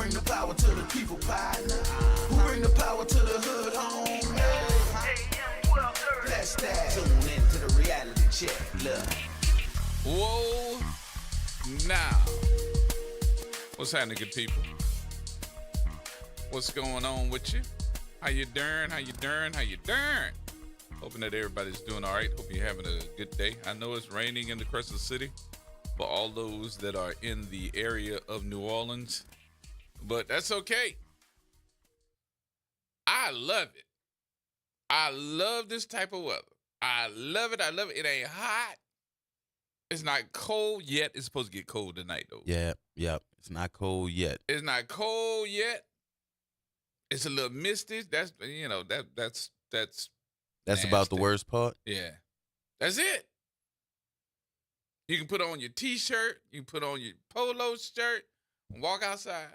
bring the power to the people, partner? Who bring the power to the hood, home? That's that. Tune in to the reality check. Look. Whoa, now. What's happening, good people? What's going on with you? How you doing? How you doing? How you doing? Hoping that everybody's doing all right. Hope you're having a good day. I know it's raining in the Crescent City for all those that are in the area of New Orleans, but that's okay. I love it. I love this type of weather. I love it. I love it. It ain't hot. It's not cold yet. It's supposed to get cold tonight, though. Yep. It's not cold yet. It's not cold yet. It's a little misty. That's That's about the nasty. worst part. Yeah. That's it. You can put on your T-shirt. You can put on your polo shirt and walk outside.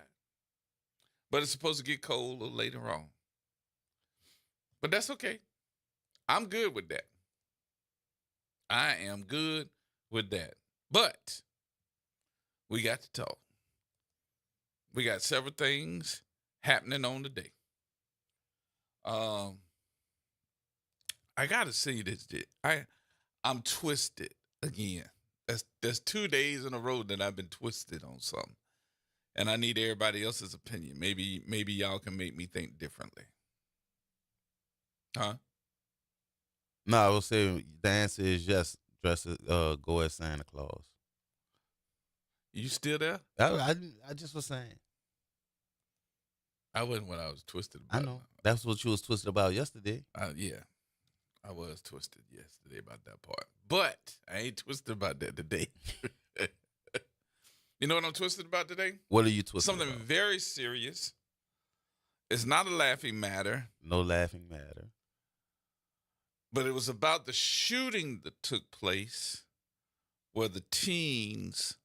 But it's supposed to get cold a little later on. But that's okay. I'm good with that. I am good with that. But we got to talk. We got several things happening on the day. I gotta say this. I'm twisted again. That's 2 days in a row that I've been twisted on something, and I need everybody else's opinion. Maybe y'all can make me think differently. Huh? No, I will say the answer is yes. Go as Santa Claus. You still there? I just was saying. I wasn't what I was twisted about. I know. That's what you was twisted about yesterday. Yeah. I was twisted yesterday about that part. But I ain't twisted about that today. You know what I'm twisted about today? What are you twisted Something about? very serious. It's not a laughing matter. No laughing matter. But it was about the shooting that took place where the teens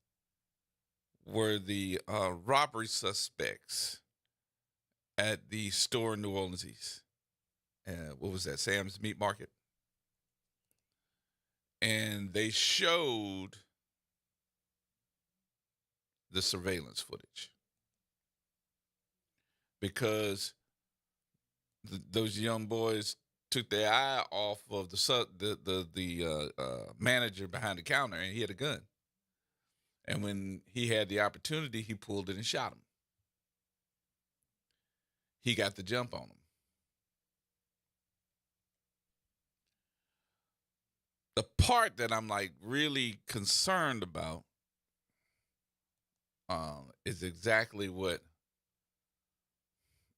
were the robbery suspects at the store in New Orleans East. What was that? Sam's Meat Market. And they showed the surveillance footage because those young boys took their eye off of the manager behind the counter, and he had a gun. And when he had the opportunity, he pulled it and shot him. He got the jump on him. The part that I'm like really concerned about is exactly what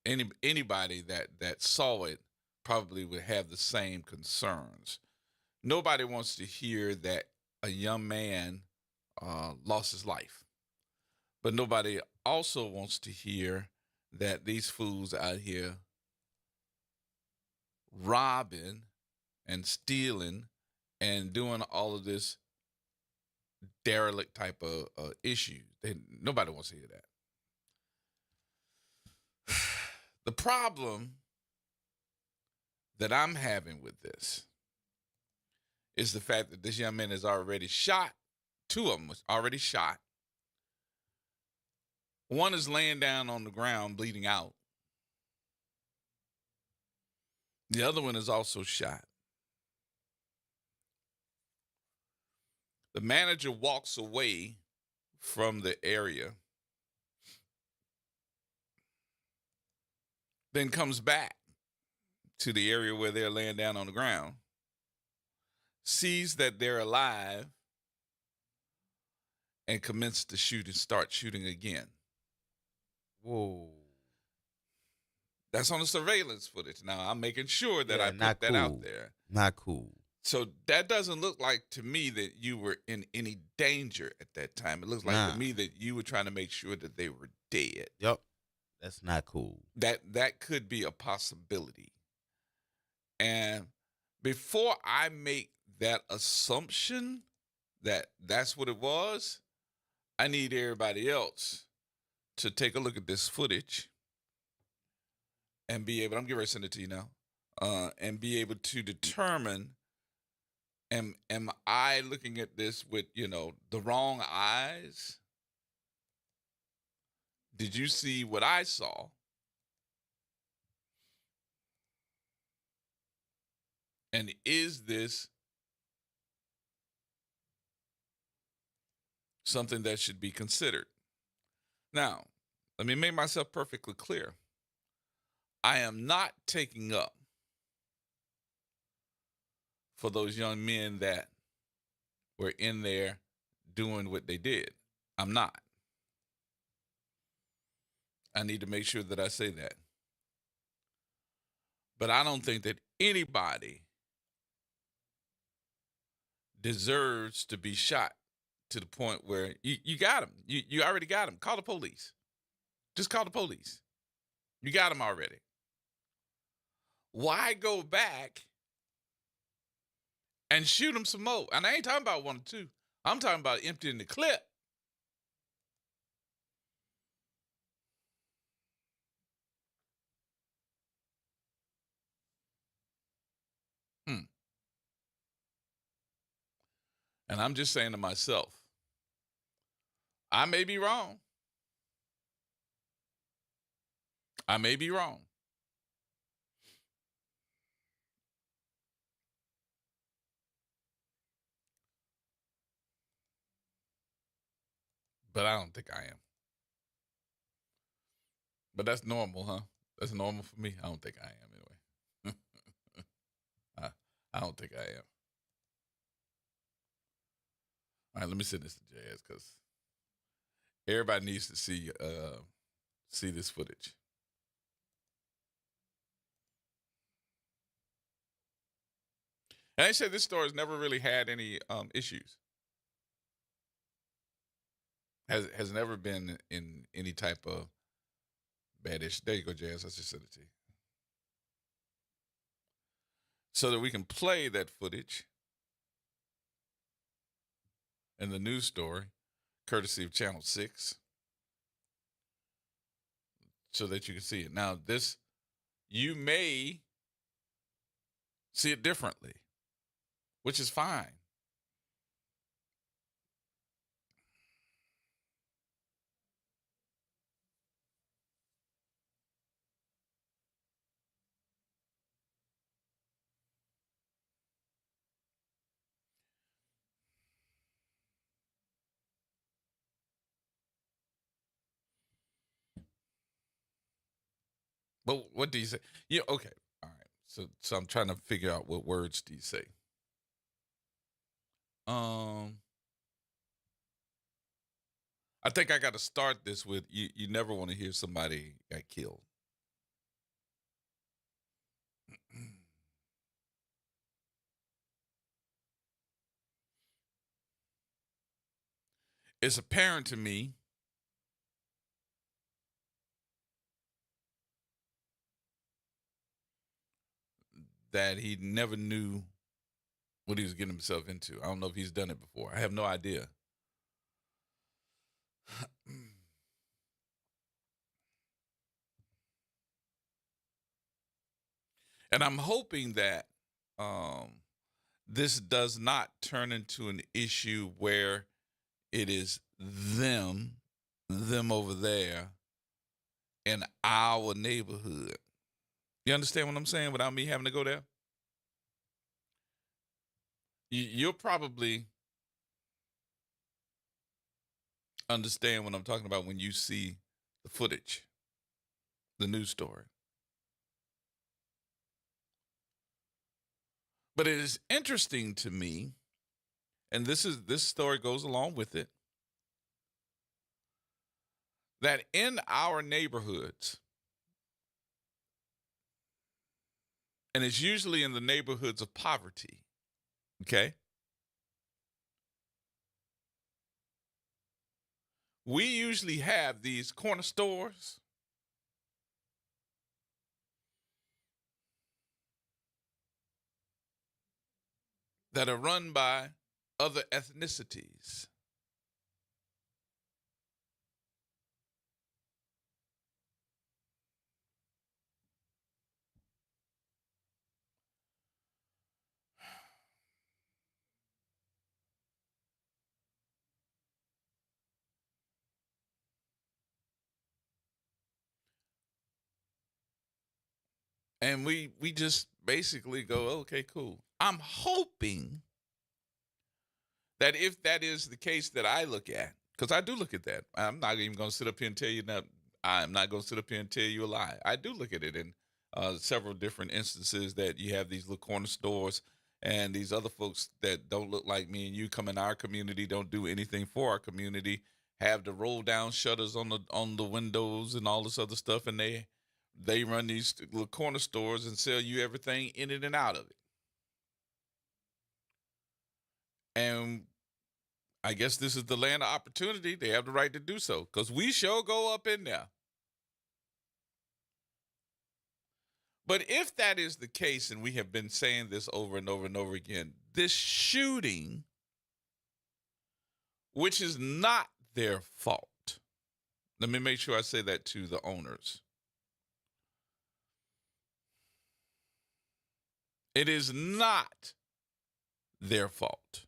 anybody that saw it probably would have the same concerns. Nobody wants to hear that a young man lost his life, but nobody also wants to hear that these fools out here robbing and stealing and doing all of this derelict type of issue. Nobody wants to hear that. The problem that I'm having with this is the fact that this young man is already shot. Two of them was already shot. One is laying down on the ground bleeding out. The other one is also shot. The manager walks away from the area, then comes back to the area where they're laying down on the ground, sees that they're alive, and commences to shoot and start shooting again. Whoa. That's on the surveillance footage. Now, I'm making sure that Yeah, I put not that cool. out there. Not cool. So that doesn't look like to me that you were in any danger at that time. It looks like Nah. to me that you were trying to make sure that they were dead. Yep. That's not cool. That could be a possibility. And before I make that assumption that that's what it was, I need everybody else to take a look at this footage and be able, I'm getting ready to send it to you now, and be able to determine, am I looking at this with, the wrong eyes? Did you see what I saw? And is this something that should be considered? Now, let me make myself perfectly clear. I am not taking up for those young men that were in there doing what they did. I'm not. I need to make sure that I say that. But I don't think that anybody deserves to be shot to the point where you got him. You already got him. Call the police. Just call the police. You got him already. Why go back and shoot him some more? And I ain't talking about 1 or 2. I'm talking about emptying the clip. And I'm just saying to myself, I may be wrong. I may be wrong. But I don't think I am. But that's normal, huh? That's normal for me. I don't think I am anyway. I don't think I am. All right, let me send this to Jazz because everybody needs to see this footage. And they said this store has never really had any issues. Has never been in any type of bad issue. There you go, Jazz. I just sent it to you. So that we can play that footage in the news story, courtesy of Channel 6, so that you can see it. Now, this, you may see it differently, which is fine. But what do you say? Yeah, okay. All right. So I'm trying to figure out what words do you say. I think I got to start this with you never want to hear somebody got killed. It's apparent to me that he never knew what he was getting himself into. I don't know if he's done it before. I have no idea. And I'm hoping that this does not turn into an issue where it is them over there in our neighborhood. You understand what I'm saying without me having to go there? You'll probably understand what I'm talking about when you see the footage, the news story. But it is interesting to me, and this story goes along with it, that in our neighborhoods, and it's usually in the neighborhoods of poverty, okay? We usually have these corner stores that are run by other ethnicities. And we just basically go, okay, cool. I'm hoping that if that is the case that I look at, because I do look at that. I'm not even going to sit up here and tell you that. I'm not going to sit up here and tell you a lie. I do look at it in several different instances that you have these little corner stores and these other folks that don't look like me and you come in our community, don't do anything for our community, have the roll down shutters on the windows and all this other stuff, and they run these little corner stores and sell you everything in it and out of it. And I guess this is the land of opportunity. They have the right to do so because we sure go up in there. But if that is the case, and we have been saying this over and over and over again, this shooting, which is not their fault. Let me make sure I say that to the owners. It is not their fault.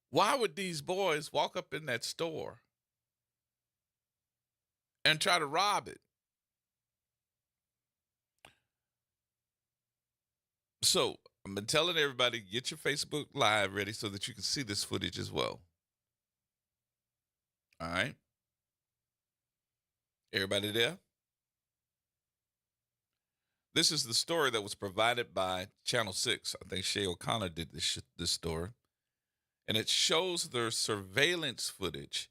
Why would these boys walk up in that store and try to rob it? So I've been telling everybody, get your Facebook Live ready so that you can see this footage as well. All right. Everybody there? This is the story that was provided by Channel 6. I think Shay O'Connor did this story. And it shows their surveillance footage.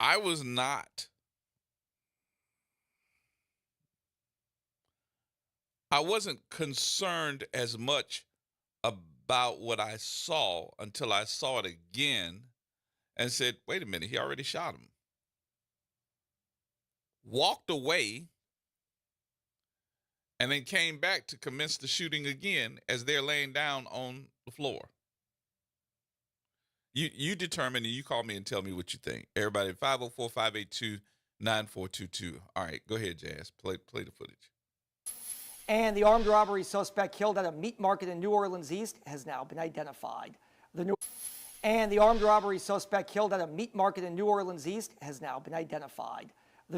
I wasn't concerned as much about what I saw until I saw it again and said, wait a minute, he already shot him. Walked away and then came back to commence the shooting again as they're laying down on the floor. You determine and you call me and tell me what you think. Everybody, 504-582-9422. All right, go ahead, Jazz. Play the footage. And the armed robbery suspect killed at a meat market in New Orleans East has now been identified. The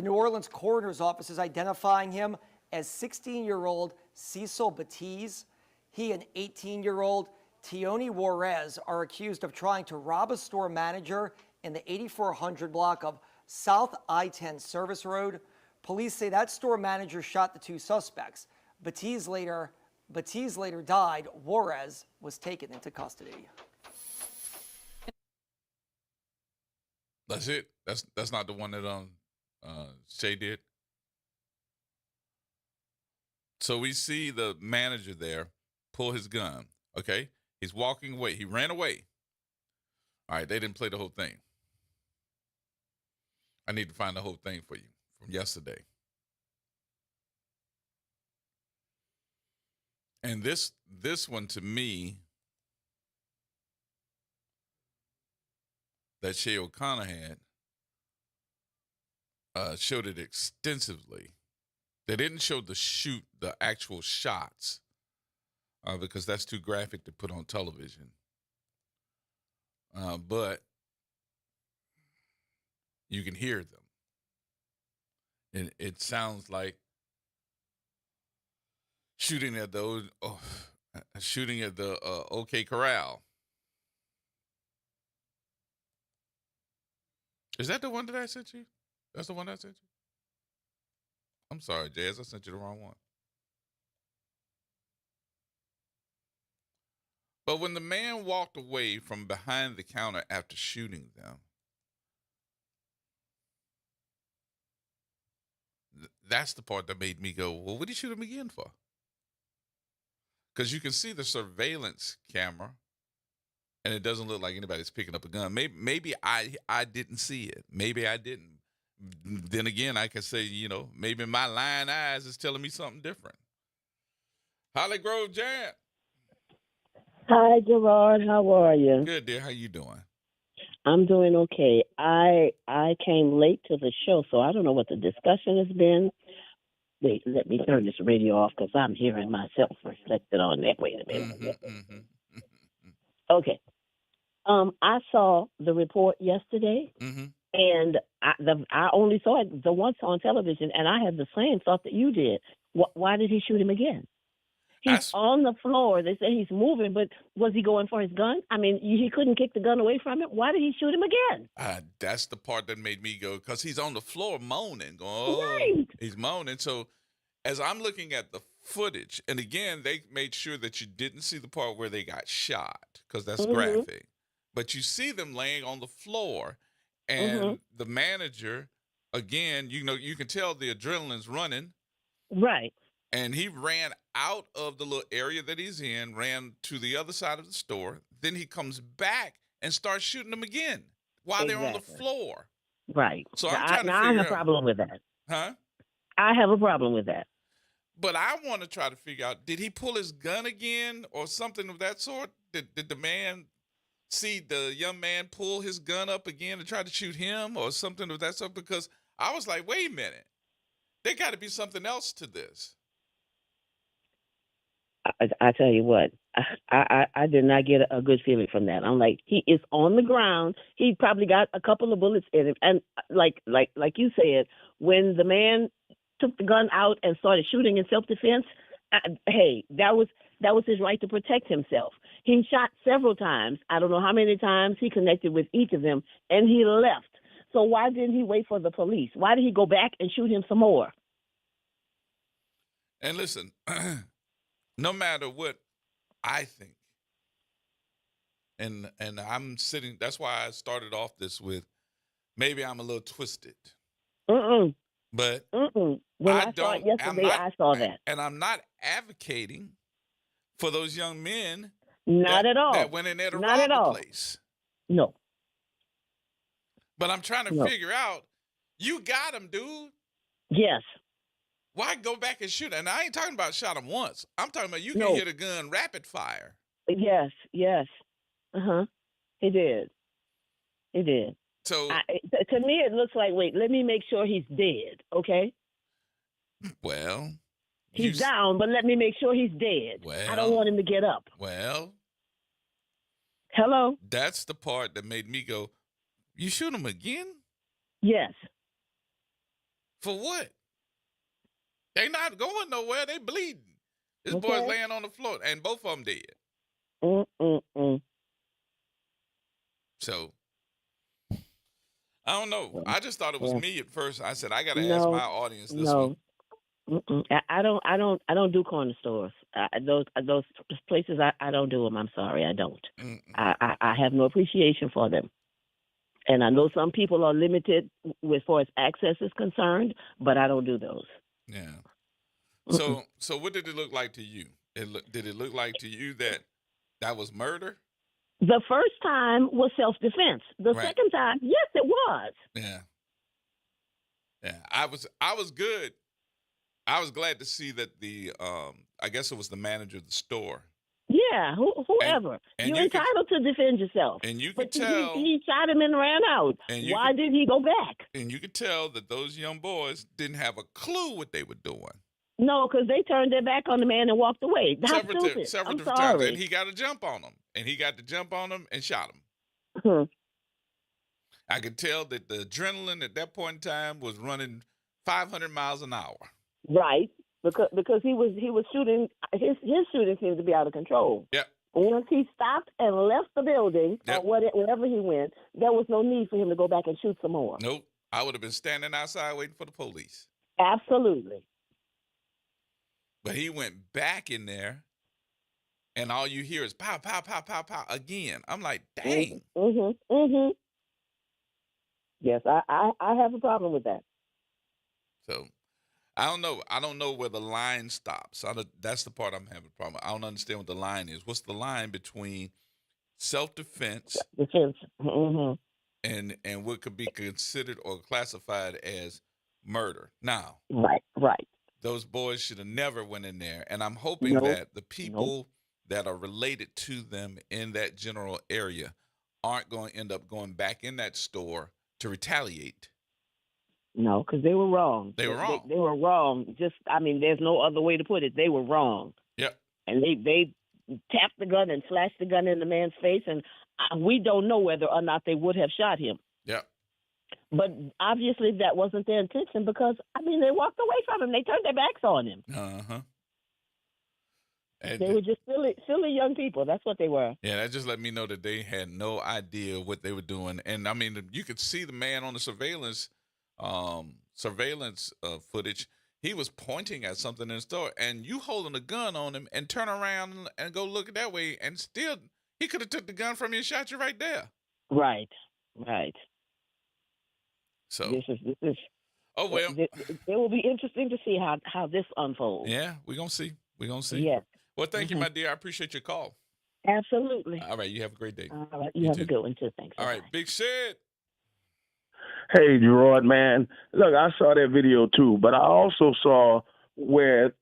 New Orleans coroner's office is identifying him as 16-year-old Cecil Batiz. He and 18-year-old Tioni Juarez are accused of trying to rob a store manager in the 8400 block of South I-10 Service Road. Police say that store manager shot the two suspects. Batiz later died. Juarez was taken into custody. That's it. That's not the one that Shay did. So we see the manager there pull his gun. Okay, he's walking away. He ran away. All right, they didn't play the whole thing. I need to find the whole thing for you from yesterday. And this one to me that Shay O'Connor had showed it extensively. They didn't show the actual shots because that's too graphic to put on television. But you can hear them. And it sounds like shooting at the OK Corral. Is that the one that I sent you? That's the one I sent you? I'm sorry, Jazz. I sent you the wrong one. But when the man walked away from behind the counter after shooting them, that's the part that made me go, well, what did he shoot him again for? Because you can see the surveillance camera, and it doesn't look like anybody's picking up a gun. Maybe I didn't see it. Maybe I didn't. Then again, I can say, maybe my lying eyes is telling me something different. Holly Grove Jam. Hi, Gerard. How are you? Good, dear. How you doing? I'm doing okay. I came late to the show, so I don't know what the discussion has been. Wait, let me turn this radio off because I'm hearing myself reflected on that. Wait a minute. Okay. I saw the report yesterday, And I only saw it the once on television, and I had the same thought that you did. Why did he shoot him again? He's That's- on the floor. They say he's moving, but was he going for his gun? I mean, he couldn't kick the gun away from him. Why did he shoot him again? That's the part that made me go, because he's on the floor moaning, going, oh, Right. he's moaning. So as I'm looking at the footage, and again, they made sure that you didn't see the part where they got shot, because that's Mhm. graphic. But you see them laying on the floor, and Mhm. the manager, again, you can tell the adrenaline's running, Right. and he ran out of the little area that he's in, ran to the other side of the store. Then he comes back and starts shooting them again while they're on the Exactly. floor. Right. So I'm trying to I have figure a out- problem with that. Huh? I have a problem with that. But I want to try to figure out, did he pull his gun again or something of that sort? Did the man see the young man pull his gun up again and try to shoot him or something of that sort? Because I was like, wait a minute. There got to be something else to this. I tell you what, I did not get a good feeling from that. I'm like, he is on the ground. He probably got a couple of bullets in him, and like you said, when the man took the gun out and started shooting in self-defense, hey, that was his right to protect himself. He shot several times. I don't know how many times he connected with each of them, and he left. So why didn't he wait for the police? Why did he go back and shoot him some more? And listen, no matter what I think, and I'm sitting, that's why I started off this with, maybe I'm a little twisted, but When I saw it yesterday, I saw that. And I'm not advocating for those young men Not at all. that went in there to Not rob at the all. place. No. But I'm trying to No. figure out, you got him, dude. Yes. Why go back and shoot? And I ain't talking about shot him once. I'm talking about you can No. hit a gun rapid fire. Yes. Yes. He did. He did. So, To me, it looks like, wait, let me make sure he's dead, okay? well, He's down, but let me make sure he's dead. I Well. don't want him to get up. Well, Hello? that's the part that made me go, you shoot him again? Yes. For what? They not going nowhere. They bleeding. This Okay. boy's laying on the floor, and both of them dead. So, I don't know. I just thought it was Yeah. me at first. I said, I got to No. ask my audience this No. one. I don't do corner stores. Those places, I don't do them. I'm sorry, I don't. Mm-mm. I have no appreciation for them. And I know some people are limited as far as access is concerned, but I don't do those. Yeah. Mm-mm. So what did it look like to you? Did it look like to you that was murder? The first time was self-defense. The Right. second time, yes, it was. Yeah. Yeah. I was good. I was glad to see that I guess it was the manager of the store. Yeah, whoever. and You're you could- entitled to defend yourself. And you But could tell he shot him and ran out. And you Why could- did he go back? that those young boys didn't have a clue what they were doing. No, because they turned their back on the man and walked away. How Several stupid. I'm different times. sorry. And he got a jump on them. And he got the jump on them and shot him. Hmm. I could tell that the adrenaline at that point in time was running 500 miles an hour. Right, because he was shooting. His shooting seemed to be out of control. Yep. Once he stopped and left the building, Yep. or wherever he went, there was no need for him to go back and shoot some more. Nope. I would have been standing outside waiting for the police. Absolutely. But he went back in there, and all you hear is pow, pow, pow, pow, pow again. I'm like, dang. Yes, I have a problem with that. So I don't know. I don't know where the line stops. That's the part I'm having a problem. I don't understand what the line is. What's the line between self-defense Defense. and what could be considered or classified as murder? Now, Right. those boys should have never went in there, and I'm hoping Nope. that the people that are related to them in that general area aren't going to end up going back in that store to retaliate. No, because they were wrong. They were wrong. They were wrong. There's no other way to put it. They were wrong. Yep. And they tapped the gun and flashed the gun in the man's face, and we don't know whether or not they would have shot him. Yep. But obviously that wasn't their intention because, I mean, they walked away from him. They turned their backs on him. Uh-huh. They were just silly young people. That's what they were. Yeah, that just let me know that they had no idea what they were doing. And I mean, you could see the man on the surveillance footage. He was pointing at something in the store, and you holding a gun on him and turn around and go look that way, and still he could have took the gun from you and shot you right there. Right. So This is. oh well. It will be interesting to see how this unfolds. Yeah, we're gonna see. Yes. Well, thank you, my dear. I appreciate your call. Absolutely. All right, you have a great day. All right. You have too. a good one too. Thanks. All right, Big Shit. Hey, Gerard, man. Look, I saw that video too, but I also saw where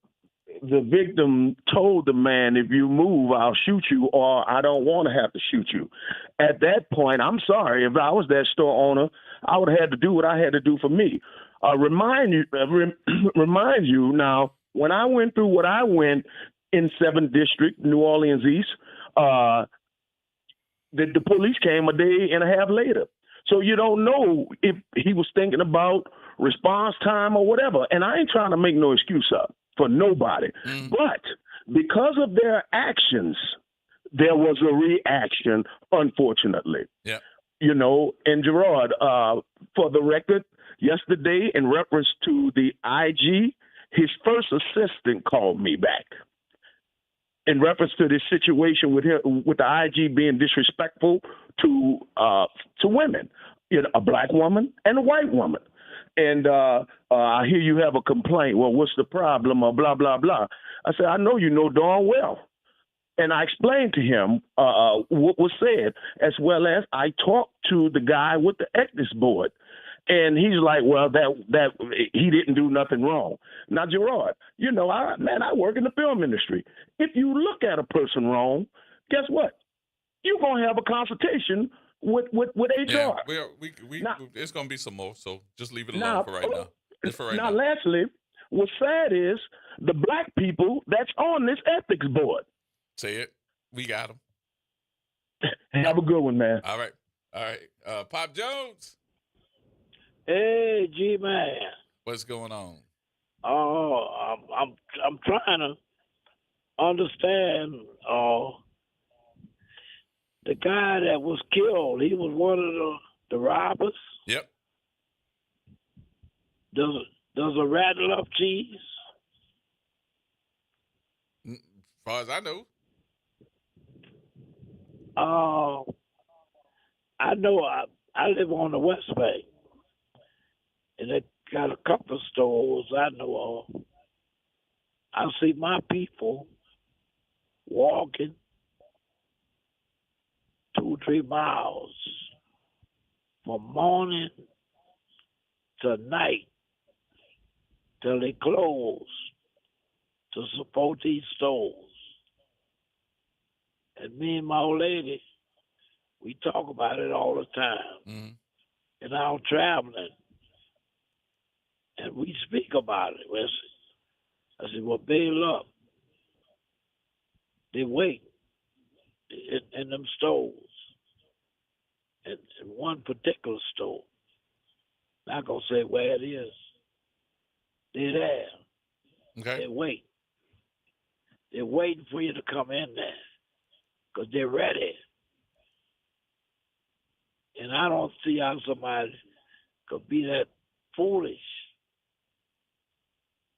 the victim told the man, if you move, I'll shoot you, or I don't want to have to shoot you. At that point, I'm sorry. If I was that store owner, I would have had to do what I had to do for me. Remind you now, when I went through what I went in 7th District, New Orleans East, the police came a day and a half later. So you don't know if he was thinking about response time or whatever. And I ain't trying to make no excuse up for nobody. But because of their actions, there was a reaction, unfortunately. Yeah. You know, and Gerard, for the record, yesterday in reference to the IG, his first assistant called me back in reference to this situation with him, with the IG being disrespectful to women, you know, a black woman and a white woman. And I hear you have a complaint. Well, what's the problem? Or blah, blah, blah. I said, I know you know darn well. And I explained to him what was said, as well as I talked to the guy with the ethics board. And he's like, well, that he didn't do nothing wrong. Now, Gerard, you know, I work in the film industry. If you look at a person wrong, guess what? You're going to have a consultation with HR. Yeah, it's going to be some more, so just leave it alone for right now. Just for right now. Now, lastly, what's sad is the black people that's on this ethics board. Say it. We got him. Have a good one, man. All right. Pop Jones. Hey, G-Man. What's going on? Oh, I'm trying to understand. The guy that was killed, he was one of the robbers. Yep. Does a rat love cheese? As far as I know. I know I live on the West Bank, and they got a couple of stores I know of. I see my people walking 2-3 miles from morning to night till they close to support these stores. And me and my old lady, we talk about it all the time in our traveling. And we speak about it. I said, well, bail up. They wait in them stores. In one particular store. Not going to say where it is. They're there. Okay. They wait. They're waiting for you to come in there. Because they're ready. And I don't see how somebody could be that foolish.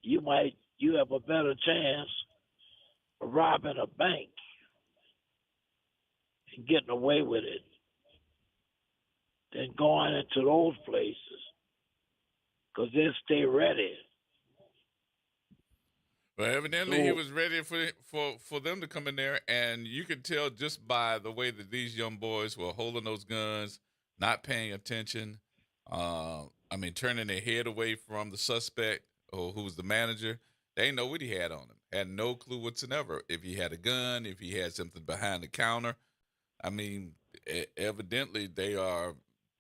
You have a better chance of robbing a bank and getting away with it than going into those places. Because they stay ready. Well, evidently he was ready for them to come in there, and you could tell just by the way that these young boys were holding those guns, not paying attention. Turning their head away from the suspect, or who was the manager. They didn't know what he had on him. Had no clue whatsoever. If he had a gun, if he had something behind the counter. Evidently they are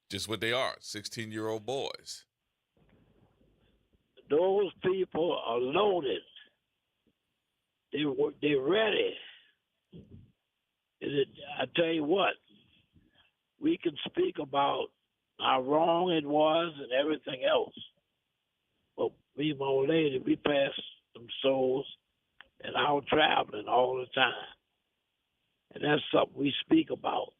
just what they are, 16-year-old boys. Those people are loaded. They're ready. I tell you what, we can speak about how wrong it was and everything else. But me and my old lady, we passed some souls and out traveling all the time. And that's something we speak about.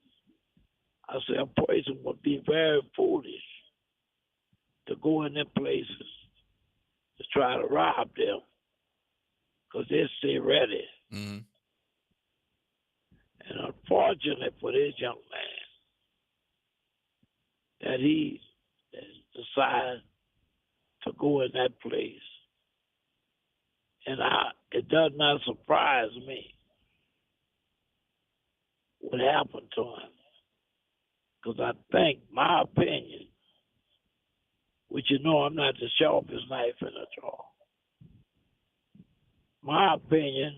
I say a person would be very foolish to go in them places to try to rob them because they stay ready. Mm-hmm. And unfortunate for this young man that he decided to go in that place. And it does not surprise me what happened to him. Because I think, my opinion, which you know I'm not the sharpest knife in the drawer, my opinion,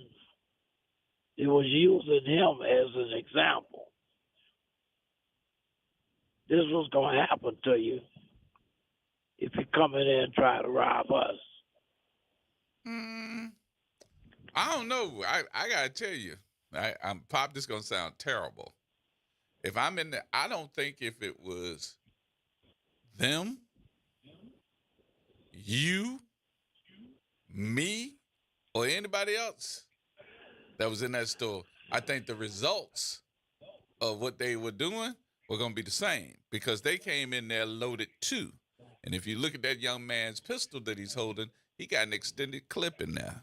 it was using him as an example. This was going to happen to you if you come in there and try to rob us. I don't know. I gotta tell you, I'm Pop. This is gonna sound terrible. If I'm in there, I don't think if it was them, you, me, or anybody else that was in that store, I think the results of what they were doing were gonna be the same because they came in there loaded too. And if you look at that young man's pistol that he's holding, he got an extended clip in there.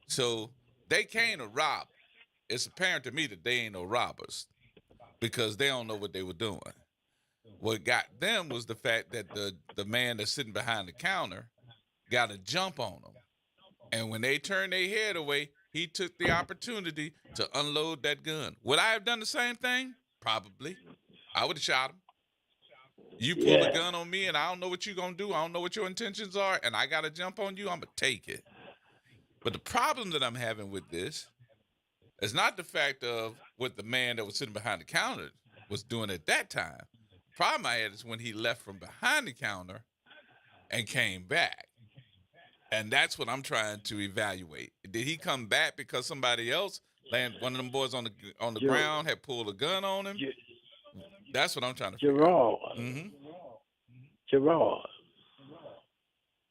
So they came to rob. It's apparent to me that they ain't no robbers because they don't know what they were doing. What got them was the fact that the man that's sitting behind the counter got a jump on them. And when they turned their head away, he took the opportunity to unload that gun. Would I have done the same thing? Probably. I would have shot him. You pull a gun on me and I don't know what you're going to do. I don't know what your intentions are. And I got to jump on you. I'm going to take it. But the problem that I'm having with this is not the fact of what the man that was sitting behind the counter was doing at that time. The problem I had is when he left from behind the counter and came back. And that's what I'm trying to evaluate. Did he come back because somebody else, one of them boys on the ground, had pulled a gun on him? That's what I'm trying to figure out. Gerard,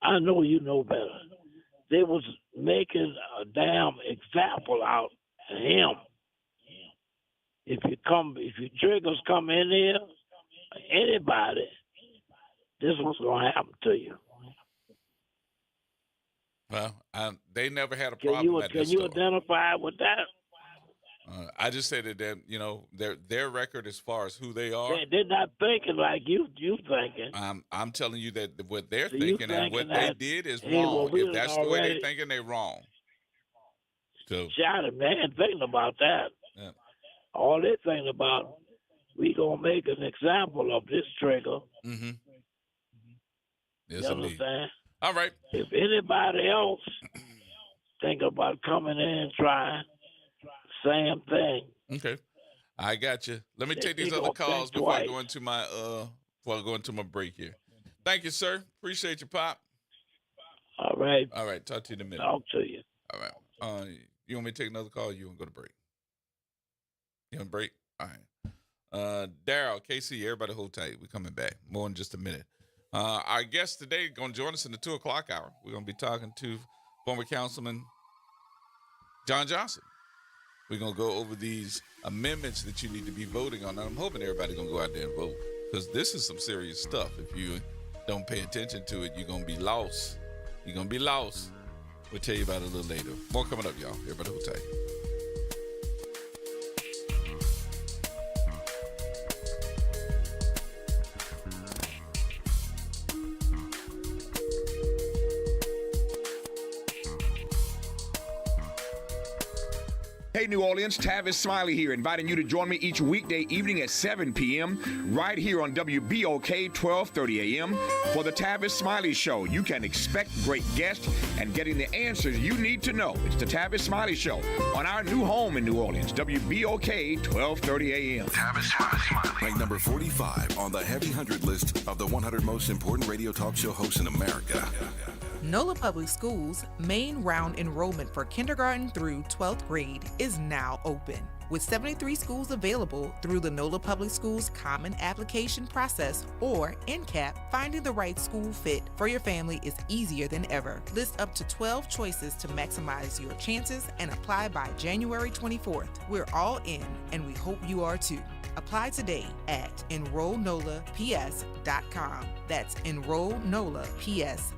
I know you know better. They was making a damn example out of him. If your triggers come in here, anybody, this was gonna happen to you. Well, they never had a problem at this Can you store. identify with that? I just say that their record as far as who they are. They're not thinking like you thinking. I'm telling you that what they're So you thinking and what they that, did is hey, wrong. well, we If that's the way already- they're thinking, they're wrong. So Shot it, man, thinking about that. Yeah. All they're thinking about, we gonna make an example of this trigger. mm-hmm. Yes, You indeed. understand? All right. If anybody else think about coming in and trying, same thing. Okay. I got you. Let me They- take these they other gonna calls think before I twice. go into my break here. Thank you, sir. Appreciate you, Pop. All right. All right. Talk to you in a minute. Talk to you. All right. You want me to take another call or you want to go to break? You want to break? All right. Daryl, KC, everybody hold tight. We're coming back. More in just a minute. Our guest today going to join us in the 2 o'clock hour. We're going to be talking to former Councilman John Johnson. We're going to go over these amendments that you need to be voting on. And I'm hoping everybody's going to go out there and vote because this is some serious stuff. If you don't pay attention to it, you're going to be lost. You're going to be lost. We'll tell you about it a little later. More coming up, y'all. Everybody hold tight. Hey, New Orleans, Tavis Smiley here, inviting you to join me each weekday evening at 7 p.m. right here on WBOK 1230 a.m. for the Tavis Smiley Show. You can expect great guests and getting the answers you need to know. It's the Tavis Smiley Show on our new home in New Orleans, WBOK 1230 a.m. Tavis Smiley. Ranked number 45 on the Heavy 100 list of the 100 most important radio talk show hosts in America. NOLA Public Schools' main round enrollment for kindergarten through 12th grade is now open. With 73 schools available through the NOLA Public Schools Common Application Process, or NCAP, finding the right school fit for your family is easier than ever. List up to 12 choices to maximize your chances and apply by January 24th. We're all in, and we hope you are too. Apply today at enrollnolaps.com. That's enrollnolaps.com.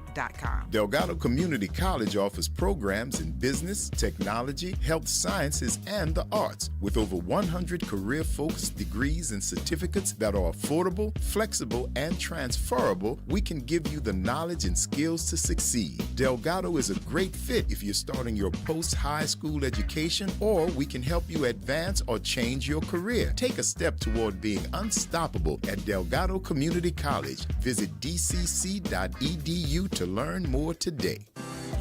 Delgado Community College offers programs in business, technology, health sciences, and the arts, with over 100 career-focused degrees and certificates that are affordable, flexible, and transferable. We can give you the knowledge and skills to succeed. Delgado is a great fit if you're starting your post-high school education, or we can help you advance or change your career. Take a step toward being unstoppable at Delgado Community College. Visit dcc.edu to learn more today.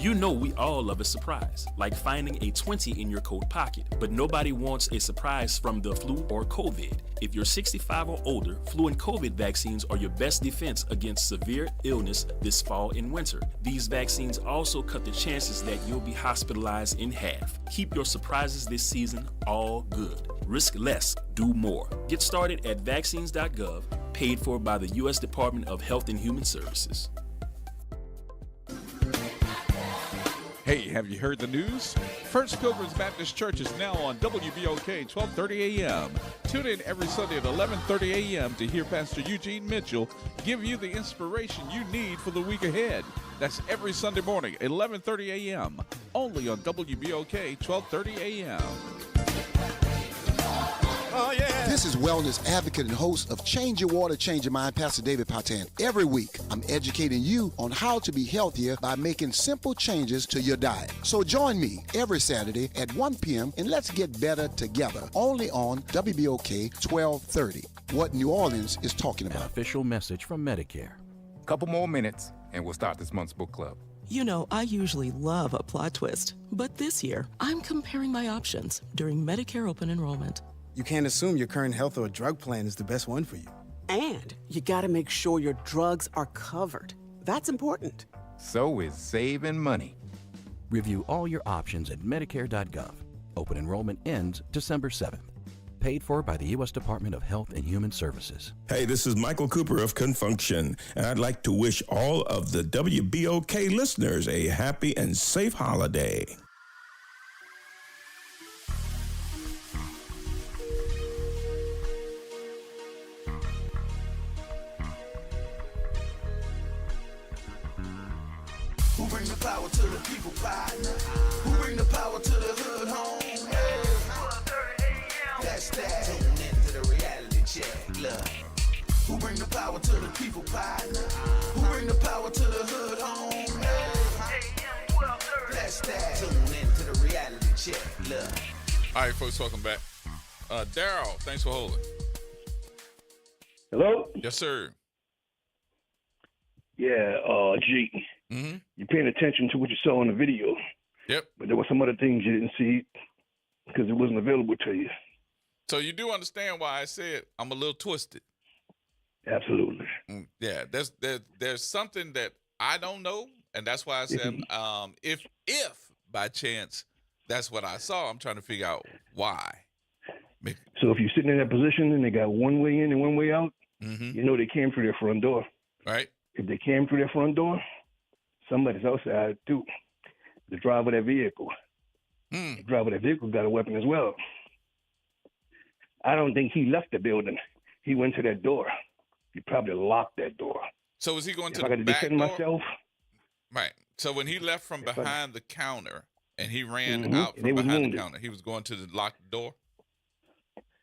You know we all love a surprise, like finding a 20 in your coat pocket. But nobody wants a surprise from the flu or COVID. If you're 65 or older, flu and COVID vaccines are your best defense against severe illness this fall and winter. These vaccines also cut the chances that you'll be hospitalized in half. Keep your surprises this season all good. Risk less, do more. Get started at vaccines.gov, paid for by the U.S. Department of Health and Human Services. Hey, have you heard the news? First Pilgrims Baptist Church is now on WBOK 1230 a.m. Tune in every Sunday at 11:30 a.m. to hear Pastor Eugene Mitchell give you the inspiration you need for the week ahead. That's every Sunday morning, 11:30 a.m. only on WBOK 1230 a.m. Oh, yeah. This is wellness advocate and host of Change Your Water, Change Your Mind, Pastor David Patan. Every week, I'm educating you on how to be healthier by making simple changes to your diet. So join me every Saturday at 1 p.m. and let's get better together, only on WBOK 1230. What New Orleans is talking about. An official message from Medicare. Couple more minutes, and we'll start this month's book club. You know, I usually love a plot twist, but this year, I'm comparing my options during Medicare open enrollment. You can't assume your current health or drug plan is the best one for you. And you gotta make sure your drugs are covered. That's important. So is saving money. Review all your options at Medicare.gov. Open enrollment ends December 7th. Paid for by the U.S. Department of Health and Human Services. Hey, this is Michael Cooper of Confunction, and I'd like to wish all of the WBOK listeners a happy and safe holiday. Who bring the power to the people, partner? Who bring the power to the hood home? Hey. That's that. Tune into the reality check. Look. Who bring the power to the people, partner? Who bring the power to the hood home? Hey. That's that. Tune into the reality check. Look. All right, folks, welcome back. Daryl, thanks for holding. Hello? Yes, sir. Yeah, G. Mm-hmm. You're paying attention to what you saw in the video. Yep. But there were some other things you didn't see because it wasn't available to you. So you do understand why I said I'm a little twisted. Absolutely. Yeah, there's something that I don't know, and that's why I said if by chance that's what I saw, I'm trying to figure out why. So if you're sitting in that position and they got one way in and one way out, mm-hmm. you know they came through their front door. Right. If they came through their front door, somebody's outside too. The driver of that vehicle. The driver of that vehicle got a weapon as well. I don't think he left the building. He went to that door. He probably locked that door. So was he going to if I got to defend myself? Right. So when he left from behind the counter and he ran Mm-hmm. out from behind the counter, he was going to the locked door?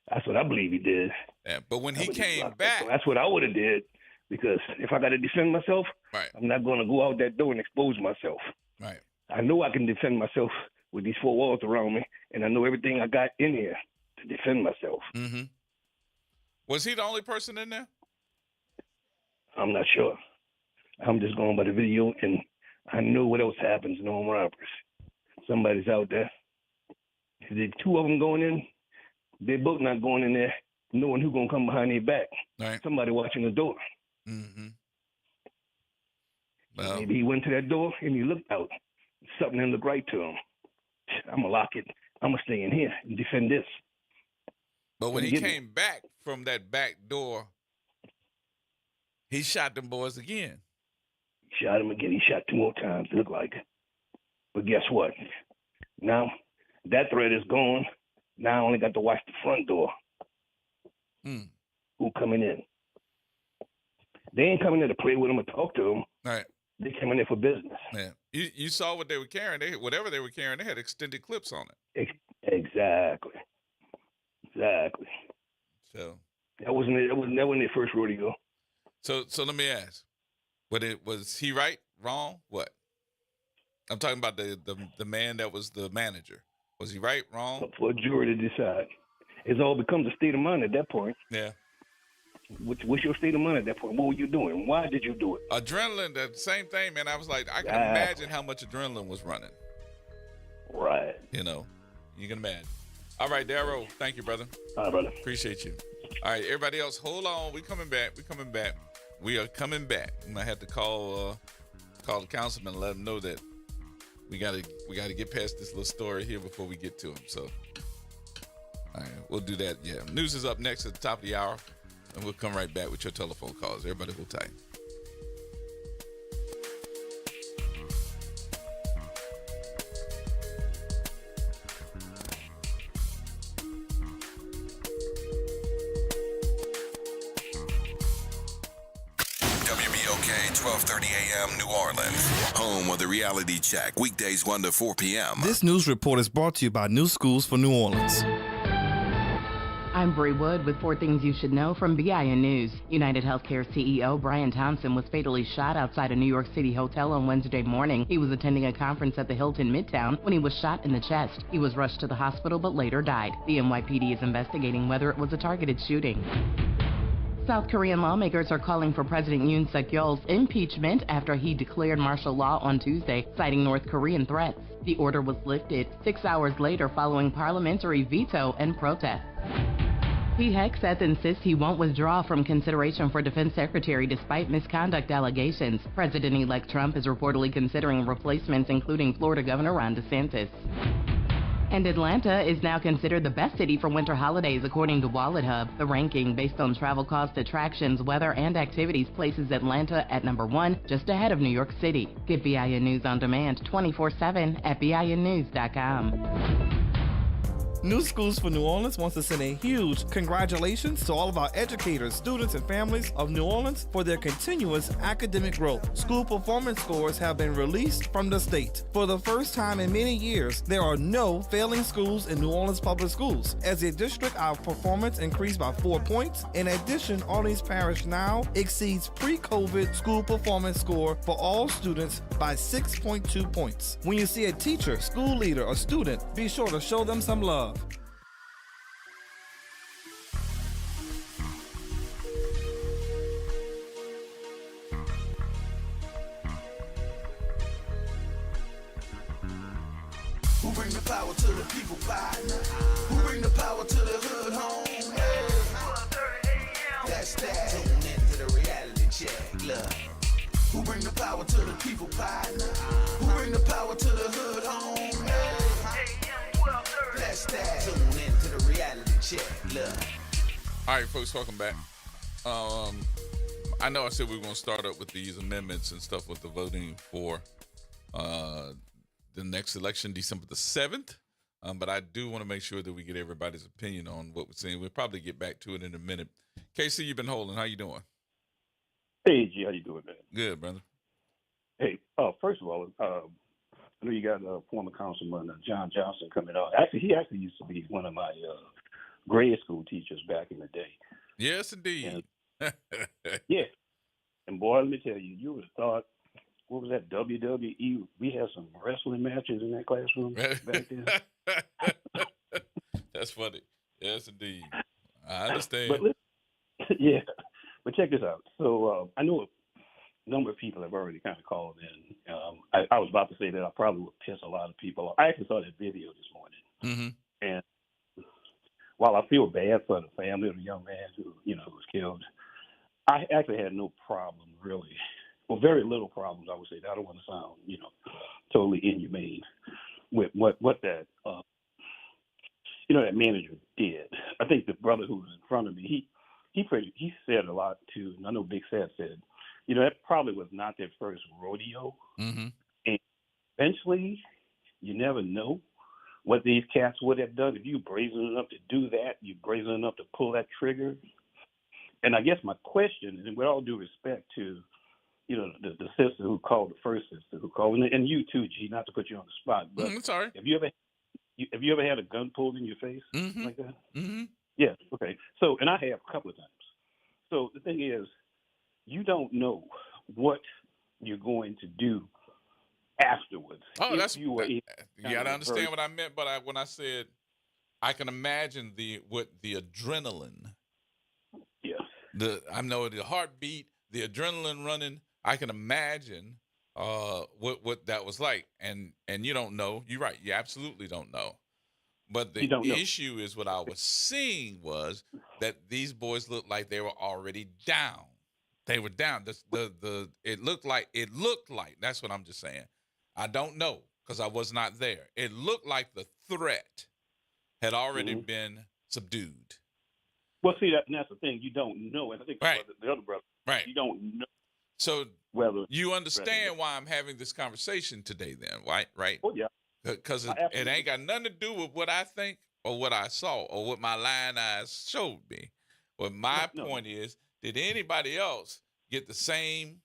That's what I believe he did. Yeah, but when he came back, that's what I would have did. Because if I got to defend myself, right. I'm not going to go out that door and expose myself. Right. I know I can defend myself with these four walls around me, and I know everything I got in here to defend myself. Mm-hmm. Was he the only person in there? I'm not sure. I'm just going by the video, and I know what else happens in home robberies. Somebody's out there. If there's two of them going in, they're both not going in there knowing who's going to come behind their back. Right. Somebody watching the door. Mm-hmm. Well, maybe he went to that door and he looked out. Something didn't look right to him. I'm going to lock it. I'm going to stay in here and defend this. But when he came back from that back door, he shot them boys again. Shot him again. He shot 2 more times, it looked like. But guess what? Now that threat is gone. Now I only got to watch the front door. Who coming in? They ain't coming in to play with him or talk to him. Right. They coming in for business. Yeah. You saw what they were carrying. Whatever they were carrying, they had extended clips on it. Exactly. So that wasn't their first rodeo. So let me ask. Was he right, wrong, what? I'm talking about the man that was the manager. Was he right, wrong? For a jury to decide. It's all becomes a state of mind at that point. Yeah. What's your state of mind at that point? What were you doing? Why did you do it? Adrenaline, the same thing, man. I was like, I can imagine how much adrenaline was running. Right. You know, you can imagine. All right, Darryl, thank you, brother. All right, brother. Appreciate you. All right, everybody else, hold on. We coming back. We are coming back. I'm gonna have to call the councilman and let him know that we gotta get past this little story here before we get to him. So, all right, we'll do that. Yeah, news is up next at the top of the hour, and we'll come right back with your telephone calls. Everybody hold tight. WBOK 1230 AM New Orleans, home of the Reality Check, weekdays 1 to 4 p.m. This news report is brought to you by New Schools for New Orleans. I'm Bree Wood with 4 things you should know from BIN News. United Healthcare CEO Brian Thompson was fatally shot outside a New York City hotel on Wednesday morning. He was attending a conference at the Hilton Midtown when he was shot in the chest. He was rushed to the hospital but later died. The NYPD is investigating whether it was a targeted shooting. South Korean lawmakers are calling for President Yoon Suk-yeol's impeachment after he declared martial law on Tuesday, citing North Korean threats. The order was lifted 6 hours later following parliamentary veto and protests. Pete Hegseth insists he won't withdraw from consideration for defense secretary despite misconduct allegations. President-elect Trump is reportedly considering replacements, including Florida Governor Ron DeSantis. And Atlanta is now considered the best city for winter holidays, according to WalletHub. The ranking, based on travel cost, attractions, weather, and activities, places Atlanta at number 1, just ahead of New York City. Get BIN News on demand 24/7 at BINnews.com. New Schools for New Orleans wants to send a huge congratulations to all of our educators, students, and families of New Orleans for their continuous academic growth. School performance scores have been released from the state. For the first time in many years, there are no failing schools in New Orleans Public Schools. As a district, our performance increased by 4 points. In addition, Orleans Parish now exceeds pre-COVID school performance score for all students by 6.2 points. When you see a teacher, school leader, or student, be sure to show them some love. Who bring the power to the people, partner? Who bring the power to the hood home? Hey. That's that. Tune into the reality check. Look. Who bring the power to the people, partner? Who bring the power to the hood home? Hey. That's that. Tune into the reality check. Look. All right, folks, welcome back. I know I said we were going to start up with these amendments and stuff with the voting for the next election, December the 7th. But I do want to make sure that we get everybody's opinion on what we're seeing. We'll probably get back to it in a minute. KC, you've been holding. How you doing? Hey, G, how you doing, man? Good, brother. Hey, first of all, I know you got former Councilman John Johnson coming on. Actually, he used to be one of my grade school teachers back in the day. Yes, indeed. Yeah. And boy, let me tell you, you would have thought, what was that, WWE? We had some wrestling matches in that classroom back then. That's funny. Yes, indeed. I understand. But yeah. But check this out. So I know a number of people have already kind of called in. I was about to say that I probably would piss a lot of people off. I actually saw that video this morning. Mm-hmm. And while I feel bad for the family of the young man who was killed, I actually had no problem, really. Well, very little problems, I would say. I don't want to sound, totally inhumane with what that, that manager did. I think the brother who was in front of me, he said a lot too. And I know Big Sad said, that probably was not their first rodeo. Mm-hmm. And eventually, you never know what these cats would have done. If you brazen enough to do that, you brazen enough to pull that trigger. And I guess my question, and with all due respect to, the sister who called, the first sister who called, and you too, G, not to put you on the spot, but sorry. have you ever had a gun pulled in your face like that? Mm-hmm. Yeah. Okay. So, and I have a couple of times. So the thing is, you don't know what you're going to do afterwards. Oh, you got to understand what I meant. But when I said, I can imagine the adrenaline. Yeah. I know the heartbeat, the adrenaline running. I can imagine what that was like, and you don't know. You're right. You absolutely don't know. But the issue is what I was seeing was that these boys looked like they were already down. They were down. It looked like. That's what I'm just saying. I don't know because I was not there. It looked like the threat had already been subdued. Well, see, that's the thing. You don't know, and I think the other brother. Right. You don't know. So whether you understand why I'm having this conversation today, then, right? Right. Oh yeah. Because it ain't got nothing to do with what I think or what I saw or what my lying eyes showed me. But my point is, did anybody else get the same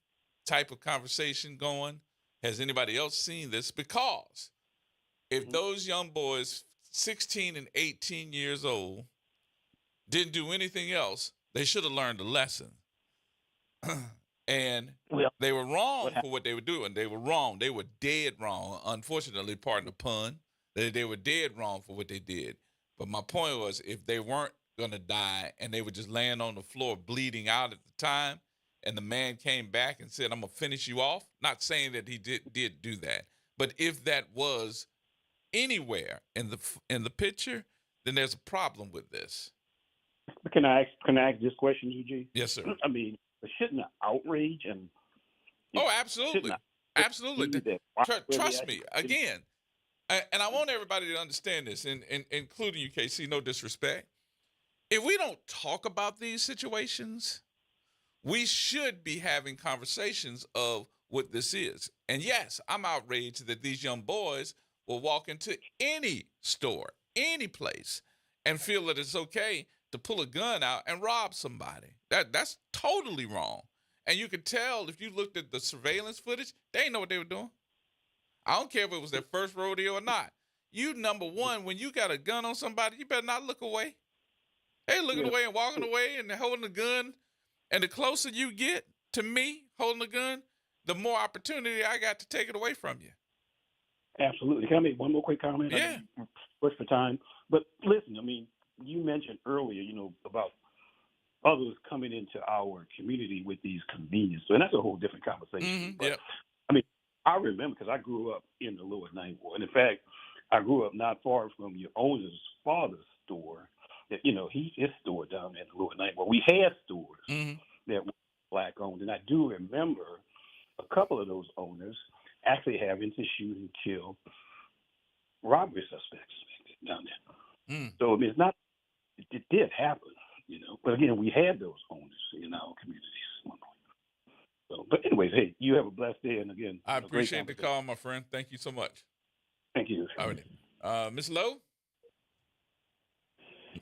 type of conversation going? Has anybody else seen this? Because if those young boys, 16 and 18 years old, didn't do anything else, they should have learned a lesson. And they were wrong for what they were doing. They were wrong. They were dead wrong. Unfortunately, pardon the pun, they were dead wrong for what they did. But my point was, if they weren't going to die and they were just laying on the floor bleeding out at the time, and the man came back and said, I'm going to finish you off, not saying that he did do that. But if that was anywhere in the picture, then there's a problem with this. Can I ask this question, Eugene? Yes, sir. I mean, shouldn't the outrage and absolutely. Trust me. Again, and I want everybody to understand this, and including you, KC, no disrespect. If we don't talk about these situations, we should be having conversations of what this is. And yes, I'm outraged that these young boys will walk into any store, any place, and feel that it's okay to pull a gun out and rob somebody. That's totally wrong. And you could tell if you looked at the surveillance footage, they didn't know what they were doing. I don't care if it was their first rodeo or not. You, number one, when you got a gun on somebody, you better not look away. They looking away and walking away and they're holding a gun. And the closer you get to me holding a gun, the more opportunity I got to take it away from you. Absolutely. Can I make one more quick comment? Yeah. Push for time. But listen, I mean, you mentioned earlier, about others coming into our community with these conveniences. And that's a whole different conversation. But, I mean, I remember because I grew up in the Lower Ninth Ward. And in fact, I grew up not far from your owner's father's store. That his store down in the Lower Ninth Ward. We had stores that were black owned. And I do remember a couple of those owners actually having to shoot and kill robbery suspects down there. So I mean, it did happen, But again, we had those owners in our communities at one point. So, but anyways, hey, you have a blessed day, and again, I appreciate the call, my friend. Thank you so much. Thank you. All right, Miss Lowe.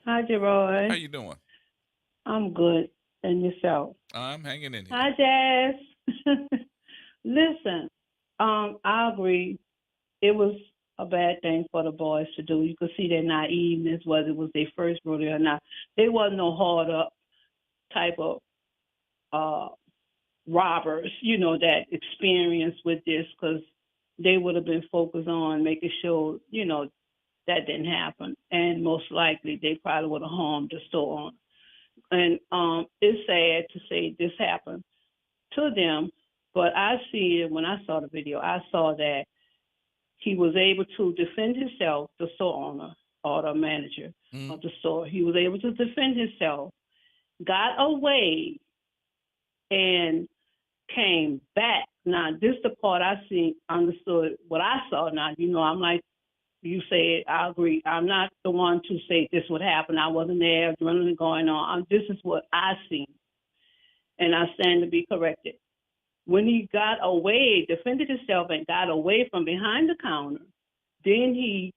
Hi, Gerard. How you doing? I'm good, and yourself? I'm hanging in here. Hi, Jazz. Listen, I agree. It was a bad thing for the boys to do. You could see their naiveness, whether it was their first rodeo or not. They wasn't no hard up type of robbers, that experience with this, because they would have been focused on making sure, that didn't happen. And most likely they probably would have harmed the store owner. And it's sad to say this happened to them, but I see it when I saw the video. I saw that he was able to defend himself, the store owner or the manager of the store. He was able to defend himself, got away, and came back. Now, this is the part I understood what I saw now. I'm like you say it, I agree. I'm not the one to say this would happen. I wasn't there, adrenaline going on. This is what I seen, and I stand to be corrected. When he got away, defended himself and got away from behind the counter, then he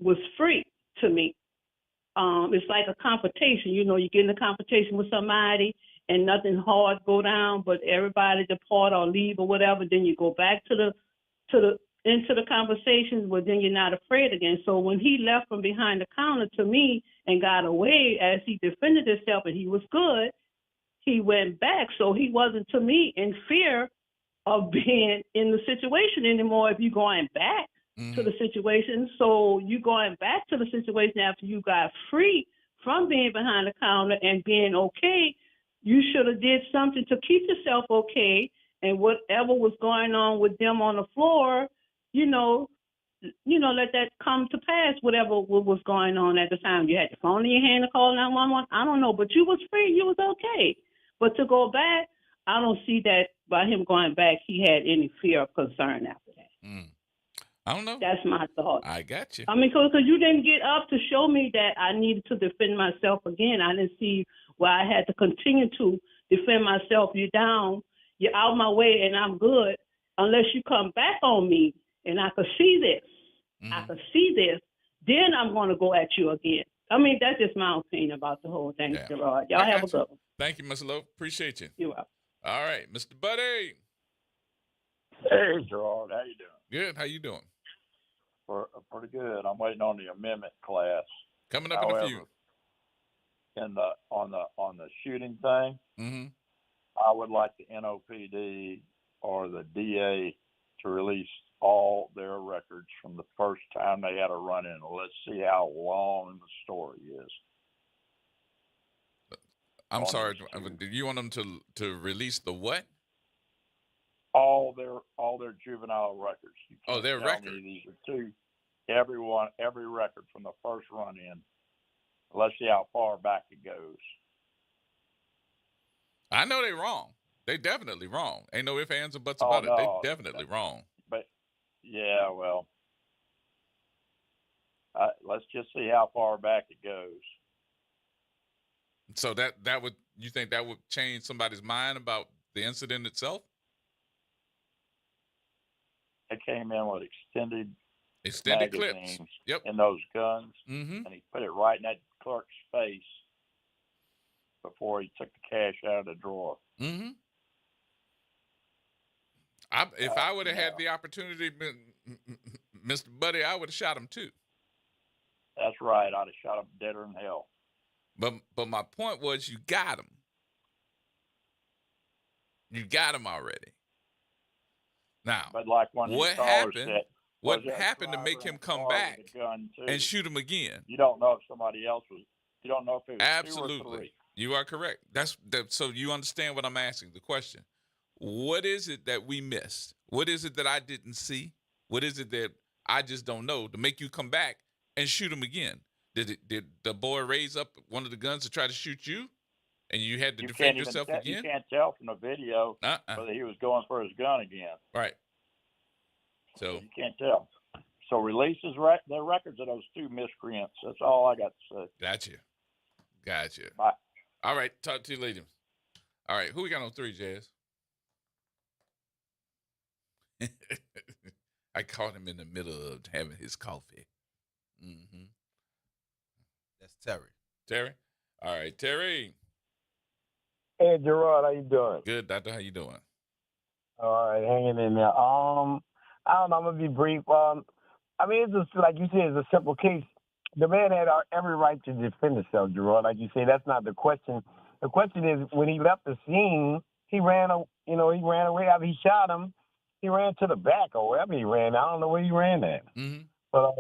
was free to me. It's like a competition. You know, you get in a competition with somebody and nothing hard go down, but everybody depart or leave or whatever. Then you go back into the conversation, but then you're not afraid again. So when he left from behind the counter to me and got away as he defended himself and he was good, he went back. So he wasn't, to me, in fear of being in the situation anymore if you're going back to the situation. So you going back to the situation after you got free from being behind the counter and being okay, you should have did something to keep yourself okay. And whatever was going on with them on the floor, let that come to pass, whatever was going on at the time. You had your phone in your hand to call 911. I don't know, but you was free. You was okay. But to go back, I don't see that by him going back, he had any fear or concern after that. I don't know. That's my thought. I got you. I mean, because you didn't get up to show me that I needed to defend myself again. I didn't see why I had to continue to defend myself. You're down. You're out my way, and I'm good. Unless you come back on me, and I could see this. I could see this. Then I'm going to go at you again. I mean, that's just my opinion about the whole thing, Gerard. Y'all have a good one. Thank you, Mr. Lowe. Appreciate you. You're welcome. All right, Mr. Buddy. Hey, Gerard. How you doing? Good. How you doing? Pretty good. I'm waiting on the amendment class. Coming up in a few. On the shooting thing, I would like the NOPD or the DA to release all their records from the first time they had a run-in. Let's see how long the story is. I'm sorry. Do you want them to release the what? All their juvenile records. Their records. These are two. Every record from the first run-in. Let's see how far back it goes. I know they're wrong. They definitely wrong. Ain't no ifs, ands, or buts about it. They definitely wrong. But yeah, well, let's just see how far back it goes. So that would, you think that would change somebody's mind about the incident itself? They came in with extended clips. Yep. And those guns, and he put it right in that clerk's face before he took the cash out of the drawer. If I would have had the opportunity, Mr. Buddy, I would have shot him too. That's right. I'd have shot him deader than hell. But my point was, you got him. You got him already. Now, but like what happened? What happened to make him come back and shoot him again? You don't know if somebody else was. You don't know if it was absolutely. 2 or 3. You are correct. So you understand what I'm asking. The question: what is it that we missed? What is it that I didn't see? What is it that I just don't know to make you come back and shoot him again? Did the boy raise up one of the guns to try to shoot you, and you had to defend yourself again? You can't tell from the video whether he was going for his gun again. Right. So you can't tell. So release the records of those 2 miscreants. That's all I got to say. Gotcha. Bye. All right. Talk to you later. All right. Who we got on 3, Jazz? I caught him in the middle of having his coffee. That's Terry. Terry? All right, Terry. Hey, Gerard, how you doing? Good, Doctor. How you doing? All right, hanging in there. I don't know. I'm gonna be brief. I mean, it's just like you said, it's a simple case. The man had every right to defend himself, Gerard. Like you say, that's not the question. The question is, when he left the scene, he ran away. After he shot him, he ran to the back or wherever he ran. I don't know where he ran at. But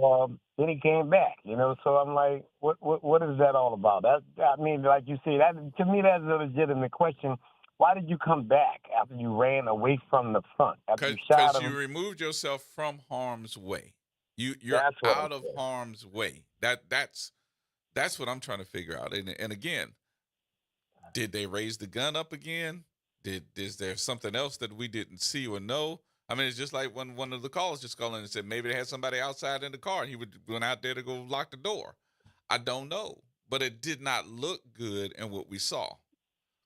then he came back, So I'm like, what is that all about? I mean, like you say, that to me that's a legitimate question. Why did you come back after you ran away from the front? Because you removed yourself from harm's way. You're out of harm's way. That's what I'm trying to figure out. And again, did they raise the gun up again? Is there something else that we didn't see or know? I mean, it's just like when one of the callers just called in and said maybe they had somebody outside in the car and he went out there to go lock the door. I don't know, but it did not look good in what we saw,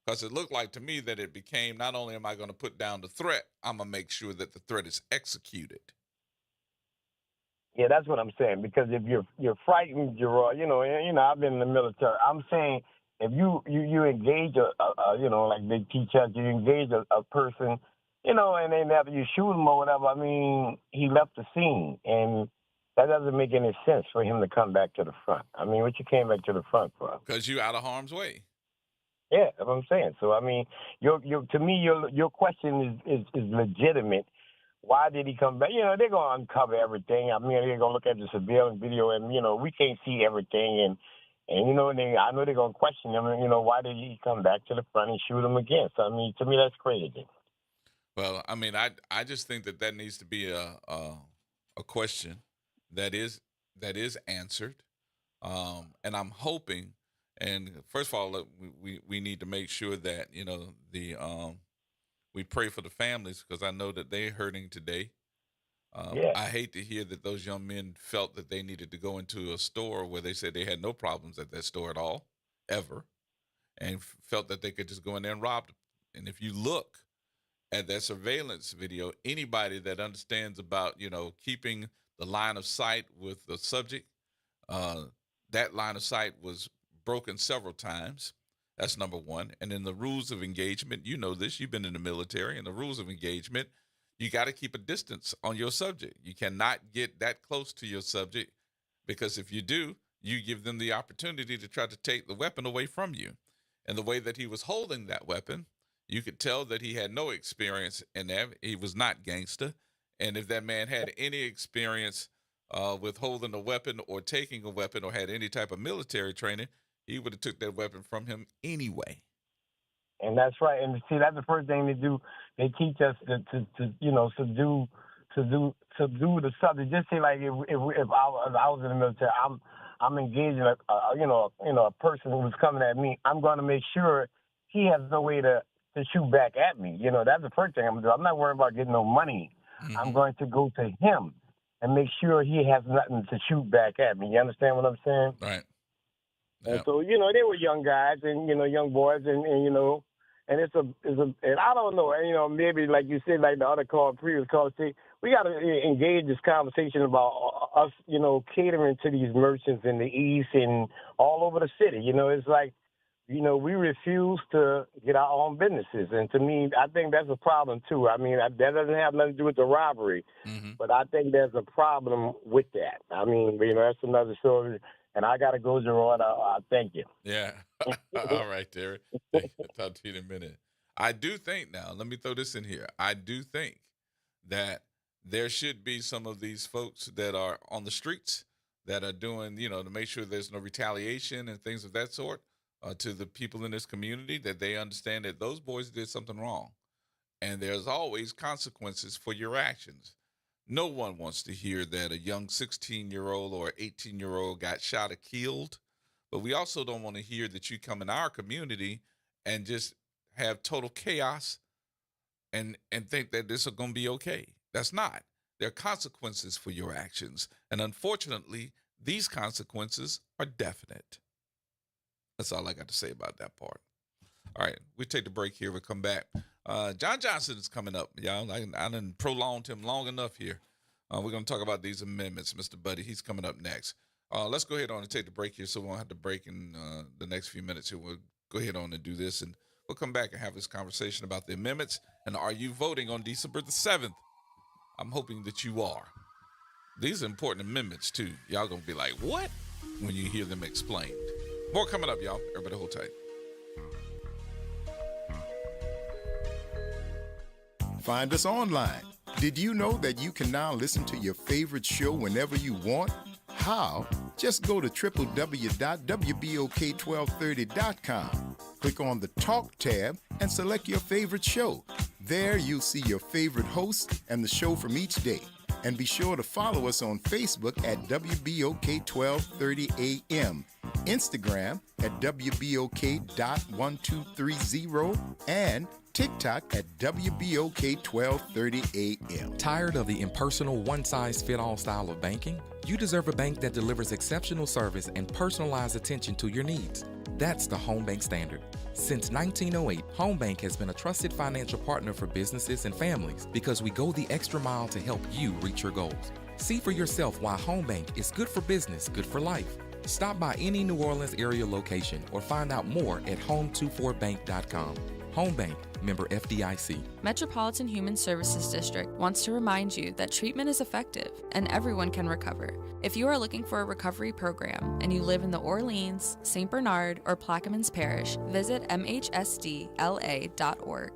because it looked like to me that it became, not only am I going to put down the threat, I'm going to make sure that the threat is executed. Yeah, that's what I'm saying. Because if you're frightened, Gerard, I've been in the military. I'm saying if you engage like they teach us, you engage a person, and then after you shoot him or whatever, I mean, he left the scene, and that doesn't make any sense for him to come back to the front. I mean, what you came back to the front for? Because you're out of harm's way. Yeah, that's what I'm saying. So I mean, to me, your question is legitimate. Why did he come back? They're gonna uncover everything. I mean, they're gonna look at the surveillance video, and we can't see everything, and I know they're gonna question him. Why did he come back to the front and shoot him again? So I mean, to me, that's crazy. Well, I mean, I just think that needs to be a question that is answered, and I'm hoping. And first of all, we need to make sure that we pray for the families, because I know that they're hurting today. I hate to hear that those young men felt that they needed to go into a store where they said they had no problems at that store at all, ever, and felt that they could just go in there and rob them. And if you look at that surveillance video, anybody that understands about keeping the line of sight with the subject, that line of sight was broken several times. That's number one. And then the rules of engagement, this, you've been in the military, and the rules of engagement, you got to keep a distance on your subject. You cannot get that close to your subject, because if you do, you give them the opportunity to try to take the weapon away from you. And the way that he was holding that weapon, you could tell that he had no experience in that. He was not gangster. And if that man had any experience with holding a weapon or taking a weapon or had any type of military training, he would have took that weapon from him anyway. And that's right. And see, that's the first thing they do. They teach us to subdue the subject. Just say, like, if I was in the military, I'm engaging a person who's coming at me. I'm going to make sure he has no way to shoot back at me. That's the first thing I'm going to do. I'm not worried about getting no money. Mm-hmm. I'm going to go to him and make sure he has nothing to shoot back at me. You understand what I'm saying? Right. And so, they were young guys and, young boys and and and I don't know, maybe like you said, like the other previous call, say, we got to engage this conversation about us, catering to these merchants in the East and all over the city. It's like, we refuse to get our own businesses. And to me, I think that's a problem too. I mean, that doesn't have nothing to do with the robbery, but I think there's a problem with that. I mean, that's another story. And I got to go, Gerard. I thank you. Yeah. All right, Derek. Talk to you in a minute. I do think now, let me throw this in here. I do think that there should be some of these folks that are on the streets that are doing, to make sure there's no retaliation and things of that sort to the people in this community, that they understand that those boys did something wrong. And there's always consequences for your actions. No one wants to hear that a young 16-year-old or 18-year-old got shot or killed, but we also don't want to hear that you come in our community and just have total chaos and think that this is going to be okay. That's not. There are consequences for your actions, and unfortunately, these consequences are definite. That's all I got to say about that part. All right, we take the break here. We'll come back. John Johnson is coming up, y'all. I done prolonged him long enough here. We're going to talk about these amendments, Mr. Buddy. He's coming up next. Let's go ahead on and take the break here so we won't have to break in the next few minutes here. We'll go ahead on and do this, and we'll come back and have this conversation about the amendments. And are you voting on December the 7th? I'm hoping that you are. These are important amendments, too. Y'all going to be like, what? When you hear them explained. More coming up, y'all. Everybody hold tight. Find us online. Did you know that you can now listen to your favorite show whenever you want? How? Just go to www.wbok1230.com. Click on the Talk tab and select your favorite show. There you'll see your favorite host and the show from each day. And be sure to follow us on Facebook at WBOK 1230 AM. Instagram at WBOK.1230, and TikTok at WBOK1230 AM. Tired of the impersonal, one-size-fit-all style of banking? You deserve a bank that delivers exceptional service and personalized attention to your needs. That's the Home Bank Standard. Since 1908, Home Bank has been a trusted financial partner for businesses and families because we go the extra mile to help you reach your goals. See for yourself why Home Bank is good for business, good for life. Stop by any New Orleans area location or find out more at home24bank.com. Home Bank, member FDIC. Metropolitan Human Services District wants to remind you that treatment is effective and everyone can recover. If you are looking for a recovery program and you live in the Orleans, St. Bernard, or Plaquemines Parish, visit mhsdla.org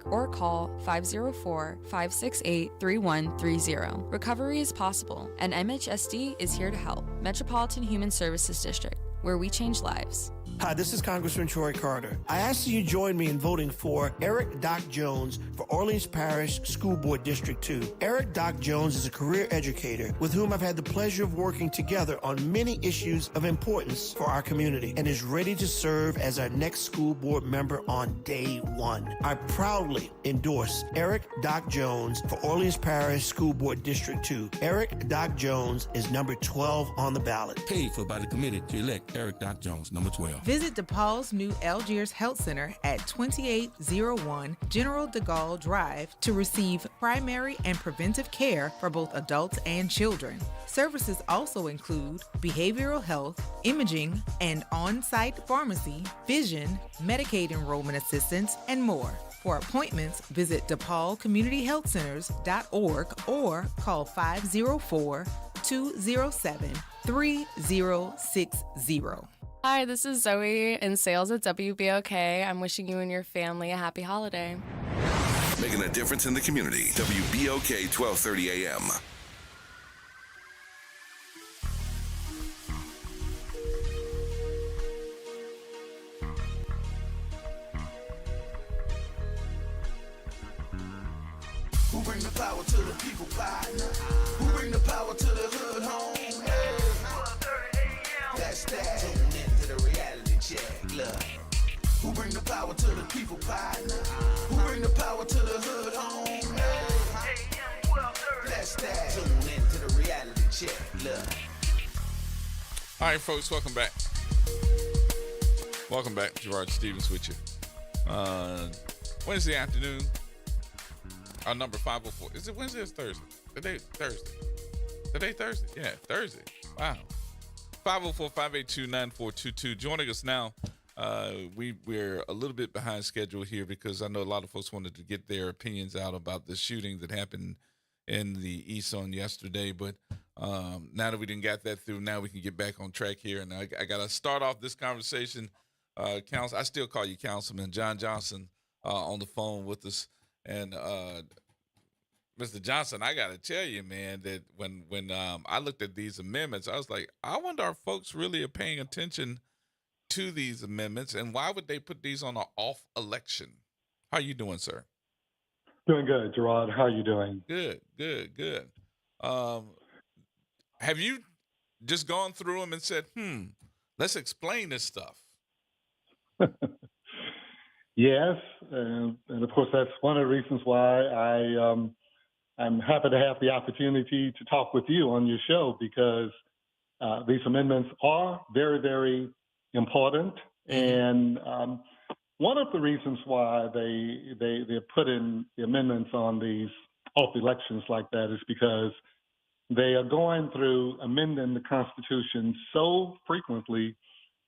or call 504-568-3130. Recovery is possible, and MHSD is here to help. Metropolitan Human Services District, where we change lives. Hi, this is Congressman Troy Carter. I ask that you join me in voting for Eric Doc Jones for Orleans Parish School Board District 2. Eric Doc Jones is a career educator with whom I've had the pleasure of working together on many issues of importance for our community and is ready to serve as our next school board member on day one. I proudly endorse Eric Doc Jones for Orleans Parish School Board District 2. Eric Doc Jones is number 12 on the ballot. Paid for by the committee to elect Eric Doc Jones, number 12. Visit DePaul's new Algiers Health Center at 2801 General de Gaulle Drive to receive primary and preventive care for both adults and children. Services also include behavioral health, imaging, and on-site pharmacy, vision, Medicaid enrollment assistance, and more. For appointments, visit DePaulCommunityHealthCenters.org or call 504-207-3060. Hi, this is Zoe in sales at WBOK. I'm wishing you and your family a happy holiday. Making a difference in the community. WBOK 1230 AM. Who bring the power to the people, partner? Who bring the power to the hood home? Hey. That's that. Tune into the reality check. Look. Who bring the power to the people, partner? Who bring the power to the hood home? Hey. That's that. Tune into the reality check. Look. All right, folks, welcome back. Welcome back. Gerard Stevens with you. Wednesday afternoon. Our number 504. Is it Wednesday or Thursday? Today Thursday. Today Thursday? Yeah, Thursday. Wow. 504-582-9422. Joining us now. We're a little bit behind schedule here because I know a lot of folks wanted to get their opinions out about the shooting that happened in the East on yesterday. But now that we didn't got that through, now we can get back on track here. And I got to start off this conversation. I still call you Councilman John Johnson on the phone with us. And Mr. Johnson, I got to tell you, man, that when I looked at these amendments, I was like, I wonder if folks really are paying attention to these amendments, and why would they put these on an off election? How you doing, sir? Doing good, Gerard. How are you doing? Good. Have you just gone through them and said, let's explain this stuff? Yes, and of course that's one of the reasons why I'm happy to have the opportunity to talk with you on your show, because these amendments are very, very important. And one of the reasons why they're put in the amendments on these off elections like that is because they are going through amending the Constitution so frequently,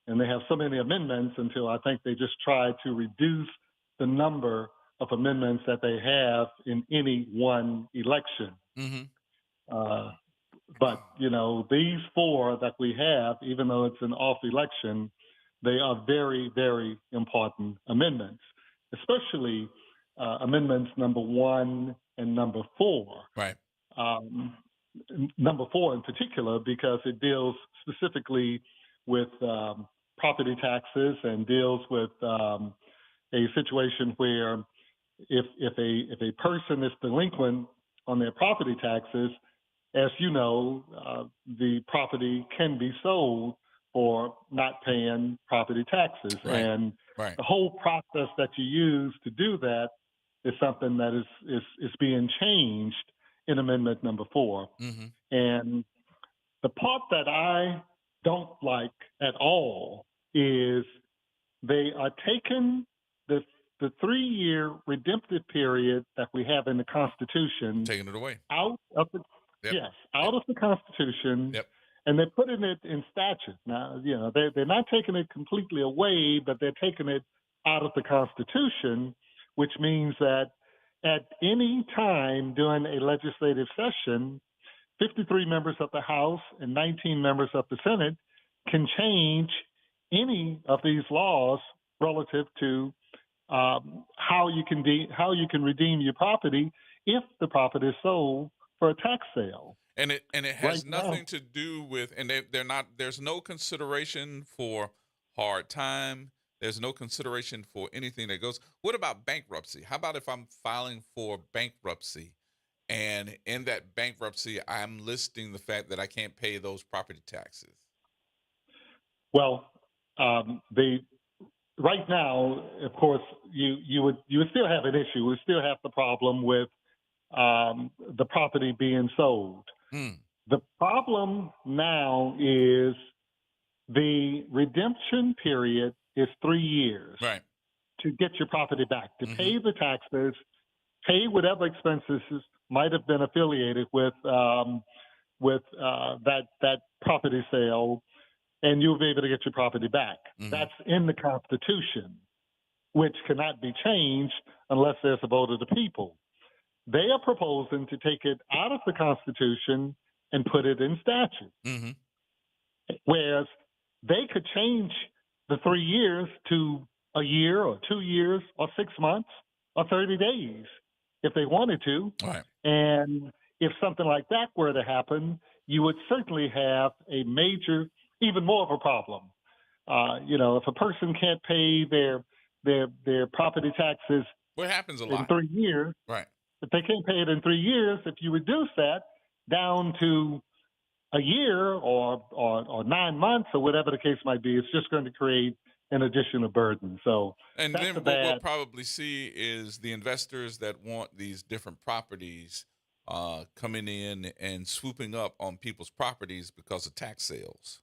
and they have so many amendments until I think they just try to reduce the number of amendments that they have in any one election. But, these four that we have, even though it's an off election, they are very, very important amendments, especially amendments number 1 and number 4. Right. Number 4 in particular, because it deals specifically with property taxes and deals with a situation where if a person is delinquent on their property taxes, as you know, the property can be sold for not paying property taxes. Right. And Right. the whole process that you use to do that is something that is being changed in Amendment number 4. Mm-hmm. And the part that I don't like at all is they are taking the 3-year redemptive period that we have in the Constitution, taking it away out of the out of the Constitution, and they're putting it in statute. Now, you know, they're not taking it completely away, but they're taking it out of the Constitution, which means that at any time during a legislative session, 53 members of the House and 19 members of the Senate can change any of these laws relative to how you can redeem your property if the property is sold for a tax sale. And it has nothing to do with, and they're not. There's no consideration for hard time. There's no consideration for anything that goes. What about bankruptcy? How about if I'm filing for bankruptcy, and in that bankruptcy, I'm listing the fact that I can't pay those property taxes? Well, right now, of course, you would still have an issue. We still have the problem with the property being sold. The problem now is the redemption period is 3 years to get your property back, to pay the taxes, pay whatever expenses might have been affiliated with that property sale, and you'll be able to get your property back. That's in the Constitution, which cannot be changed unless there's a vote of the people. They are proposing to take it out of the Constitution and put it in statute. Whereas they could change the 3 years to a year or 2 years or 6 months or 30 days if they wanted to. And if something like that were to happen, you would certainly have a major, even more of a problem. You know, if a person can't pay their property taxes, what happens a in lot 3 years, if they can't pay it in 3 years, if you reduce that down to a year or 9 months or whatever the case might be, it's just going to create an additional burden. So, and that's then what we'll probably see is the investors that want these different properties coming in and swooping up on people's properties because of tax sales.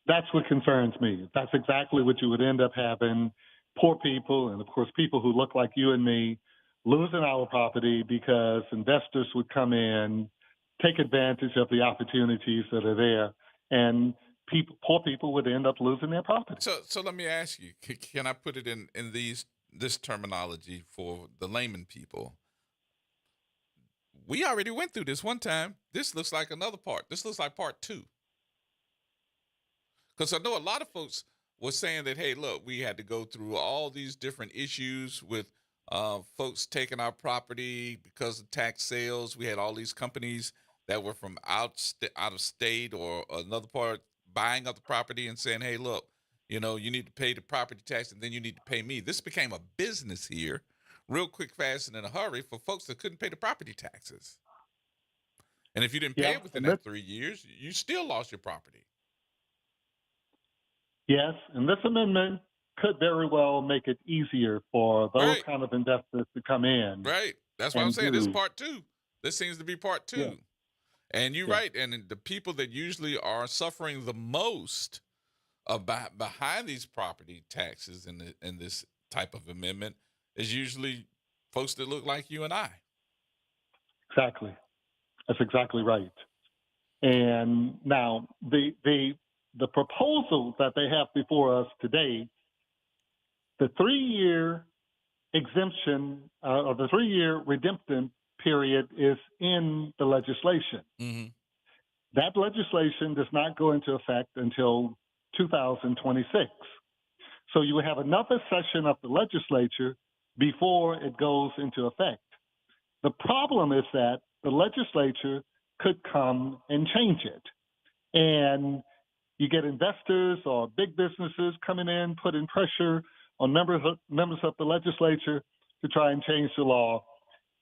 That's what concerns me. That's exactly what you would end up having. Poor people, and of course, people who look like you and me, losing our property because investors would come in, take advantage of the opportunities that are there, and poor people would end up losing their property. So let me ask you, can I put it in this terminology for the layman people? We already went through this one time. This looks like another part. This looks like part 2. Because I know a lot of folks were saying that, hey, look, we had to go through all these different issues with folks taking our property because of tax sales. We had all these companies that were from out of state or another part buying up the property and saying, hey, look, you know, you need to pay the property tax and then you need to pay me. This became a business here real quick, fast, and in a hurry for folks that couldn't pay the property taxes. And if you didn't pay it within that 3 years, you still lost your property. Yes, and this amendment could very well make it easier for those kind of investors to come in. Right. That's what I'm saying. This is part 2. This seems to be part 2. Yeah. And you're right. And the people that usually are suffering the most behind these property taxes in this type of amendment is usually folks that look like you and I. Exactly. That's exactly right. And now the proposal that they have before us today, the 3-year exemption or the 3-year redemption period is in the legislation. That legislation does not go into effect until 2026. So you will have another session of the legislature before it goes into effect. The problem is that the legislature could come and change it. And you get investors or big businesses coming in, putting pressure on members of the legislature to try and change the law.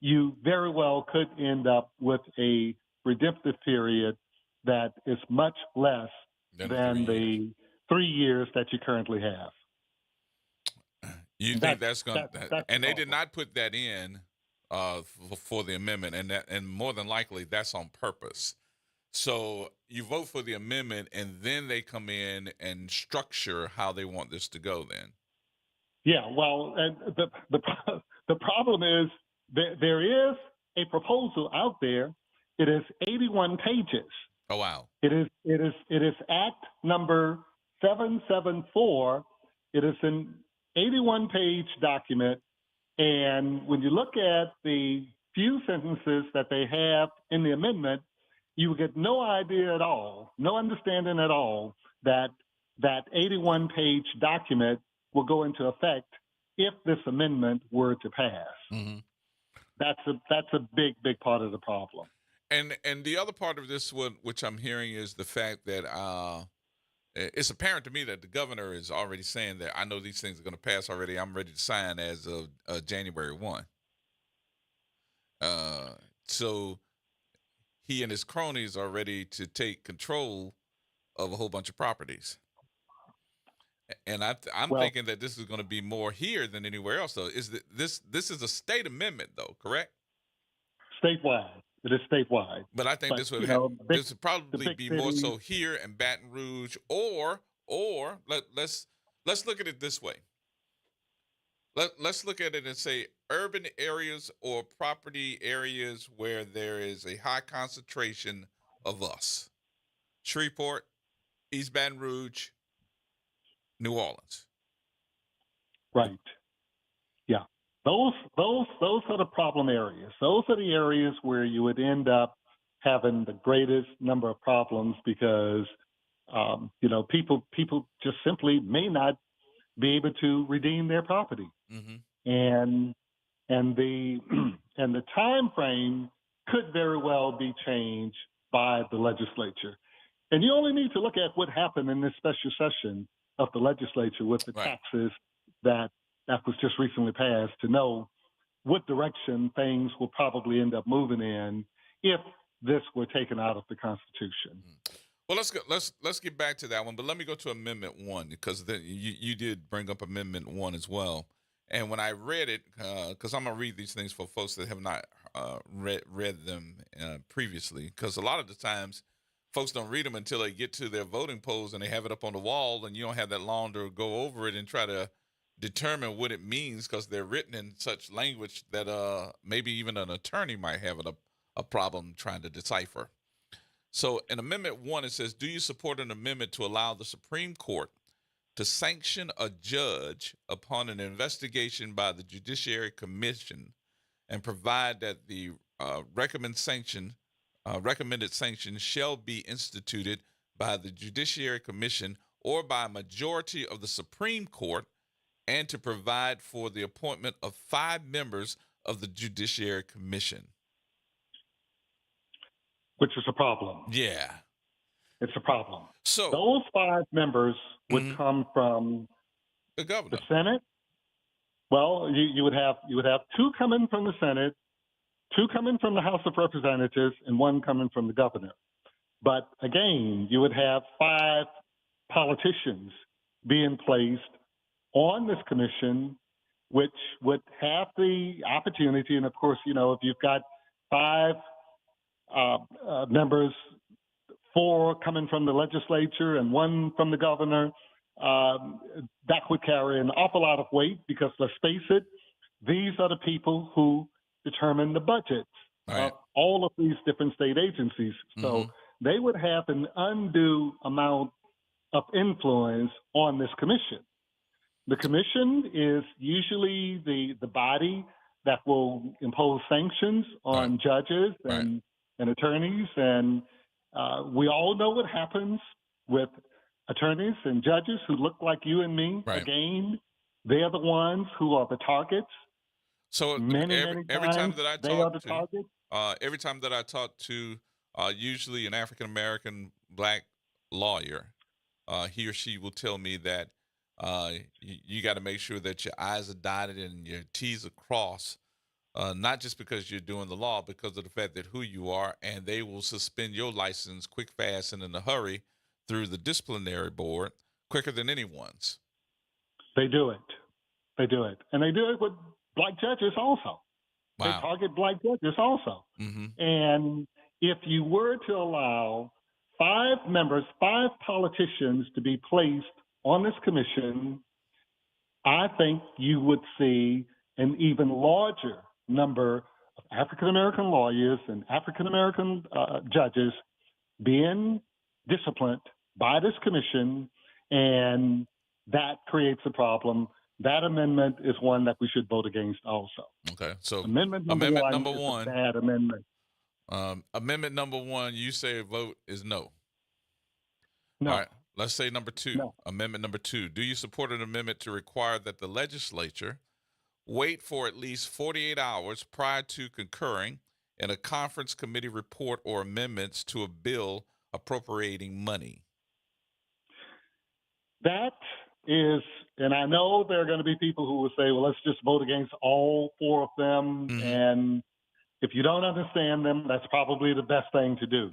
You very well could end up with a redemptive period that is much less than the 3 years that you currently have. You think that's going to, and they did not put that in for the amendment, and more than likely that's on purpose. So you vote for the amendment, and then they come in and structure how they want this to go. Then, yeah. Well, the problem is there is a proposal out there. It is 81 pages. Oh wow! It is Act number 774. It is an 81-page document, and when you look at the few sentences that they have in the amendment, you get no idea at all, no understanding at all that that 81-page document will go into effect if this amendment were to pass. Mm-hmm. That's a big part of the problem. And the other part of this one, which I'm hearing, is the fact that it's apparent to me that the governor is already saying that I know these things are going to pass already. I'm ready to sign as of January 1. So he and his cronies are ready to take control of a whole bunch of properties. And I'm thinking that this is going to be more here than anywhere else, though. This is a state amendment, though, correct? Statewide. It is statewide. But I think this would probably be more so here in Baton Rouge, or let's look at it this way. Let's look at it and say urban areas or property areas where there is a high concentration of us. Shreveport, East Baton Rouge, New Orleans. Right. Yeah. Those are the problem areas. Those are the areas where you would end up having the greatest number of problems because people just simply may not be able to redeem their property. Mm-hmm. And the time frame could very well be changed by the legislature. And you only need to look at what happened in this special session of the legislature with the taxes that was just recently passed to know what direction things will probably end up moving in if this were taken out of the Constitution. Well, let's get back to that one, but let me go to Amendment 1 because then you did bring up Amendment 1 as well. And when I read it, because I'm gonna read these things for folks that have not read them previously, because a lot of the times folks don't read them until they get to their voting polls and they have it up on the wall, and you don't have that long to go over it and try to determine what it means because they're written in such language that maybe even an attorney might have a problem trying to decipher. So in Amendment 1, it says, do you support an amendment to allow the Supreme Court to sanction a judge upon an investigation by the Judiciary Commission and provide that the recommended sanction shall be instituted by the Judiciary Commission or by a majority of the Supreme Court, and to provide for the appointment of 5 members of the Judiciary Commission? Which is a problem. Yeah. It's a problem. So those 5 members would come from the governor, the Senate. Well, you would have 2 coming from the Senate, 2 coming from the House of Representatives, and 1 coming from the governor. But again, you would have 5 politicians being placed on this commission, which would have the opportunity. And of course, if you've got 5 members, 4 coming from the legislature and 1 from the governor, that would carry an awful lot of weight because let's face it, these are the people who determine the budgets of all of these different state agencies. So they would have an undue amount of influence on this commission. The commission is usually the body that will impose sanctions on judges and attorneys. And we all know what happens with attorneys and judges who look like you and me. Again, they're the ones who are the targets. So every time that I talk to usually an African American Black lawyer, he or she will tell me that you got to make sure that your I's are dotted and your T's are crossed, not just because you're doing the law, because of the fact that who you are, and they will suspend your license quick, fast, and in a hurry through the disciplinary board quicker than anyone's. They do it. They do it. And they do it with black judges also. Wow. They target black judges also. And if you were to allow 5 politicians to be placed on this commission, I think you would see an even larger number of African American lawyers and African American judges being disciplined by this commission, and that creates a problem. That amendment is one that we should vote against also. Okay, so amendment number one is a bad amendment. Amendment number 1, you say vote is no. No. All right, let's say number 2. No. Amendment number 2. Do you support an amendment to require that the legislature wait for at least 48 hours prior to concurring in a conference committee report or amendments to a bill appropriating money? That is, and I know there are going to be people who will say, well, let's just vote against all 4 of them. And if you don't understand them, that's probably the best thing to do.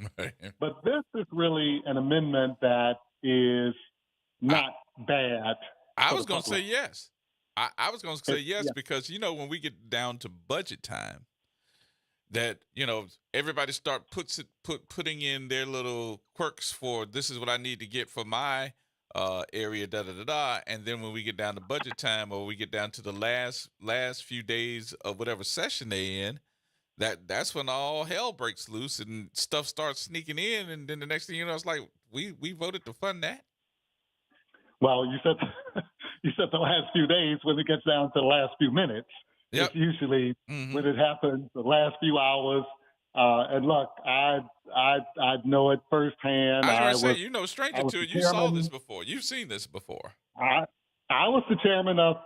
But this is really an amendment that is not bad. I was going to say yes. I was going to say yes, because, when we get down to budget time, that, everybody start putting in their little quirks for this is what I need to get for my area, and then when we get down to budget time, or we get down to the last few days of whatever session they're in, that's when all hell breaks loose and stuff starts sneaking in, and then the next thing you know, it's like we voted to fund that. Well, you said the last few days. When it gets down to the last few minutes, it's usually when it happens, the last few hours. And look, I know it firsthand. I was going to say, stranger to it. You saw this before. You've seen this before. I was the chairman of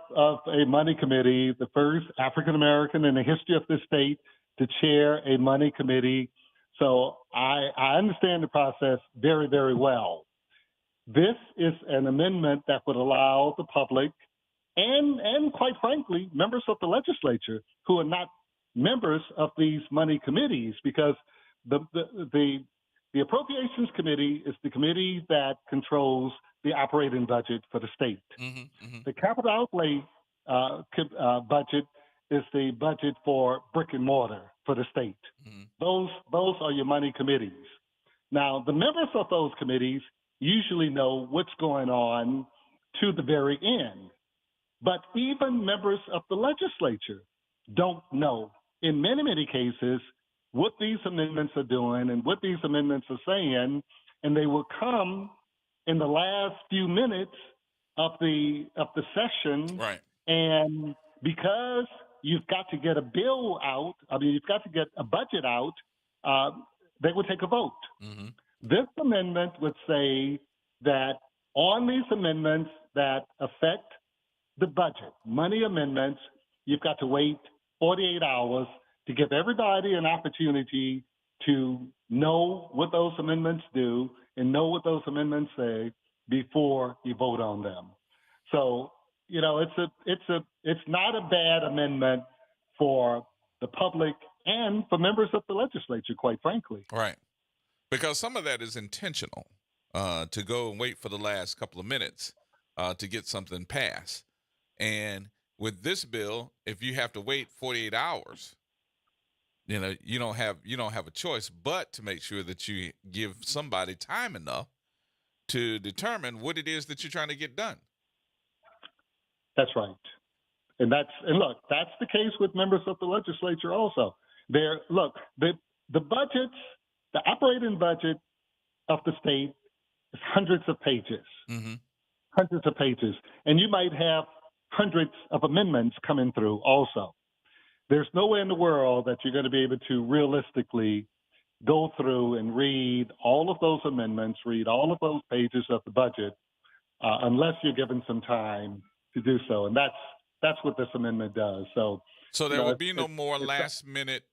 a money committee, the first African American in the history of this state to chair a money committee. So I understand the process very, very well. This is an amendment that would allow the public and quite frankly, members of the legislature who are not members of these money committees, because the Appropriations Committee is the committee that controls the operating budget for the state. The capital outlay budget is the budget for brick and mortar for the state. Those are your money committees. Now, the members of those committees usually know what's going on to the very end. But even members of the legislature don't know, in many, many cases, what these amendments are doing and what these amendments are saying, and they will come in the last few minutes of the session. Right. And because you've got to get a bill out, you've got to get a budget out, they would take a vote. This amendment would say that on these amendments that affect the budget, money amendments, you've got to wait 48 hours to give everybody an opportunity to know what those amendments do and know what those amendments say before you vote on them. So, it's not a bad amendment for the public and for members of the legislature, quite frankly. Right. Because some of that is intentional, to go and wait for the last couple of minutes to get something passed. And with this bill, if you have to wait 48 hours, you don't have a choice but to make sure that you give somebody time enough to determine what it is that you're trying to get done. That's right. And look, that's the case with members of the legislature also. The budgets, the operating budget of the state is hundreds of pages. Hundreds of pages. And you might have hundreds of amendments coming through also. There's no way in the world that you're going to be able to realistically go through and read all of those amendments, read all of those pages of the budget, unless you're given some time to do so. And that's what this amendment does. So there would be no more last minute.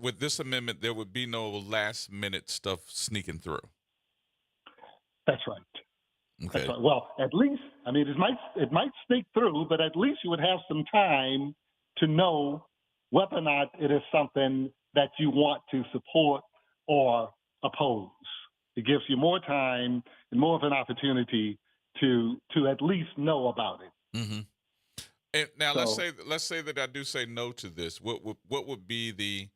With this amendment, there would be no last minute stuff sneaking through. That's right. Okay. That's right. Well, at least, it might sneak through, but at least you would have some time to know whether or not it is something that you want to support or oppose. It gives you more time and more of an opportunity to at least know about it. Mm-hmm. And now let's say that I do say no to this. What would be the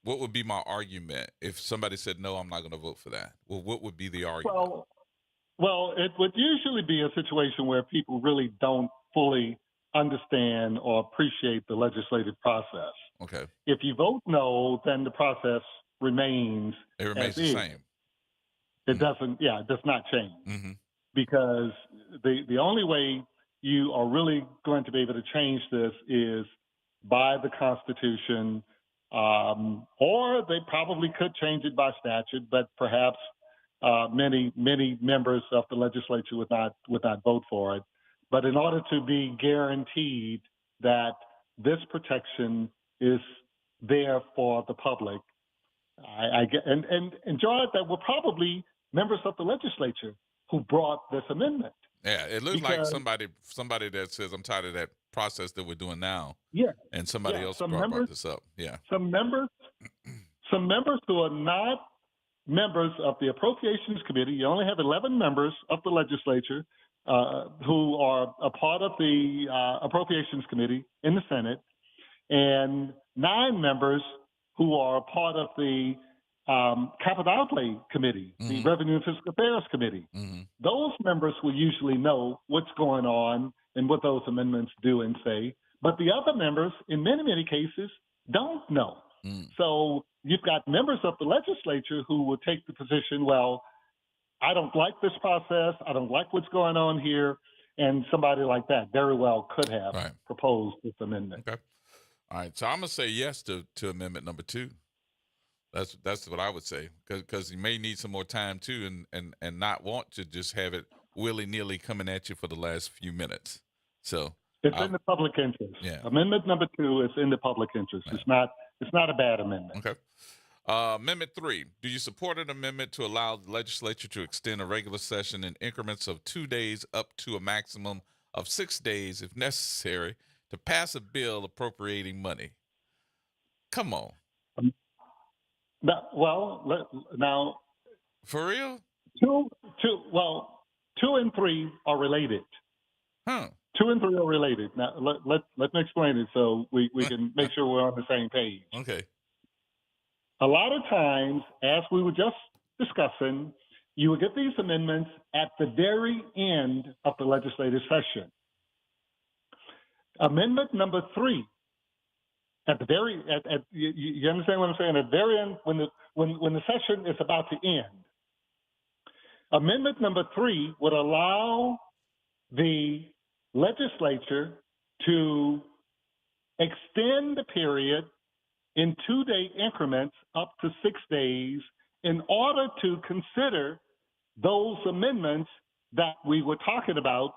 what would be my argument if somebody said no, I'm not going to vote for that? Well, what would be the argument? Well, it would usually be a situation where people really don't fully understand or appreciate the legislative process. Okay. If you vote no, then the process remains. It remains the same. It doesn't. Yeah, it does not change Mm-hmm. because the only way you are really going to be able to change this is by the Constitution, or they probably could change it by statute, but perhaps many members of the legislature would not vote for it. But in order to be guaranteed that this protection is there for the public, I get and George, that were probably members of the legislature who brought this amendment. Yeah, it looks like somebody that says I'm tired of that process that we're doing now. Yeah, and somebody else brought this up. Yeah, some members who are not members of the Appropriations Committee. You only have 11 members of the legislature who are a part of the Appropriations Committee in the Senate, and 9 members who are a part of the Capital Outlay Committee, the Revenue and Fiscal Affairs Committee. Those members will usually know what's going on and what those amendments do and say, but the other members, in many cases, don't know. So you've got members of the legislature who will take the position, well, I don't like this process, I don't like what's going on here, and somebody like that very well could have proposed this amendment. Okay. All right, so I'm gonna say yes to amendment number 2. That's what I would say, because you may need some more time too, and not want to just have it willy-nilly coming at you for the last few minutes. So it's in the public interest. Yeah. Amendment number 2 is in the public interest. Yeah. It's not a bad amendment. Okay. Amendment 3. Do you support an amendment to allow the legislature to extend a regular session in increments of 2 days up to a maximum of 6 days, if necessary, to pass a bill appropriating money? Come on. Now, for real? 2 and 3 are related. Huh. 2 and 3 are related. Now, let me explain it so we can make sure we're on the same page. Okay. A lot of times, as we were just discussing, you would get these amendments at the very end of the legislative session. Amendment number 3, at the very you understand what I'm saying? At the very end, when the session is about to end, Amendment number 3 would allow the legislature to extend the period in 2-day increments up to 6 days in order to consider those amendments that we were talking about,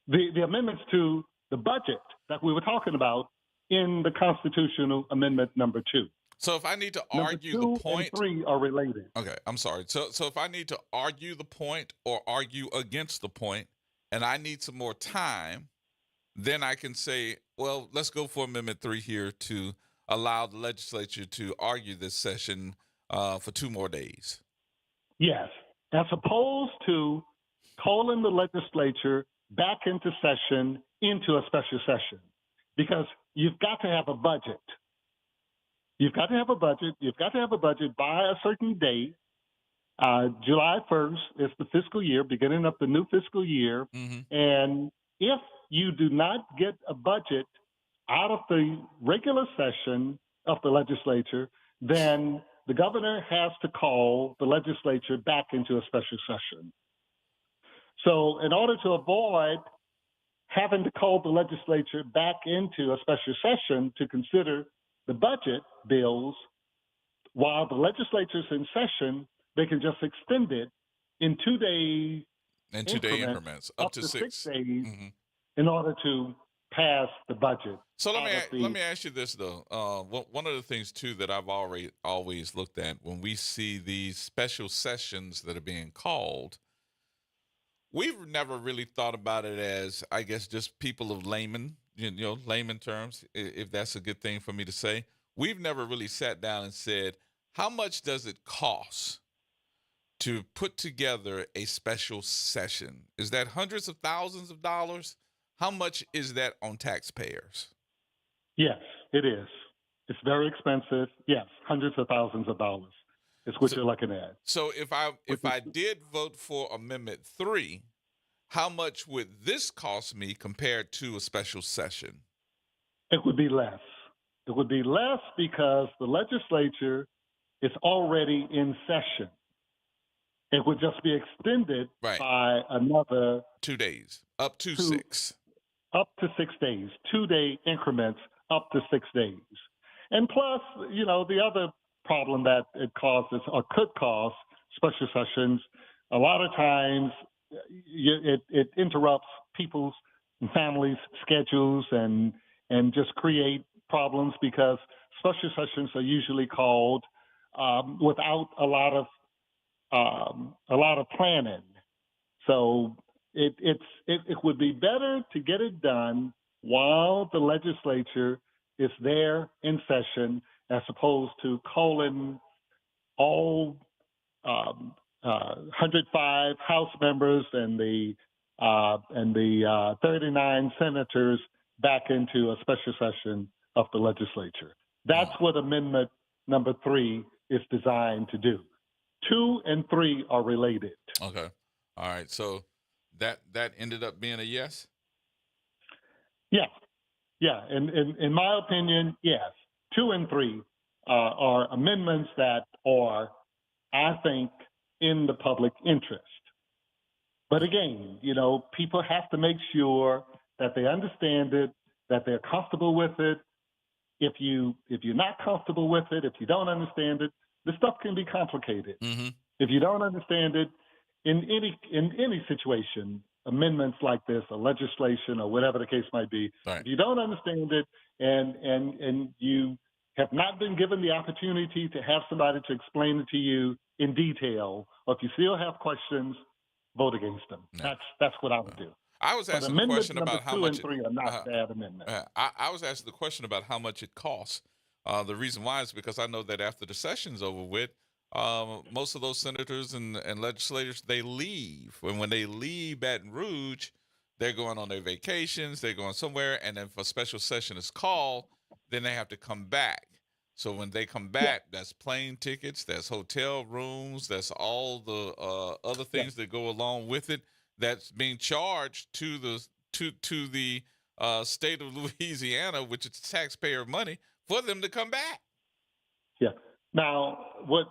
the amendments to the budget that we were talking about in the constitutional amendment number 2. So if I need to argue the point, and 3 are related. Okay, I'm sorry. So if I need to argue the point or argue against the point, and I need some more time, then I can say, well, let's go for Amendment 3 here to allow the legislature to argue this session for 2 more days. Yes, as opposed to calling the legislature back into session into a special session, because you've got to have a budget. You've got to have a budget. You've got to have a budget by a certain date. July 1st is the fiscal year, beginning of the new fiscal year. And if you do not get a budget out of the regular session of the legislature, then the governor has to call the legislature back into a special session. So in order to avoid having to call the legislature back into a special session to consider the budget bills, while the legislature's in session, they can just extend it in 2-day increments up to 6 days in order to pass the budget. So let me ask you this though. One of the things too that I've always looked at when we see these special sessions that are being called, we've never really thought about it as, I guess, just people of layman terms, if that's a good thing for me to say. We've never really sat down and said, how much does it cost to put together a special session? Is that hundreds of thousands of dollars? How much is that on taxpayers? Yes, it is. It's very expensive. Yes, hundreds of thousands of dollars is what you're looking at. So if I did vote for Amendment 3, how much would this cost me compared to a special session? It would be less. It would be less because the legislature is already in session. It would just be extended by another 2 days, up to 6. Up to 6 days, 2-day increments up to 6 days. And plus, the other problem that it causes or could cause special sessions, a lot of times it interrupts people's and families' schedules and just create problems because special sessions are usually called without a lot of planning. So it would be better to get it done while the legislature is there in session, as opposed to calling all 105 House members and the 39 senators back into a special session of the legislature. That's what Amendment number 3 is designed to do. 2 and 3 are related. Okay. All right. So that ended up being a yes? Yeah. Yeah. In my opinion, yes. 2 and 3 are amendments that are, I think, in the public interest. But again, people have to make sure that they understand it, that they're comfortable with it. If you're not comfortable with it, if you don't understand it, the stuff can be complicated. Mm-hmm. If you don't understand it, in any situation, amendments like this, or legislation, or whatever the case might be, if you don't understand it and you have not been given the opportunity to have somebody to explain it to you in detail, or if you still have questions, vote against them. No. That's what I would do. I was asking the question about how much. 2 and 3 are not bad amendments. I was asking the question about how much it costs. The reason why is because I know that after the session's over with, most of those senators and legislators, they leave. And when they leave Baton Rouge, they're going on their vacations, they're going somewhere, and then if a special session is called, then they have to come back. So when they come back, that's plane tickets, that's hotel rooms, that's all the other things that go along with it. That's being charged to the state of Louisiana, which is taxpayer money, for them to come back. Yeah. Now, what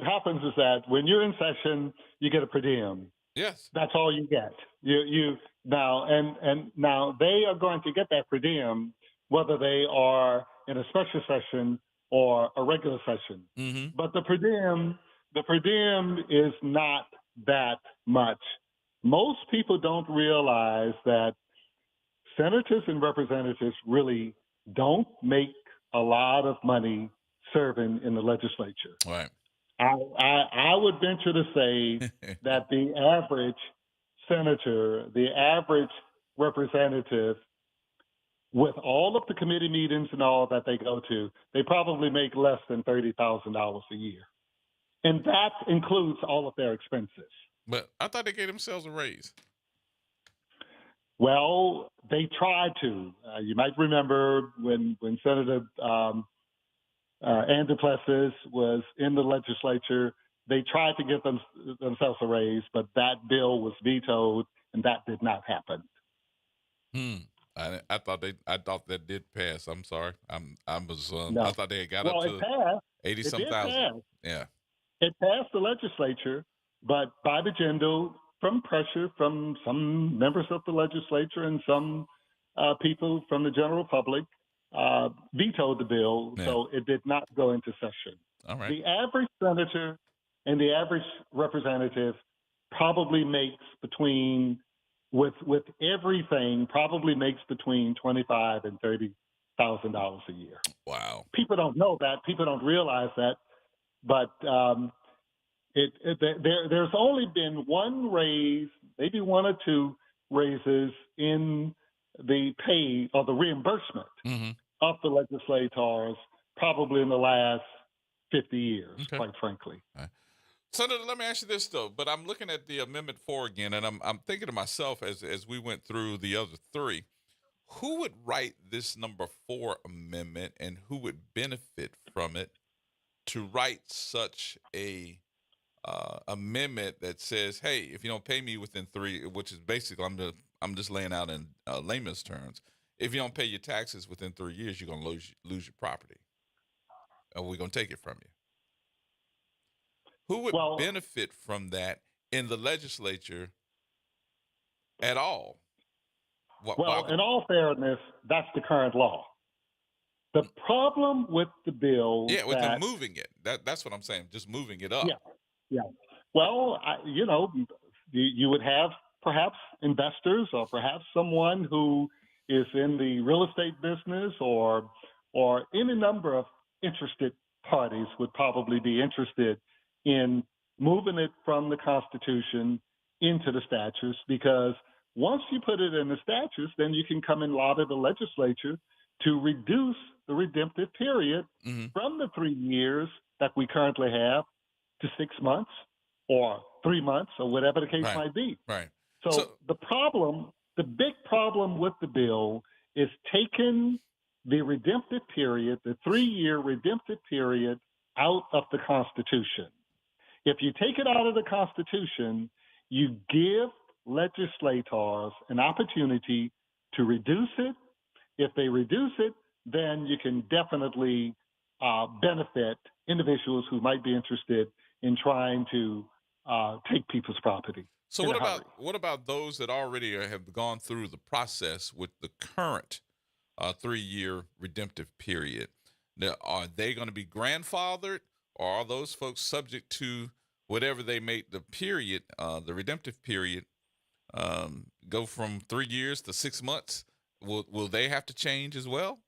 happens is that when you're in session, you get a per diem. Yes. That's all you get. You now now they are going to get that per diem whether they are in a special session or a regular session. Mm-hmm. But the per diem is not that much. Most people don't realize that senators and representatives really don't make a lot of money serving in the legislature. Right. I would venture to say that the average senator, the average representative, with all of the committee meetings and all that they go to, they probably make less than $30,000 a year. And that includes all of their expenses. But I thought they gave themselves a raise. Well, they tried to. You might remember when Senator Andrew Plessis was in the legislature, they tried to give themselves a raise, but that bill was vetoed, and that did not happen. I thought that did pass. I'm sorry. No. I thought they had got up to 80-some thousand. Yeah. It passed the legislature, but Bobby Jindal, from pressure from some members of the legislature and some people from the general public, vetoed the bill, so it did not go into session. All right. The average senator and the average representative probably makes between, with everything, probably makes between $25,000 and $30,000 a year. Wow. People don't know that. People don't realize that. But there's only been one raise, maybe one or two raises in the pay or the reimbursement of the legislators, probably in the last 50 years, quite frankly. All right. Senator, let me ask you this though. But I'm looking at the Amendment 4 again, and I'm thinking to myself as we went through the other three, who would write this number 4 amendment, and who would benefit from it to write such a amendment that says, hey, if you don't pay me within 3, which is basically I'm just laying out in layman's terms, if you don't pay your taxes within 3 years, you're gonna lose your property, and we're gonna take it from you. Who would benefit from that in the legislature at all? In all fairness, that's the current law. The problem with the bill, with them moving it, that's what I'm saying, just moving it up. Yeah. Well, you would have perhaps investors or perhaps someone who is in the real estate business or any number of interested parties would probably be interested in moving it from the Constitution into the statutes, because once you put it in the statutes, then you can come and lobby the legislature to reduce the redemptive period from the 3 years that we currently have to 6 months or 3 months or whatever the case might be. Right. So the big problem with the bill is taking the redemptive period, the 3-year redemptive period, out of the Constitution. If you take it out of the Constitution, you give legislators an opportunity to reduce it. If they reduce it, then you can definitely benefit individuals who might be interested in trying to take people's property. So what about those that already have gone through the process with the current 3-year redemptive period? Now, are they going to be grandfathered, or are those folks subject to whatever they make the period, the redemptive period, go from 3 years to 6 months? Will they have to change as well?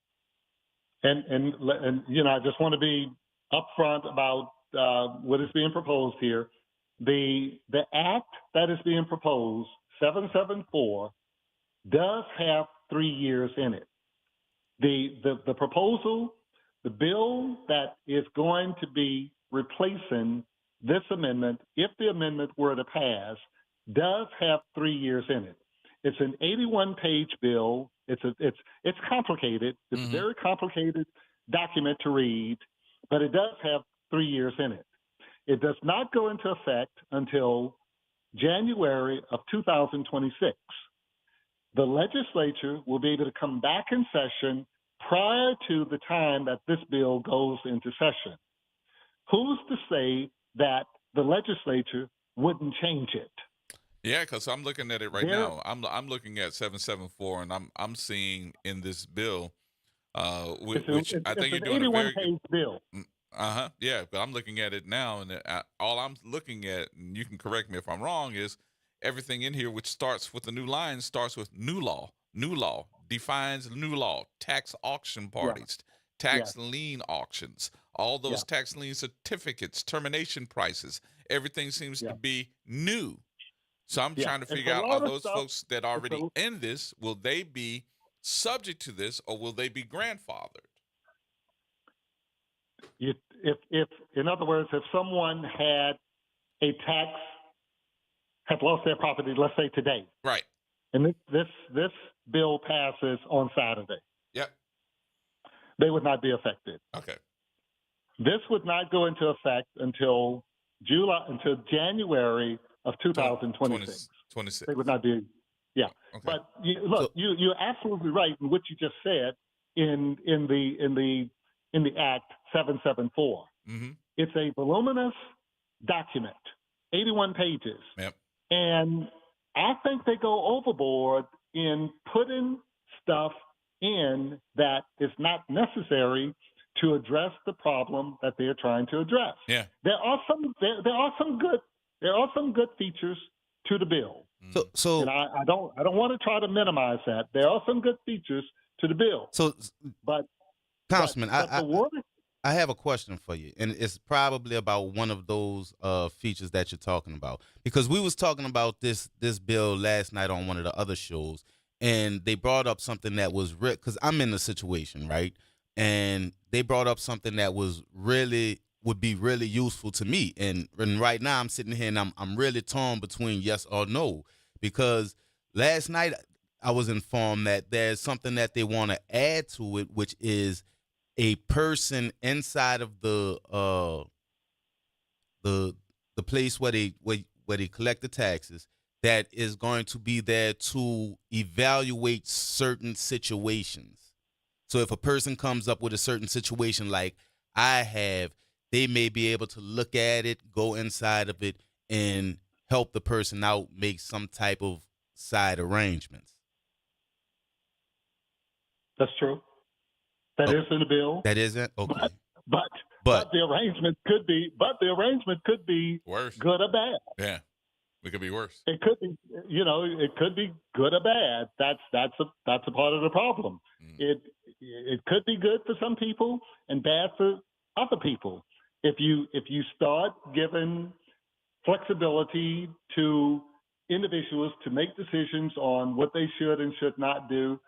And I just want to be upfront about what is being proposed here. The act that is being proposed, 774, does have 3 years in it. The proposal, the bill that is going to be replacing this amendment, if the amendment were to pass, does have 3 years in it. It's an 81-page bill. It's complicated. It's a very complicated document to read, but it does have 3 years in it. It does not go into effect until January of 2026. The legislature will be able to come back in session prior to the time that this bill goes into session. Who's to say that the legislature wouldn't change it? Yeah, because I'm looking at it right now. I'm looking at 774, and I'm seeing in this bill, which I think you're doing a very good bill. Yeah, but I'm looking at it now, and all I'm looking at, and you can correct me if I'm wrong, is everything in here which starts with the new line starts with new law. New law defines new law, tax auction parties, tax lien auctions, all those tax lien certificates, termination prices. Everything seems to be new. So I'm trying to figure out, are those folks that are already in this, will they be subject to this, or will they be grandfathered? If in other words, if someone had lost their property, let's say today, right, and this bill passes on Saturday, yep, they would not be affected. Okay, this would not go into effect until January of 2026. 26. They would not be, Okay. But you're absolutely right in what you just said in the Act 774. It's a voluminous document, 81 pages. Yep. And I think they go overboard in putting stuff in that is not necessary to address the problem that they're trying to address. Yeah. There are some good features to the bill. So and I don't want to try to minimize that. There are some good features to the bill. But Councilman, I have a question for you, and it's probably about one of those features that you're talking about, because we was talking about this bill last night on one of the other shows, and they brought up something that was because I'm in the situation, right? And they brought up something that was really would be really useful to me. And right now I'm sitting here and I'm really torn between yes or no, because last night I was informed that there's something that they want to add to it, which is a person inside of the place where they collect the taxes that is going to be there to evaluate certain situations. So if a person comes up with a certain situation like I have, they may be able to look at it, go inside of it, and help the person out make some type of side arrangements. That's true. That is in the bill. That isn't? Okay. But the arrangement could be worse, good or bad. Yeah, it could be worse. It could be, it could be good or bad. That's a part of the problem. It could be good for some people and bad for other people. If you start giving flexibility to individuals to make decisions on what they should and should not do,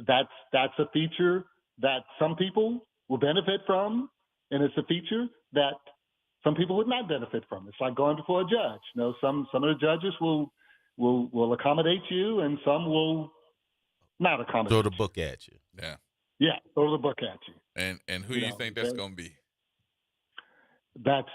that's a feature that some people will benefit from, and it's a feature that some people would not benefit from. It's like going before a judge. Some of the judges will accommodate you, and some will not accommodate. Throw the book at you. Yeah, throw the book at you. And who do you think that's going to be? That's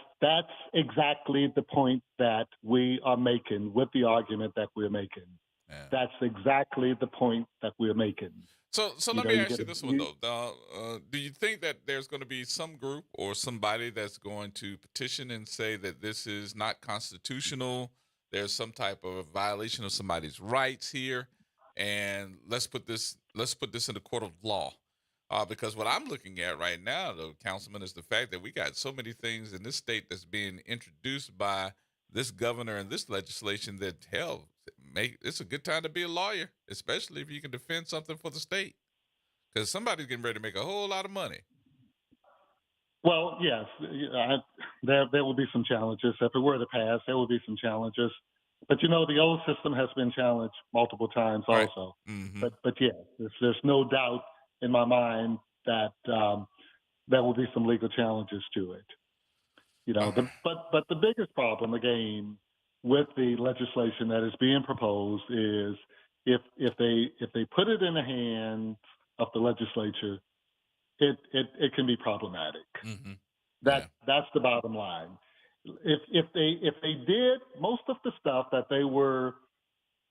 exactly the point that we are making with the argument that we're making. Yeah. That's exactly the point that we're making. So let me ask you this one, though. Do you think that there's going to be some group or somebody that's going to petition and say that this is not constitutional, there's some type of violation of somebody's rights here, and let's put this in the court of law? Because what I'm looking at right now, though, Councilman, is the fact that we got so many things in this state that's being introduced by this governor and this legislation that, hell, it's a good time to be a lawyer, especially if you can defend something for the state, because somebody's getting ready to make a whole lot of money. Well, yes, there will be some challenges. If it were to pass, there will be some challenges. But, the old system has been challenged multiple times also. Right. Mm-hmm. But yes, there's no doubt in my mind that there will be some legal challenges to it. But the biggest problem, again, with the legislation that is being proposed is if they put it in the hands of the legislature, it can be problematic. Mm-hmm. That's the bottom line. If they did most of the stuff that they were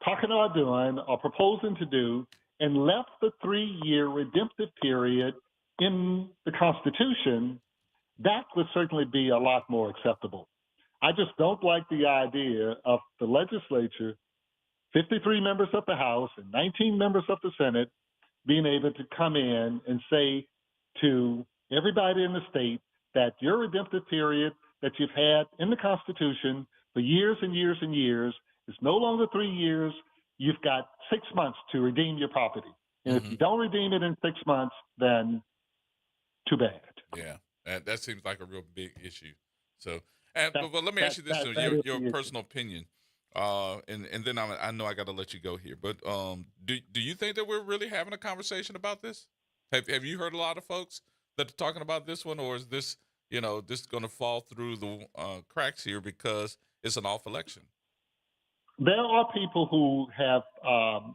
talking about doing or proposing to do and left the 3-year redemptive period in the Constitution, that would certainly be a lot more acceptable. I just don't like the idea of the legislature, 53 members of the House and 19 members of the Senate, being able to come in and say to everybody in the state that your redemptive period that you've had in the Constitution for years and years and years is no longer 3 years. You've got 6 months to redeem your property. And if you don't redeem it in 6 months, then too bad. Yeah, that seems like a real big issue. So, but let me ask you this, your personal opinion, and then I know I got to let you go here. But do you think that we're really having a conversation about this? Have you heard a lot of folks that are talking about this one, or is this this going to fall through the cracks here because it's an off election? There are people who have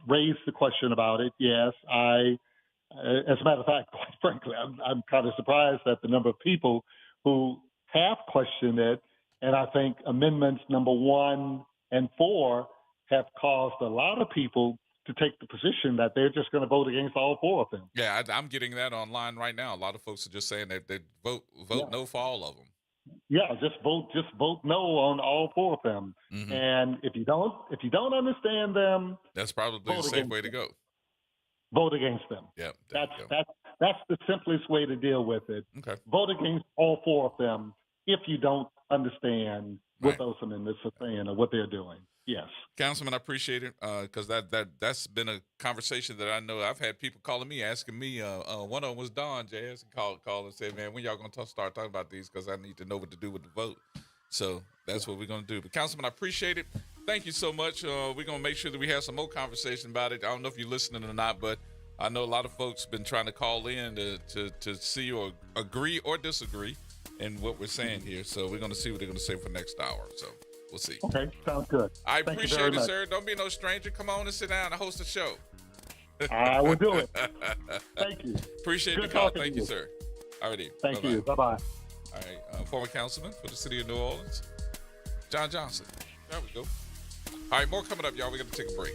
raised the question about it. Yes, as a matter of fact, quite frankly, I'm kind of surprised at the number of people who have questioned it. And I think amendments number 1 and 4 have caused a lot of people to take the position that they're just going to vote against all 4 of them. Yeah, I'm getting that online right now. A lot of folks are just saying that they vote no for all of them. Yeah, just vote no on all 4 of them. Mm-hmm. And if you don't understand them, that's probably a safe way to go. Vote against them. Yeah, that's the simplest way to deal with it. Okay. Vote against all 4 of them if you don't understand what those amendments are saying or what they're doing. Yes. Councilman, I appreciate it because that's been a conversation that I know I've had people calling me, asking me. One of them was Don Jazz, and called and said, man, when y'all going to start talking about these, because I need to know what to do with the vote. So that's what we're going to do. But Councilman, I appreciate it. Thank you so much. We're going to make sure that we have some more conversation about it. I don't know if you're listening or not, but I know a lot of folks been trying to call in to see or agree or disagree in what we're saying here. So we're going to see what they're going to say for next hour. So we'll see. Okay, sounds good. I Thank you appreciate very it, much. sir. Don't be no stranger. Come on and sit down and host a show. I will do it. Thank you. Appreciate Good the call. talking Thank to you, you. sir. Alrighty. Thank Bye-bye. you. Bye-bye. All right. Former councilman for the city of New Orleans, John Johnson. There we go. All right, more coming up, y'all. We're going to take a break.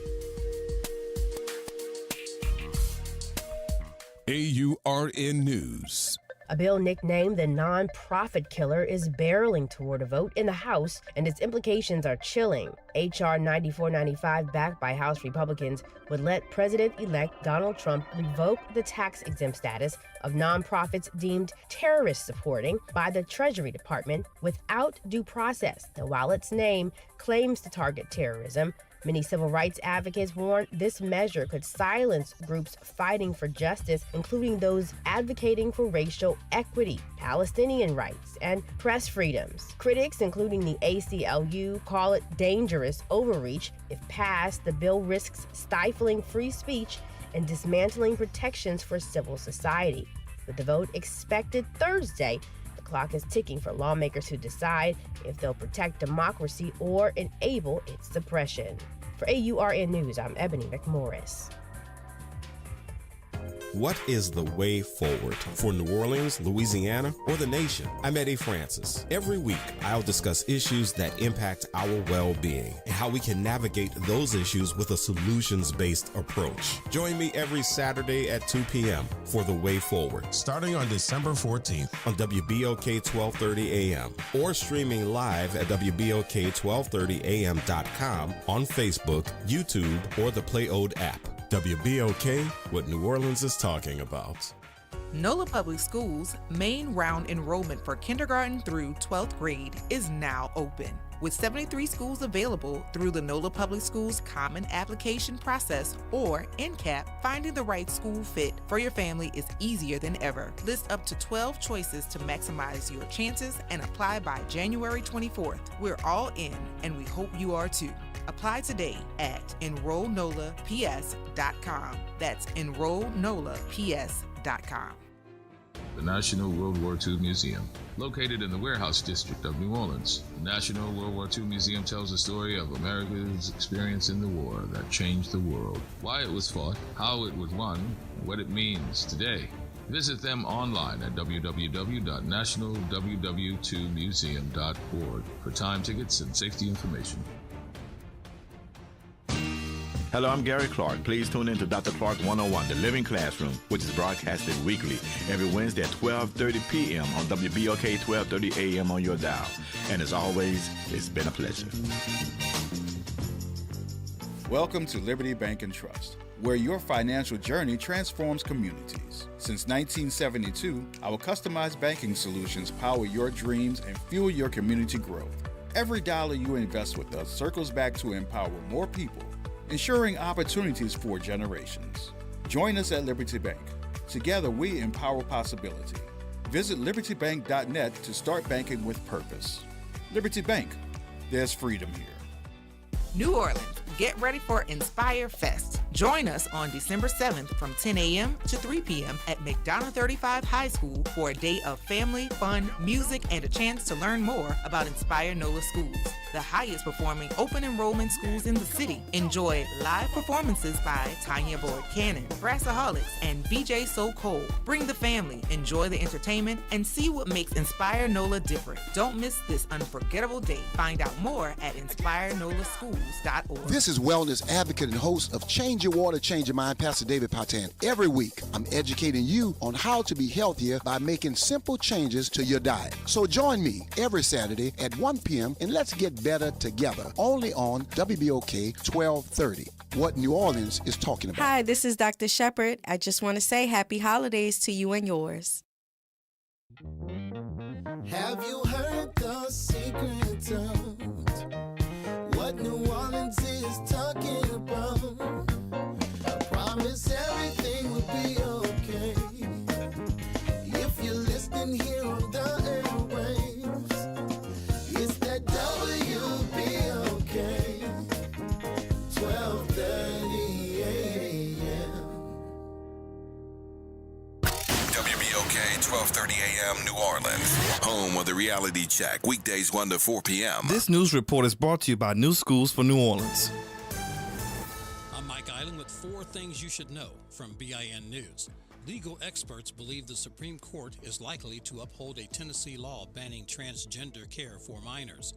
AURN News. A bill nicknamed the Nonprofit Killer is barreling toward a vote in the House, and its implications are chilling. H.R. 9495, backed by House Republicans, would let President-elect Donald Trump revoke the tax-exempt status of nonprofits deemed terrorist-supporting by the Treasury Department without due process. Now, while its name claims to target terrorism, many civil rights advocates warn this measure could silence groups fighting for justice, including those advocating for racial equity, Palestinian rights, and press freedoms. Critics, including the ACLU, call it dangerous overreach. If passed, the bill risks stifling free speech and dismantling protections for civil society. With the vote expected Thursday, the clock is ticking for lawmakers who decide if they'll protect democracy or enable its suppression. For AURN News, I'm Ebony McMorris. What is the way forward for New Orleans, Louisiana, or the nation? I'm Eddie Francis. Every week, I'll discuss issues that impact our well-being and how we can navigate those issues with a solutions-based approach. Join me every Saturday at 2 p.m. for The Way Forward, starting on December 14th on WBOK 1230 AM or streaming live at WBOK1230am.com on Facebook, YouTube, or the Play-Ode app. WBOK, what New Orleans is talking about. NOLA Public Schools' main round enrollment for kindergarten through 12th grade is now open. With 73 schools available through the NOLA Public Schools Common Application Process, or NCAP, finding the right school fit for your family is easier than ever. List up to 12 choices to maximize your chances and apply by January 24th. We're all in, and we hope you are too. Apply today at enrollnolaps.com. That's enrollnolaps.com. The National World War II Museum, located in the Warehouse District of New Orleans. The National World War II Museum tells the story of America's experience in the war that changed the world, why it was fought, how it was won, and what it means today. Visit them online at www.nationalww2museum.org for time tickets and safety information. Hello, I'm Gary Clark. Please tune in to Dr. Clark 101, The Living Classroom, which is broadcasted weekly every Wednesday at 12:30 p.m. on WBOK 1230 AM on your dial. And as always, it's been a pleasure. Welcome to Liberty Bank and Trust, where your financial journey transforms communities. Since 1972, our customized banking solutions power your dreams and fuel your community growth. Every dollar you invest with us circles back to empower more people, ensuring opportunities for generations. Join us at Liberty Bank. Together, we empower possibility. Visit libertybank.net to start banking with purpose. Liberty Bank, there's freedom here. New Orleans, get ready for Inspire Fest. Join us on December 7th from 10 a.m. to 3 p.m. at McDonough 35 High School for a day of family, fun, music, and a chance to learn more about Inspire NOLA Schools, the highest performing open enrollment schools in the city. Enjoy live performances by Tanya Boyd Cannon, Brassaholics, and BJ So Cole. Bring the family, enjoy the entertainment, and see what makes Inspire NOLA different. Don't miss this unforgettable day. Find out more at inspirenolaschools.org. This is wellness advocate and host of Change Your Water, Change Your Mind, Pastor David Patan. Every week, I'm educating you on how to be healthier by making simple changes to your diet. So join me every Saturday at 1 p.m. and let's get better together, only on WBOK 1230. What New Orleans is talking about. Hi, this is Dr. Shepard. I just want to say happy holidays to you and yours. Have you heard the secret of what New Orleans is talking about? I promise everything will be okay if you're listening here on the airwaves. It's that WBOK 1230 AM. WBOK 1230 AM. a.m. New Orleans, home of the Reality Check, weekdays 1 to 4 p.m. This news report is brought to you by New Schools for New Orleans. I'm Mike Island with 4 things you should know from BIN News. Legal experts believe the Supreme Court is likely to uphold a Tennessee law banning transgender care for minors.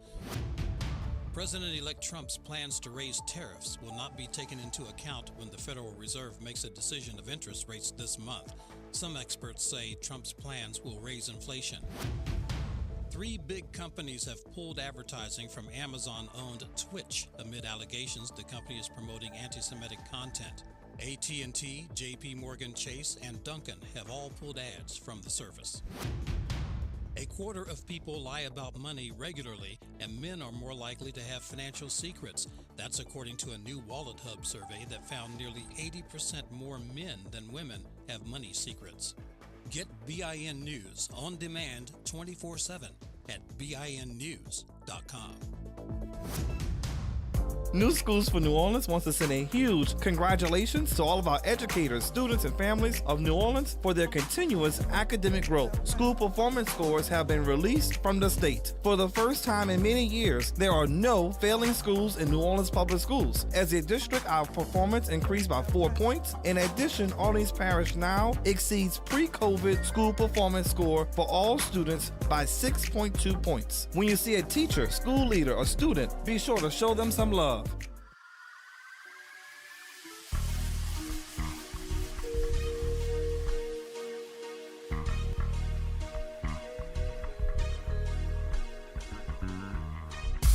President-elect Trump's plans to raise tariffs will not be taken into account when the Federal Reserve makes a decision of interest rates this month. Some experts say Trump's plans will raise inflation. 3 big companies have pulled advertising from Amazon-owned Twitch amid allegations the company is promoting anti-Semitic content. AT&T, JP Morgan Chase, and Duncan have all pulled ads from the service. 1/4 of people lie about money regularly, and men are more likely to have financial secrets. That's according to a new Wallet Hub survey that found nearly 80% more men than women have money secrets. Get BIN News on demand 24/7 at BINnews.com. New Schools for New Orleans wants to send a huge congratulations to all of our educators, students, and families of New Orleans for their continuous academic growth. School performance scores have been released from the state. For the first time in many years, there are no failing schools in New Orleans Public Schools. As a district, our performance increased by 4 points. In addition, Orleans Parish now exceeds pre-COVID school performance score for all students by 6.2 points. When you see a teacher, school leader, or student, be sure to show them some love.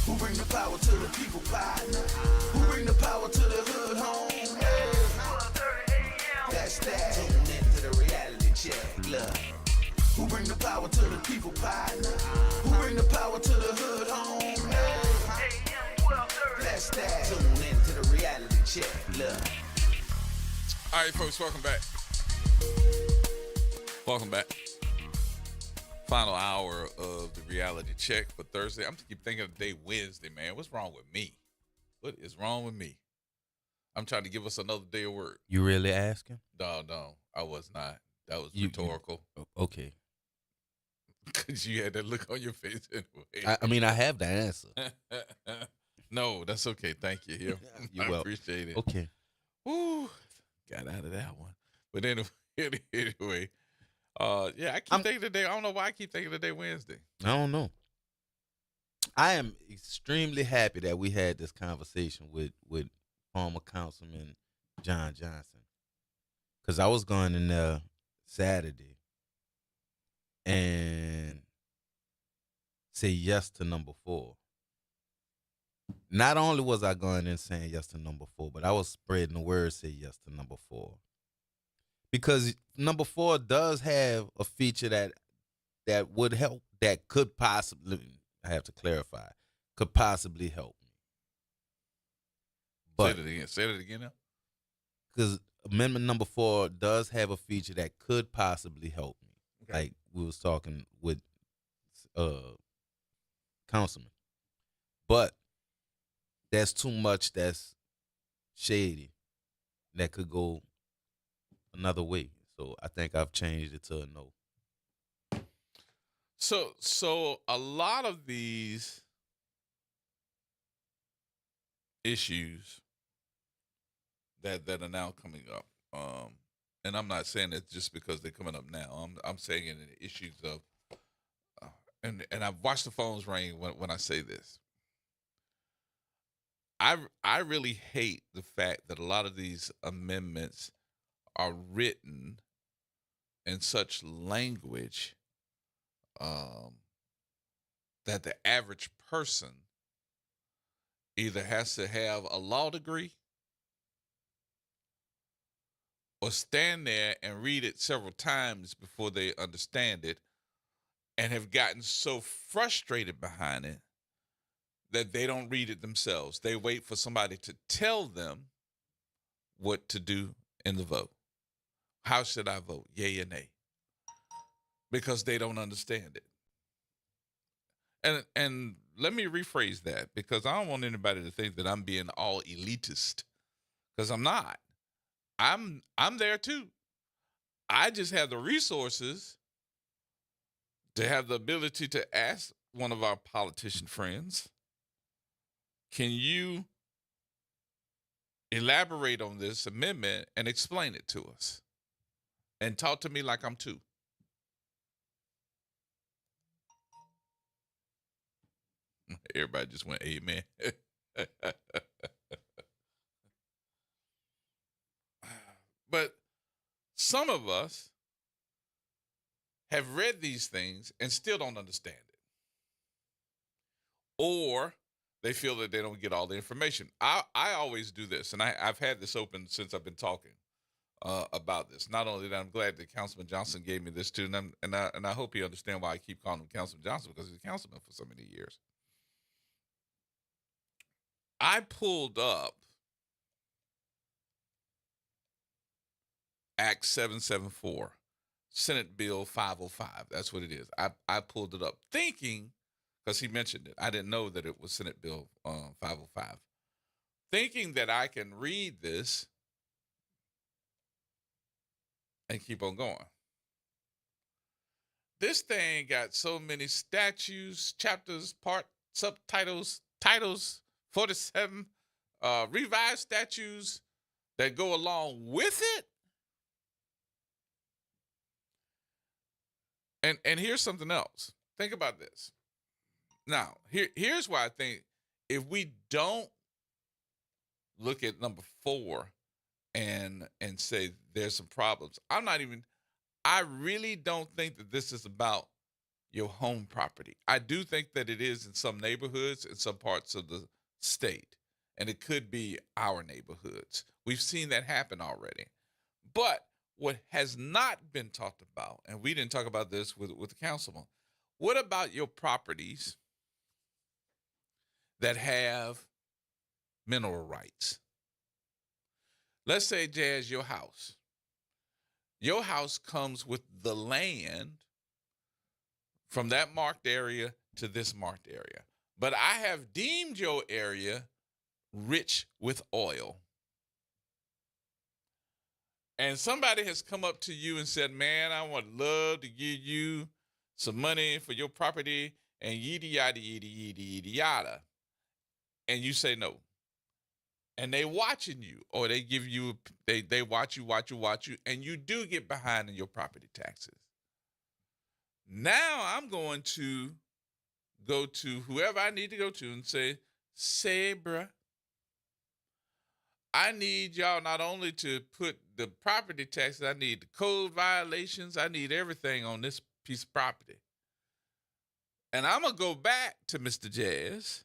Who bring the power to the people, partner? Who bring the power to the hood home? Hey. That's that. Tune into the reality check. Look. Who bring the power to the people, partner? Who bring the power to the hood home? Hey. That's that. Tune into the reality check. Look. All right, folks, welcome back. Welcome back. Final hour of the reality check for Thursday. I'm keep thinking of the day Wednesday, man. What's wrong with me? What is wrong with me? I'm trying to give us another day of work. You really asking? No, I was not. That was rhetorical. Okay. Because you had that look on your face anyway. I mean, I have the answer. No, that's okay. Thank you. You're I welcome. appreciate it. Okay. Woo, got out of that one. But anyway, yeah, I keep thinking today. I don't know why I keep thinking today Wednesday. I don't know. I am extremely happy that we had this conversation with former Councilman John Johnson, because I was going in there Saturday and say yes to number 4. Not only was I going in saying yes to number 4, but I was spreading the word, say yes to number 4. Because number 4 does have a feature that would help, that could possibly, I have to clarify, could possibly help me. But Say that again now. Because amendment number 4 does have a feature that could possibly help me. Okay. Like we was talking with Councilman. But there's too much that's shady that could go another way. So I think I've changed it to a no. So a lot of these issues that are now coming up, and I'm not saying it just because they're coming up now. I'm saying it in the issues of, and I've watched the phones ring when I say this. I really hate the fact that a lot of these amendments are written in such language that the average person either has to have a law degree or stand there and read it several times before they understand it, and have gotten so frustrated behind it that they don't read it themselves. They wait for somebody to tell them what to do in the vote. How should I vote? Yay or nay? Because they don't understand it. And let me rephrase that, because I don't want anybody to think that I'm being all elitist, because I'm not. I'm there too. I just have the resources to have the ability to ask one of our politician friends, can you elaborate on this amendment and explain it to us? And talk to me like I'm two. Everybody just went, amen. But some of us have read these things and still don't understand it. Or they feel that they don't get all the information. I always do this, and I've had this open since I've been talking about this. Not only that, I'm glad that Councilman Johnson gave me this too, and I hope you understand why I keep calling him Councilman Johnson, because he's a councilman for so many years. I pulled up Act 774, Senate Bill 505. That's what it is. I pulled it up thinking, because he mentioned it, I didn't know that it was Senate Bill 505. Thinking that I can read this and keep on going. This thing got so many statutes, chapters, subtitles, titles, 47 revised statutes that go along with it. And here's something else. Think about this. Now, here's why I think if we don't look at number 4 and say there's some problems, I really don't think that this is about your home property. I do think that it is in some neighborhoods, in some parts of the state, and it could be our neighborhoods. We've seen that happen already. But what has not been talked about, and we didn't talk about this with the councilman, what about your properties that have mineral rights? Let's say, Jazz, your house. Your house comes with the land from that marked area to this marked area. But I have deemed your area rich with oil. And somebody has come up to you and said, man, I would love to give you some money for your property and yada, yada, yada, yada, yada, yada. And you say no. And they watching you, or they give you, they watch you, and you do get behind in your property taxes. Now I'm going to go to whoever I need to go to and say, bruh, I need y'all not only to put the property taxes, I need the code violations, I need everything on this piece of property. And I'm going to go back to Mr. Jazz,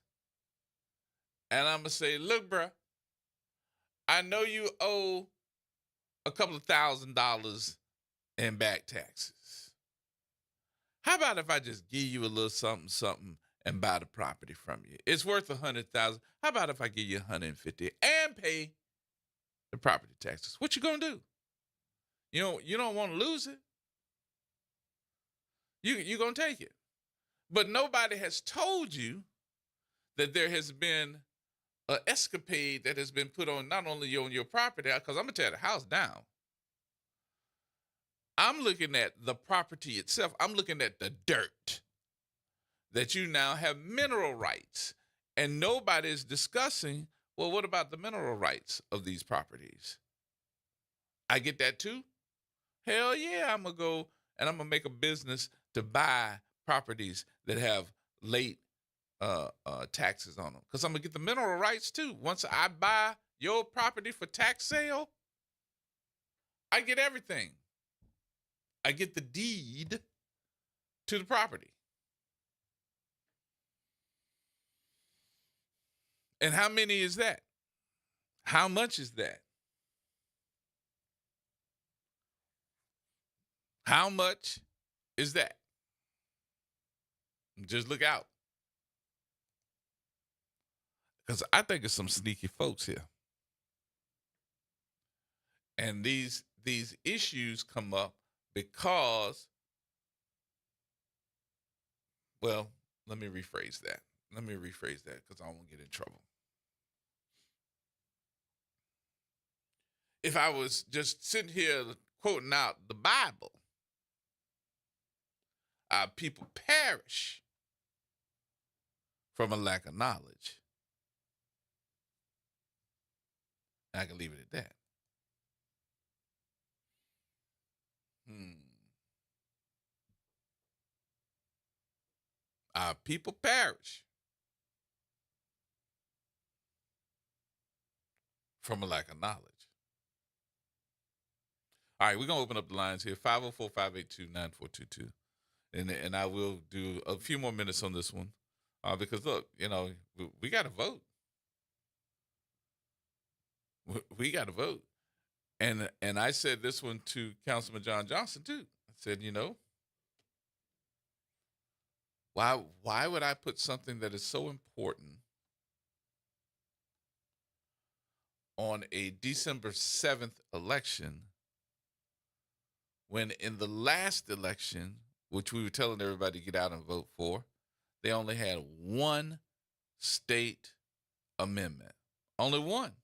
and I'm going to say, look, bruh, I know you owe a couple of $1,000s in back taxes. How about if I just give you a little something and buy the property from you? It's worth $100,000. How about if I give you $150 and pay the property taxes? What you gonna do? You don't want to lose it. You're gonna take it. But nobody has told you that there has been an escapade that has been put on not only on your property, because I'm gonna tear the house down. I'm looking at the property itself. I'm looking at the dirt that you now have mineral rights, and nobody is discussing, well, what about the mineral rights of these properties? I get that too. Hell yeah, I'm gonna go and I'm gonna make a business to buy properties that have late taxes on them, because I'm gonna get the mineral rights too. Once I buy your property for tax sale, I get everything. I get the deed to the property. And how many is that? How much is that? How much is that? Just look out. Because I think it's some sneaky folks here. And these issues come up because, well, let me rephrase that because I won't get in trouble. If I was just sitting here quoting out the Bible, Our people perish from a lack of knowledge. I can leave it at that. Our people perish from a lack of knowledge. All right, we're going to open up the lines here, 504-582-9422. And I will do a few more minutes on this one because, look, we got to vote. We got to vote. And I said this one to Councilman John Johnson, too. I said, why would I put something that is so important on a December 7th election when in the last election, which we were telling everybody to get out and vote for, they only had one state amendment. Only one.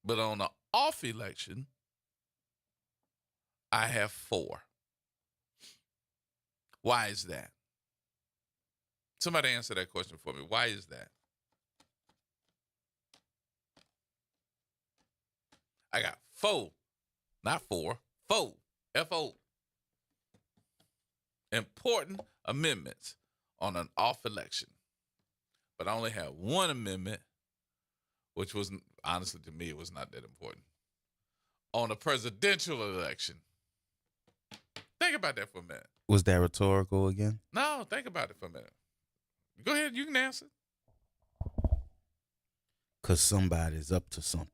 But on the off election, I have 4. Why is that? Somebody answer that question for me. Why is that? I got 4, not 4, 4, F-O. Important amendments on an off election. But I only had one amendment, which was, honestly, to me, it was not that important, on a presidential election. Think about that for a minute. Was that rhetorical again? No, think about it for a minute. Go ahead, you can answer. Because somebody's up to something.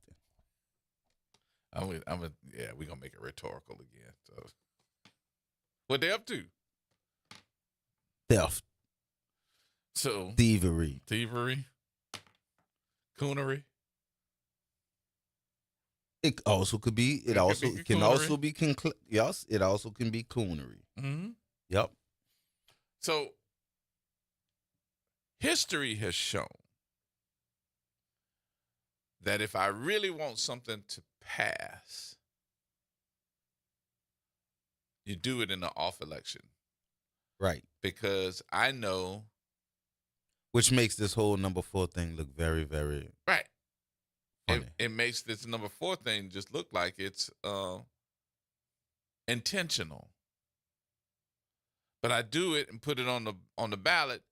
We're going to make it rhetorical again. So, what they up to? Theft. So, thievery. Coonery. It also could be. It also can also be. Yes, it also can be coonery. Mm-hmm. Yep. So, history has shown that if I really want something to pass, you do it in an off election. Right. Because I know. Which makes this whole number 4 thing look very, very right. funny. It makes this number 4 thing just look like it's intentional. But I do it and put it on the ballot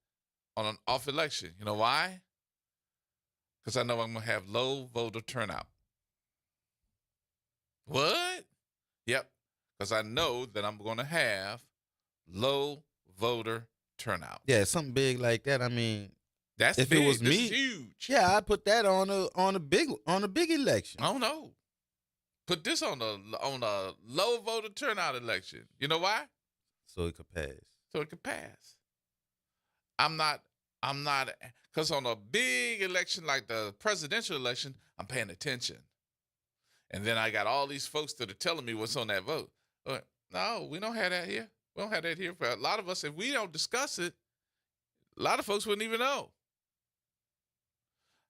on an off election. You know why? Because I know I'm going to have low voter turnout. What? Yep. Because I know that I'm going to have low voter turnout. Yeah, something big like that. I mean, that's if big. it was This me, is huge. Yeah, I'd put that on a big election. Oh no, put this on a low voter turnout election. You know why? So it could pass. I'm not, because on a big election like the presidential election, I'm paying attention. And then I got all these folks that are telling me what's on that vote. No, we don't have that here. We don't have that here. For a lot of us, if we don't discuss it, a lot of folks wouldn't even know.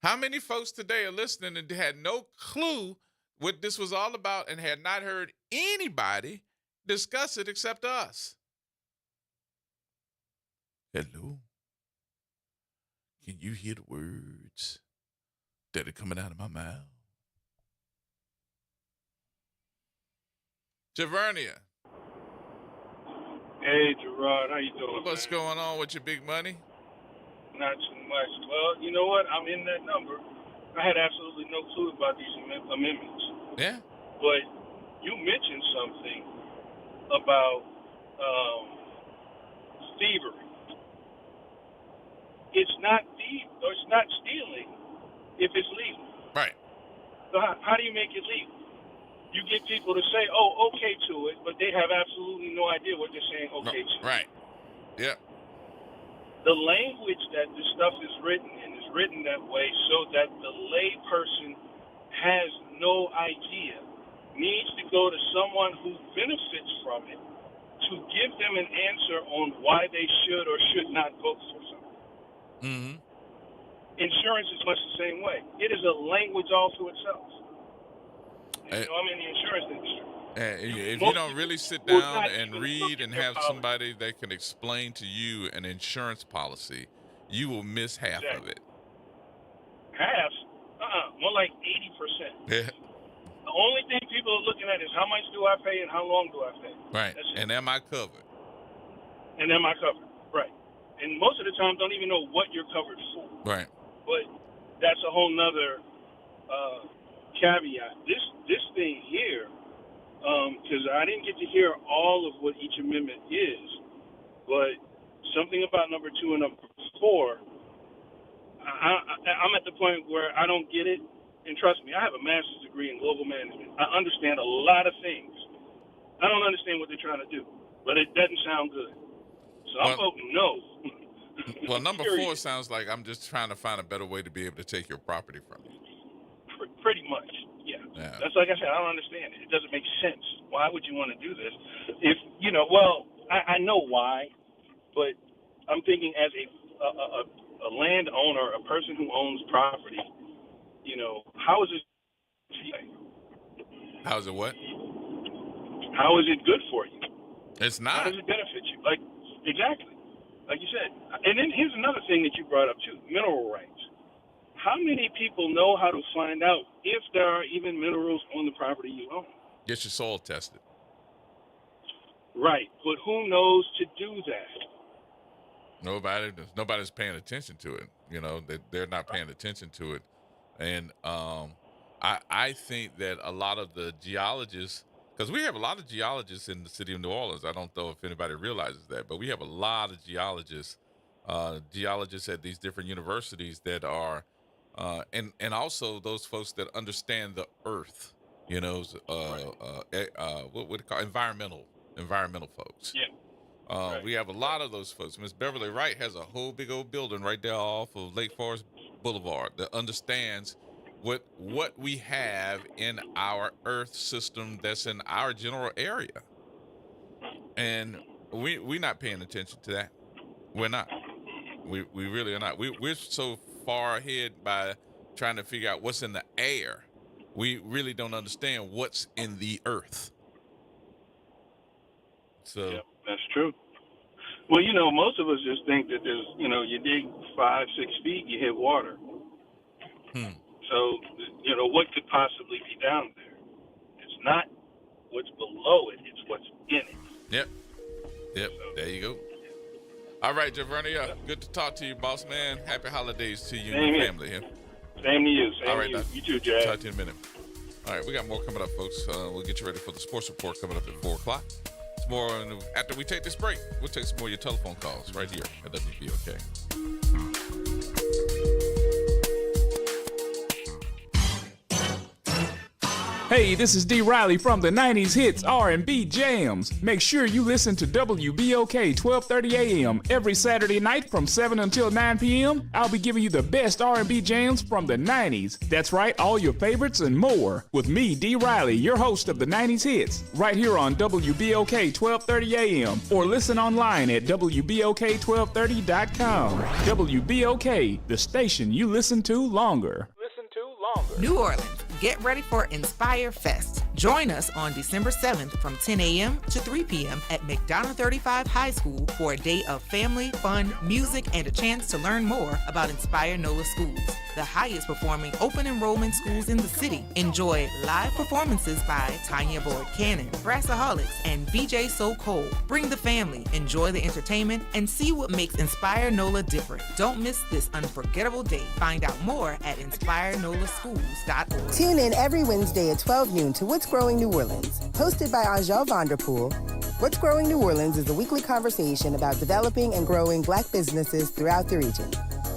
How many folks today are listening and had no clue what this was all about and had not heard anybody discuss it except us? Hello. Can you hear the words that are coming out of my mouth? Javernia. Hey, Gerard, how you doing? What's going on with your big money? Not too much. Well, you know what? I'm in that number. I had absolutely no clue about these amendments. Yeah. But you mentioned something about thievery. It's not or it's not stealing if it's legal. Right. So how do you make it legal? You get people to say, oh, okay to it, but they have absolutely no idea what they're saying okay to. Right. Yep. The language that this stuff is written in is written that way so that the lay person has no idea, needs to go to someone who benefits from it to give them an answer on why they should or should not vote for something. Mm-hmm. Insurance is much the same way. It is a language all to itself. I'm in the insurance industry. And if you don't really sit down and read and have somebody that can explain to you an insurance policy, you will miss half of it. Half? More like 80%. Yeah. The only thing people are looking at is how much do I pay and how long do I pay. Right. And am I covered? And am I covered? Right. And most of the time don't even know what you're covered for. Right. But that's a whole nother caveat. This thing here, because I didn't get to hear all of what each amendment is, but something about number 2 and number 4, I'm at the point where I don't get it. And trust me, I have a master's degree in global management. I understand a lot of things. I don't understand what they're trying to do, but it doesn't sound good. So I'm voting no. Well, number 4 sounds like I'm just trying to find a better way to be able to take your property from you. Pretty much, yeah. That's like I said, I don't understand it. It doesn't make sense. Why would you want to do this? If, I know why, but I'm thinking as a landowner, a person who owns property, how is it? How is it what? How is it good for you? It's not. How does it benefit you? Exactly. Like you said. And then here's another thing that you brought up too, mineral rights. How many people know how to find out if there are even minerals on the property you own? Get your soil tested. Right. But who knows to do that? Nobody's paying attention to it. They're not paying attention to it. And I think that a lot of the geologists, because we have a lot of geologists in the city of New Orleans. I don't know if anybody realizes that, but we have a lot of geologists at these different universities that are, and also those folks that understand the earth, what would it call environmental folks. Yeah. We have a lot of those folks. Miss Beverly Wright has a whole big old building right there off of Lake Forest Boulevard that understands what we have in our earth system that's in our general area. And we're not paying attention to that. We're not. We really are not. We're so far ahead by trying to figure out what's in the air. We really don't understand what's in the earth. So yeah, that's true. Well, most of us just think that there's, you dig 5-6 feet, you hit water. So, what could possibly be down there? It's not what's below it, it's what's in it. Yep. So, there you go. All right, Javernia, good to talk to you, boss man. Happy holidays to you and your family here. Same to you. All right, You too, Jay. Talk to you in a minute. All right, we got more coming up, folks. We'll get you ready for the sports report coming up at 4 o'clock. It's more after we take this break. We'll take some more of your telephone calls right here at WBOK. Hey, this is D. Riley from the 90s Hits R&B Jams. Make sure you listen to WBOK 1230 AM every Saturday night from 7 until 9 p.m. I'll be giving you the best R&B jams from the 90s. That's right, all your favorites and more. With me, D. Riley, your host of the 90s Hits, right here on WBOK 1230 AM. Or listen online at WBOK1230.com. WBOK, the station you listen to longer. New Orleans, get ready for Inspire Fest. Join us on December 7th from 10 a.m. to 3 p.m. at McDonough 35 High School for a day of family, fun, music, and a chance to learn more about Inspire NOLA Schools, the highest performing open enrollment schools in the city. Enjoy live performances by Tanya Boyd Cannon, Brassaholics, and BJ So Cole. Bring the family, enjoy the entertainment, and see what makes Inspire NOLA different. Don't miss this unforgettable day. Find out more at inspirenolaschools.org. Tune in every Wednesday at 12 noon to What's Growing New Orleans. Hosted by Angel Vanderpool, What's Growing New Orleans is a weekly conversation about developing and growing Black businesses throughout the region.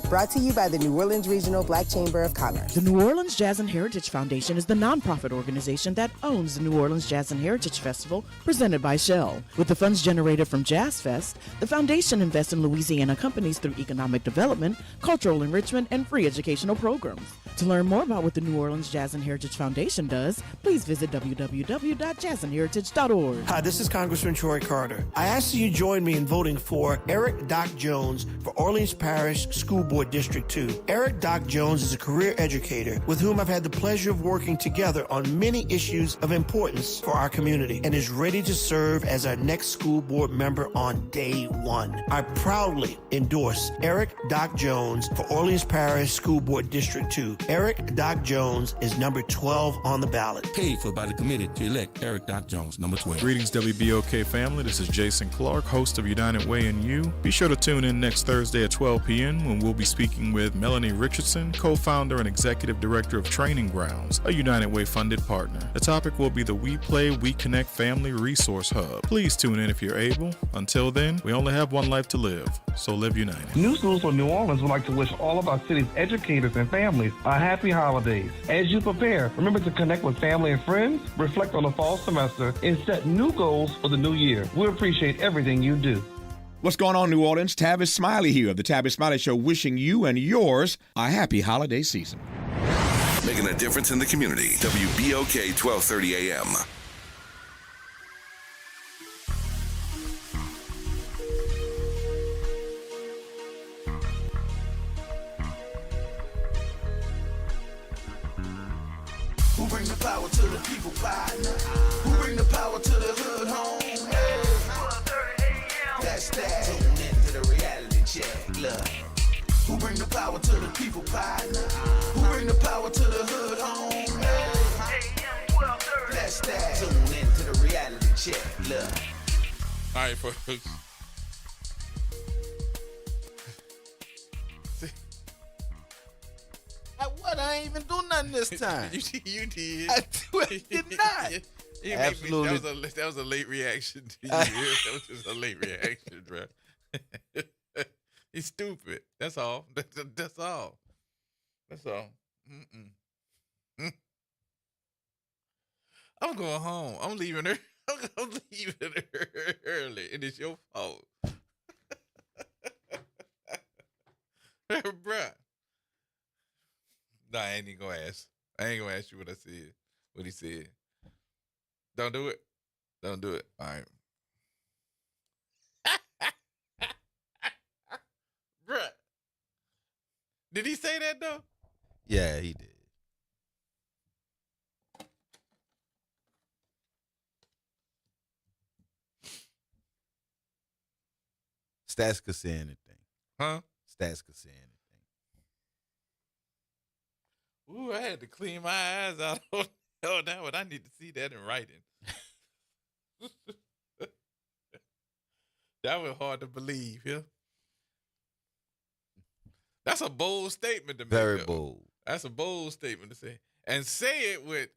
Brought to you by the New Orleans Regional Black Chamber of Commerce. The New Orleans Jazz and Heritage Foundation is the nonprofit organization that owns the New Orleans Jazz and Heritage Festival, presented by Shell. With the funds generated from Jazz Fest, the foundation invests in Louisiana companies through economic development, cultural enrichment, and free educational programs. To learn more about what the New Orleans Jazz and Heritage Foundation does, please visit www.jazzandheritage.org. Hi, this is Congressman Troy Carter. I ask that you join me in voting for Eric Doc Jones for Orleans Parish School Board Board District 2. Eric Doc Jones is a career educator with whom I've had the pleasure of working together on many issues of importance for our community and is ready to serve as our next school board member on day one. I proudly endorse Eric Doc Jones for Orleans Parish School Board District 2. Eric Doc Jones is number 12 on the ballot. Paid for by the committee to elect Eric Doc Jones, number 12. Greetings, WBOK family. This is Jason Clark, host of United Way and You. Be sure to tune in next Thursday at 12 p.m. when we'll be speaking with Melanie Richardson, co-founder and executive director of Training Grounds, a United Way funded partner. The topic will be the We Play, We Connect Family Resource Hub. Please tune in if you're able. Until then, we only have one life to live, so live united. New Schools for New Orleans would like to wish all of our city's educators and families a happy holidays. As you prepare, remember to connect with family and friends, reflect on the fall semester, and set new goals for the new year. We appreciate everything you do. What's going on, New Orleans? Tavis Smiley here of the Tavis Smiley Show, wishing you and yours a happy holiday season. Making a difference in the community. WBOK 1230 AM. Who bring the power to the people, partner? Who bring the power to the hood home? Hey. That's that. Tune into the reality check. Look. Who bring the power to the people, partner? Who bring the power to the hood home? Hey. That's that. Tune into the reality check. Look. All right, folks. What? I ain't even do nothing this time. You did. I did not. Absolutely. That was a late reaction to you. That was just a late reaction, bro. He's stupid. That's all. That's all. That's all. I'm going home. I'm leaving her. I'm leaving her early, and it's your fault, bruh. Nah, I ain't even gonna ask. I ain't gonna ask you what I said. What he said. Don't do it. Don't do it. All right. Bruh. Did he say that though? Yeah, he did. Stats could say anything. Huh? Stats could say anything. Ooh, I had to clean my eyes out on that one. I need to see that in writing. That was hard to believe, yeah. That's a bold statement to make. Very bold. That's a bold statement to say. And say it with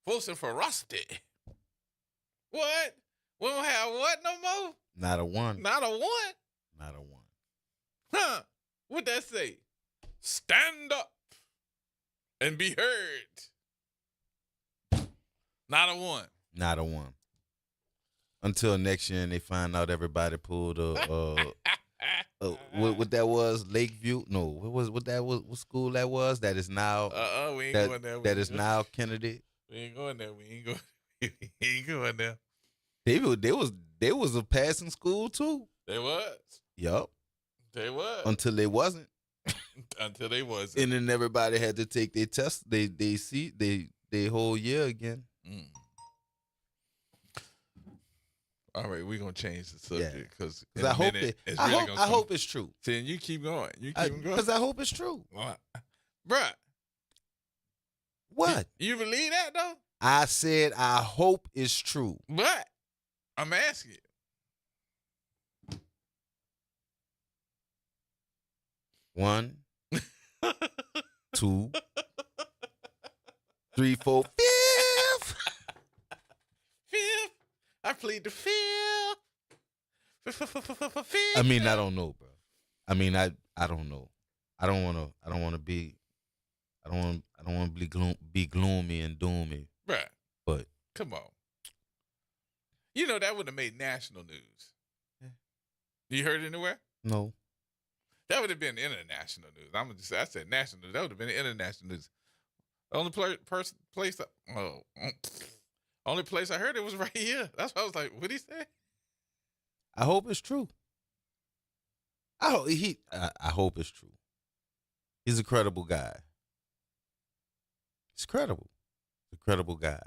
force and ferocity. What? We don't have what no more? Not a one. Not a one? Not a one. Huh. What'd that say? Stand up and be heard. Not a one. Not a one. Until next year and they find out everybody pulled what that was, Lakeview? No, what school that was? That is now we ain't going there. That is now Kennedy. We ain't going there. We ain't going there. They was a passing school too. They was. Yup. They was. Until they wasn't. Until they wasn't. And then everybody had to take their test. They whole year again. Mm. All right, we're gonna change the subject because I hope it's true. See, and you keep going. You keep going because I hope it's true. Bruh. What? You believe that though? I said I hope it's true. But I'm asking you. 1, 2, 3, 4, 5th. Fifth. I plead the fifth. I mean, I don't know, bro. I mean, I don't know. I don't want to be gloomy and doomy. Bruh. But come on. You know that would have made national news. Yeah. You heard it anywhere? No. That would have been international news. I said national news. That would have been international news. The only only place I heard it was right here. That's why I was like, what'd he say? I hope it's true. I hope it's true. He's a credible guy. He's credible. He's a credible guy.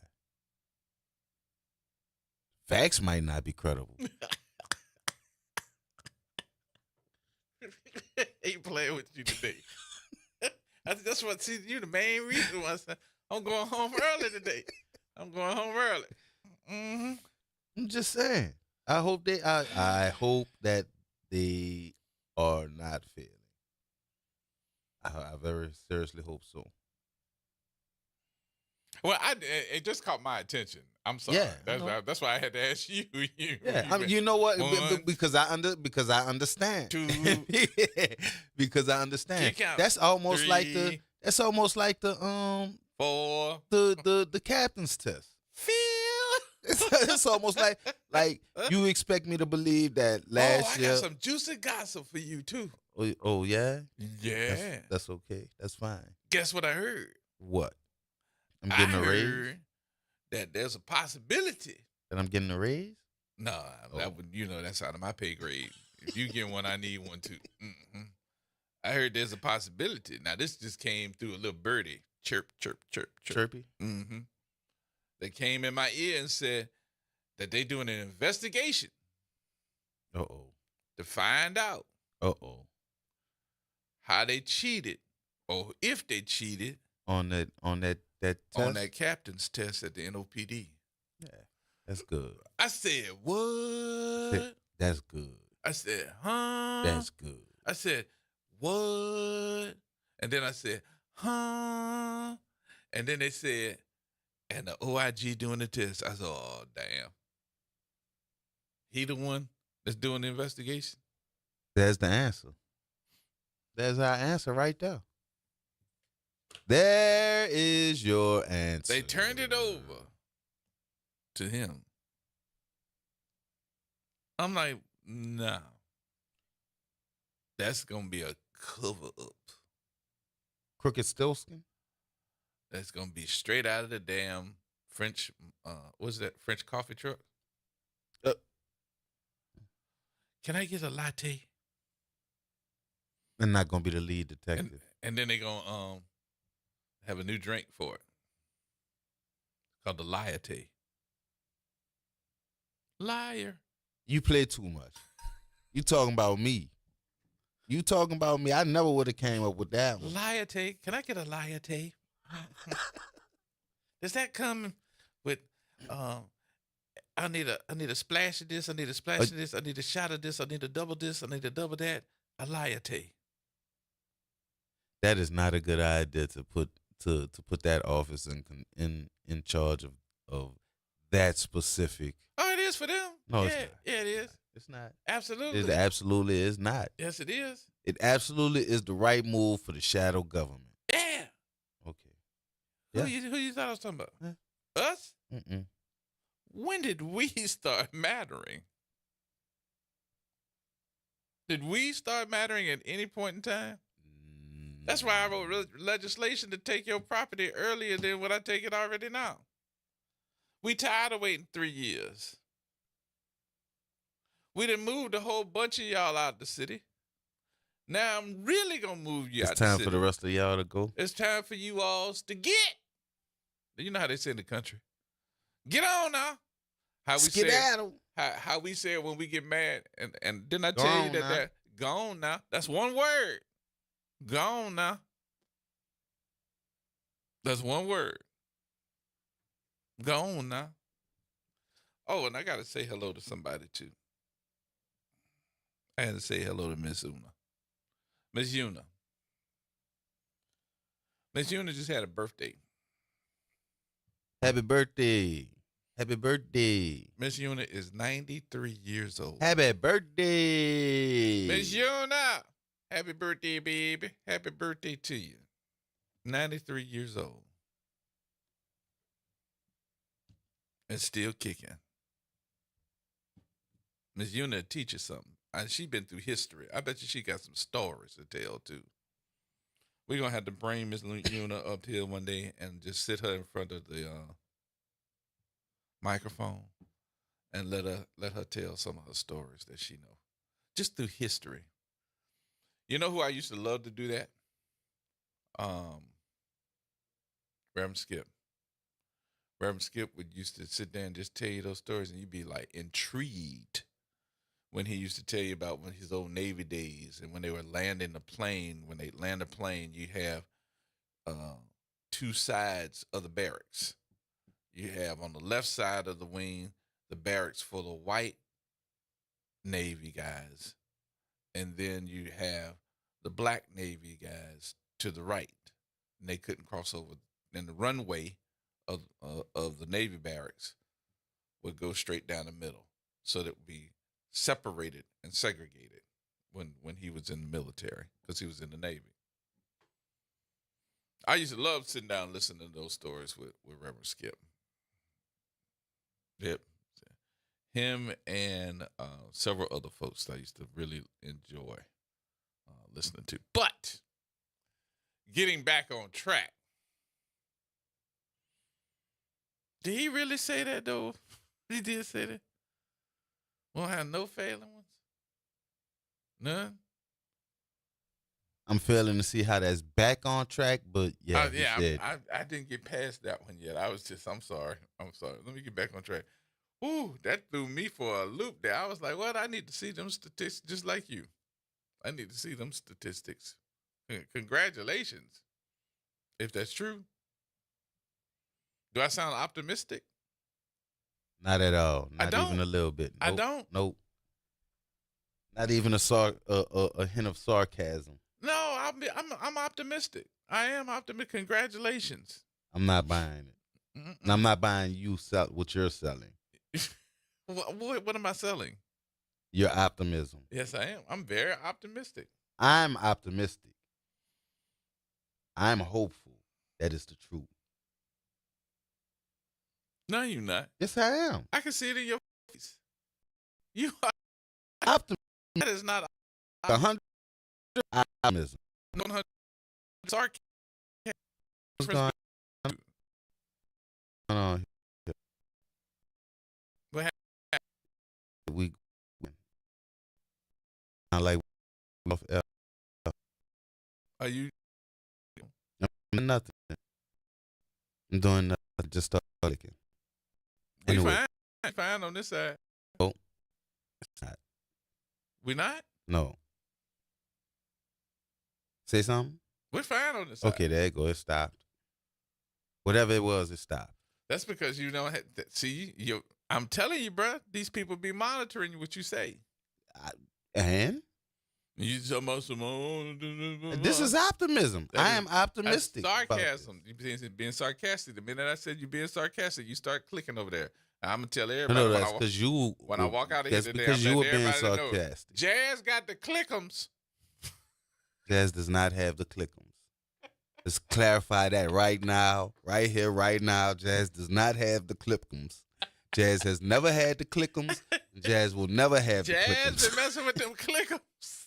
Facts might not be credible. Ain't playing with you today. That's what. See, you the main reason why I said I'm going home early today. I'm going home early. Mm-hmm. I'm just saying. I hope that they are not failing. I very seriously hope so. Well, it just caught my attention. I'm sorry. Yeah, that's why I had to ask you. You know what? One, because I understand. Two. Because I understand. Count. That's almost 3, like the 4. The captain's test. It's almost like you expect me to believe that last year. I got some juicy gossip for you too. Oh yeah? Yeah. That's okay. That's fine. Guess what I heard? What? I'm getting a raise? Heard that there's a possibility. That I'm getting a raise? No, that would, that's out of my pay grade. If you get one, I need one too. Mm-hmm. I heard there's a possibility. Now this just came through a little birdie. Chirp, chirp, chirp, chirp. Chirpy? Mm-hmm. They came in my ear and said that they doing an investigation. Uh-oh. To find out. Uh-oh. How they cheated, or if they cheated on that test? On that captain's test at the NOPD. Yeah, that's good. I said, what? That's good. I said, huh? That's good. I said, what? And then I said, huh? And then they said, and the OIG doing the test. I said, oh, damn. He the one that's doing the investigation? There's the answer. There's our answer right there. There is your answer. They turned it over to him. I'm like, no. That's going to be a cover-up. Crooked Stilskin? That's going to be straight out of the damn French, what's that, French coffee truck? Can I get a latte? I'm not going to be the lead detective. And then they're going to have a new drink for it called the Liate. Liar. You play too much. You talking about me. I never would have came up with that one. Liate. Can I get a Liate? Does that come with I need a splash of this, I need a splash of this, I need a shot of this, I need a double this, I need a double that. A Liate. That is not a good idea to put that office in charge of that specific. Oh, it is for them. No, yeah, it's not. Yeah, it is. It's not. Absolutely. It absolutely is not. Yes, it is. It absolutely is the right move for the shadow government. Yeah. Okay. Yeah. Who you thought I was talking about? Yeah. Us? Mm-mm. When did we start mattering? Did we start mattering at any point in time? That's why I wrote legislation to take your property earlier than what I take it already now. We tired of waiting 3 years. We done moved a whole bunch of y'all out of the city. Now I'm really going to move you out of the city. It's time for the rest of y'all to go. It's time for you alls to get. You know how they say in the country. Get on now. Skedaddle. How we say it when we get mad. And didn't I tell you that gone now? That's one word. Gone now. That's one word. Gone now. Oh, and I got to say hello to somebody, too. I had to say hello to Miss Una. Miss Una. Miss Una just had a birthday. Happy birthday. Happy birthday. Miss Una is 93 years old. Happy birthday. Miss Una. Happy birthday, baby. Happy birthday to you. 93 years old. And still kicking. Miss Una teaches something. And she been through history. I bet you she got some stories to tell, too. We're going to have to bring Miss Una up here one day and just sit her in front of the microphone and let her tell some of her stories that she knows. Just through history. You know who I used to love to do that? Reverend Skip. Reverend Skip used to sit there and just tell you those stories, and you'd be like intrigued when he used to tell you about his old Navy days and when they were landing the plane. When they land a plane, you have two sides of the barracks. You have on the left side of the wing the barracks full of white Navy guys, and then you have the black Navy guys to the right, and they couldn't cross over. And the runway of the Navy barracks would go straight down the middle, so that it would be separated and segregated when he was in the military, because he was in the Navy. I used to love sitting down and listening to those stories with Reverend Skip. Yep. Him and several other folks I used to really enjoy listening to. But getting back on track, did he really say that, though? He did say that? Won't have no failing ones? None? I'm failing to see how that's back on track, but yeah. I didn't get past that one yet. I'm sorry. Let me get back on track. Ooh, that threw me for a loop there. I was like, what? I need to see them statistics just like you. I need to see them statistics. Congratulations, if that's true. Do I sound optimistic? Not at all. Not even a little bit. Nope. I don't. Nope. Not even a hint of sarcasm. No, I'm optimistic. I am optimistic. Congratulations. I'm not buying it. And I'm not buying you what you're selling. What am I selling? Your optimism. Yes, I am. I'm very optimistic. I'm optimistic. I'm hopeful that it's the truth. No, you're not. Yes, I am. I can see it in your face. You are optimistic. That is not 100 optimism. 100 sarcasm. What's going on? What happened? We like are you? I'm nothing. I'm doing nothing. Just start clicking. Anyway. We fine on this side. Oh, it's not. We not? No. Say something? We're fine on this side. Okay, there you go. It stopped. Whatever it was, it stopped. That's because you don't see. I'm telling you, bro. These people be monitoring what you say. And you talking about some. This is optimism. I am optimistic. That's sarcasm. You being sarcastic. The minute I said you being sarcastic, you start clicking over there. I'm gonna tell everybody. No, that's because you. When I walk out of here today, because you were being sarcastic. sarcastic. Jazz got the clickums. Jazz does not have the clickums. Let's clarify that right now, right here, right now. Jazz does not have the clickums. Jazz has never had the clickums. Jazz will never have the clickums. Jazz been messing with them clickums.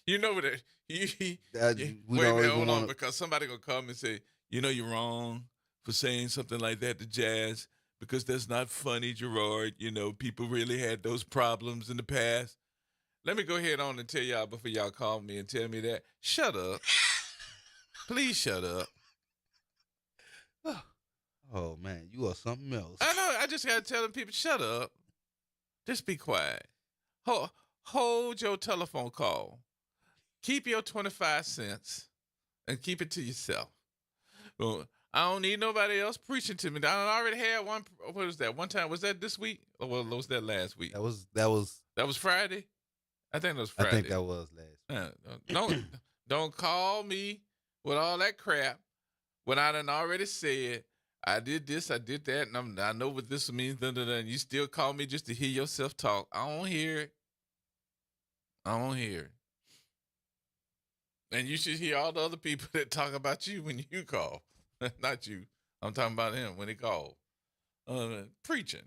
You know what? Wait, hold on, because somebody gonna come and say, you know, you're wrong for saying something like that to Jazz because that's not funny, Gerard. You know, people really had those problems in the past. Let me go ahead on and tell y'all before y'all call me and tell me that. Shut up. Please shut up. Oh, man, you are something else. I know. I just got to tell them people, shut up. Just be quiet. Hold your telephone call. Keep your 25 cents and keep it to yourself. Well, I don't need nobody else preaching to me. I already had one. What was that? One time. Was that this week? Or was that last week? That was Friday? I think that was Friday. I think that was last week. Don't call me with all that crap when I done already said I did this, I did that, and I know what this means. And you still call me just to hear yourself talk. I don't hear it. I don't hear it. And you should hear all the other people that talk about you when you call. Not you. I'm talking about him when he called. Preaching.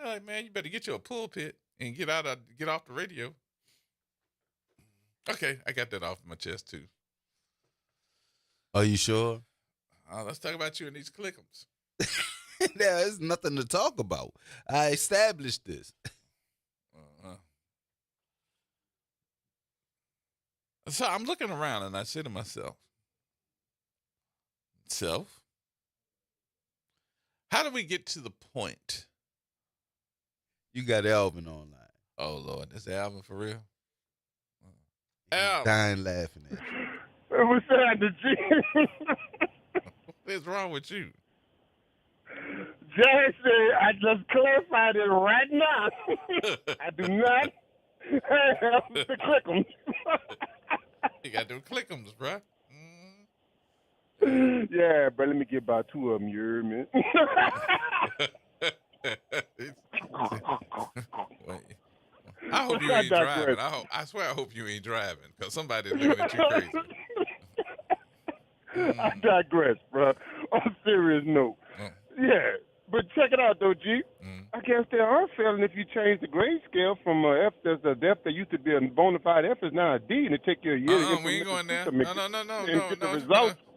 Like, man, you better get you a pulpit and get off the radio. Okay, I got that off my chest too. Are you sure? Let's talk about you and these clickums. There's nothing to talk about. I established this. So I'm looking around and I say to myself, how do we get to the point? You got Alvin online. Oh, Lord. That's Alvin for real? Alvin. Dying laughing at you. What's happening, G? What's wrong with you? Jason, I just clarified it right now. I do not have the click'ems. You got them click'ems, bro. Yeah, but let me get about 2 of them, you heard me? I hope you ain't driving. I swear I hope you ain't driving, because somebody's looking at you crazy. I digress, bro. On a serious note. Yeah, but check it out, though, G. I guess there are felons if you change the grade scale from F, there's a F that used to be a bona fide F is now a D, and it take you a year to get we ain't going there.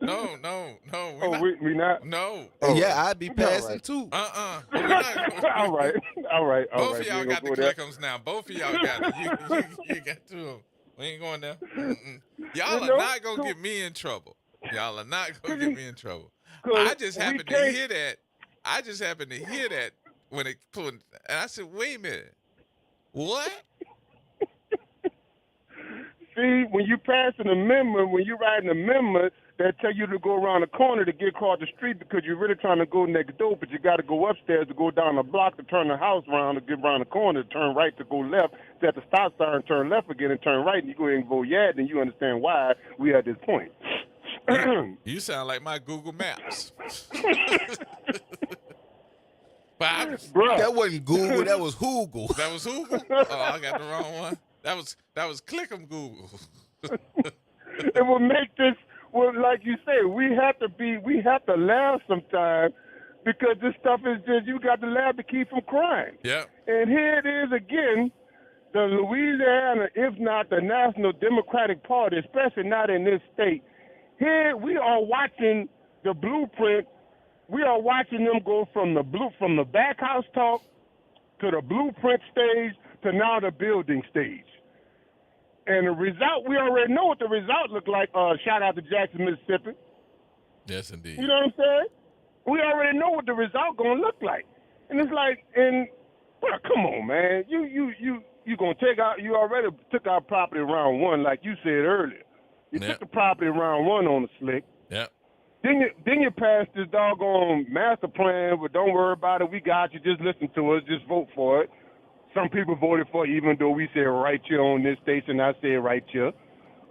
No. Oh, we not? No. Yeah, I'd be passing too. All right. Both of y'all got the click'ems now. Both of y'all got it. You got 2 of them. We ain't going there. Y'all are not going to get me in trouble. Y'all are not going to get me in trouble. I just happened to hear that. When it pulled, and I said, wait a minute. What? See, when you pass an amendment, when you write an amendment, they tell you to go around the corner to get across the street because you're really trying to go next door, but you got to go upstairs to go down the block to turn the house around to get around the corner to turn right to go left. So at the stop sign, turn left again and turn right, and you go ahead and vote yeah, then you understand why we at this point. You sound like my Google Maps. That wasn't Google. That was Hoogle. That was Hoogle? Oh, I got the wrong one. That was Click'em Google. It will make this. Well, like you say, we have to laugh sometimes because this stuff is just you got to laugh to keep from crying. Yeah. And here it is again, the Louisiana, if not the National Democratic Party, especially not in this state. Here we are watching the blueprint. We are watching them go from the back house talk to the blueprint stage to now the building stage. And the result, we already know what the result looked like. Shout out to Jackson, Mississippi. Yes, indeed. You know what I'm saying? We already know what the result gonna look like. And it's like, bro, come on, man. You gonna take out? You already took our property round 1, like you said earlier. You took the property round 1 on the slick. Yeah. Then you pass this doggone master plan, but don't worry about it. We got you. Just listen to us. Just vote for it. Some people voted for it, even though we said right here on this station. I said right here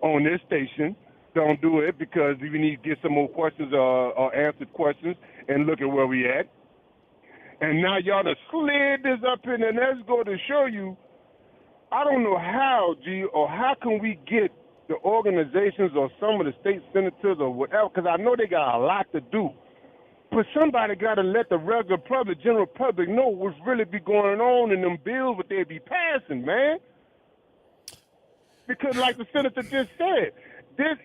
on this station. Don't do it because we need to get some more questions or answered questions and look at where we at. And now y'all done slid this up in, and that's going to show you, I don't know how, G, or how can we get the organizations or some of the state senators or whatever, because I know they got a lot to do. But somebody got to let the regular public, general public, know what's really be going on in them bills what they be passing, man. Because like the senator just said,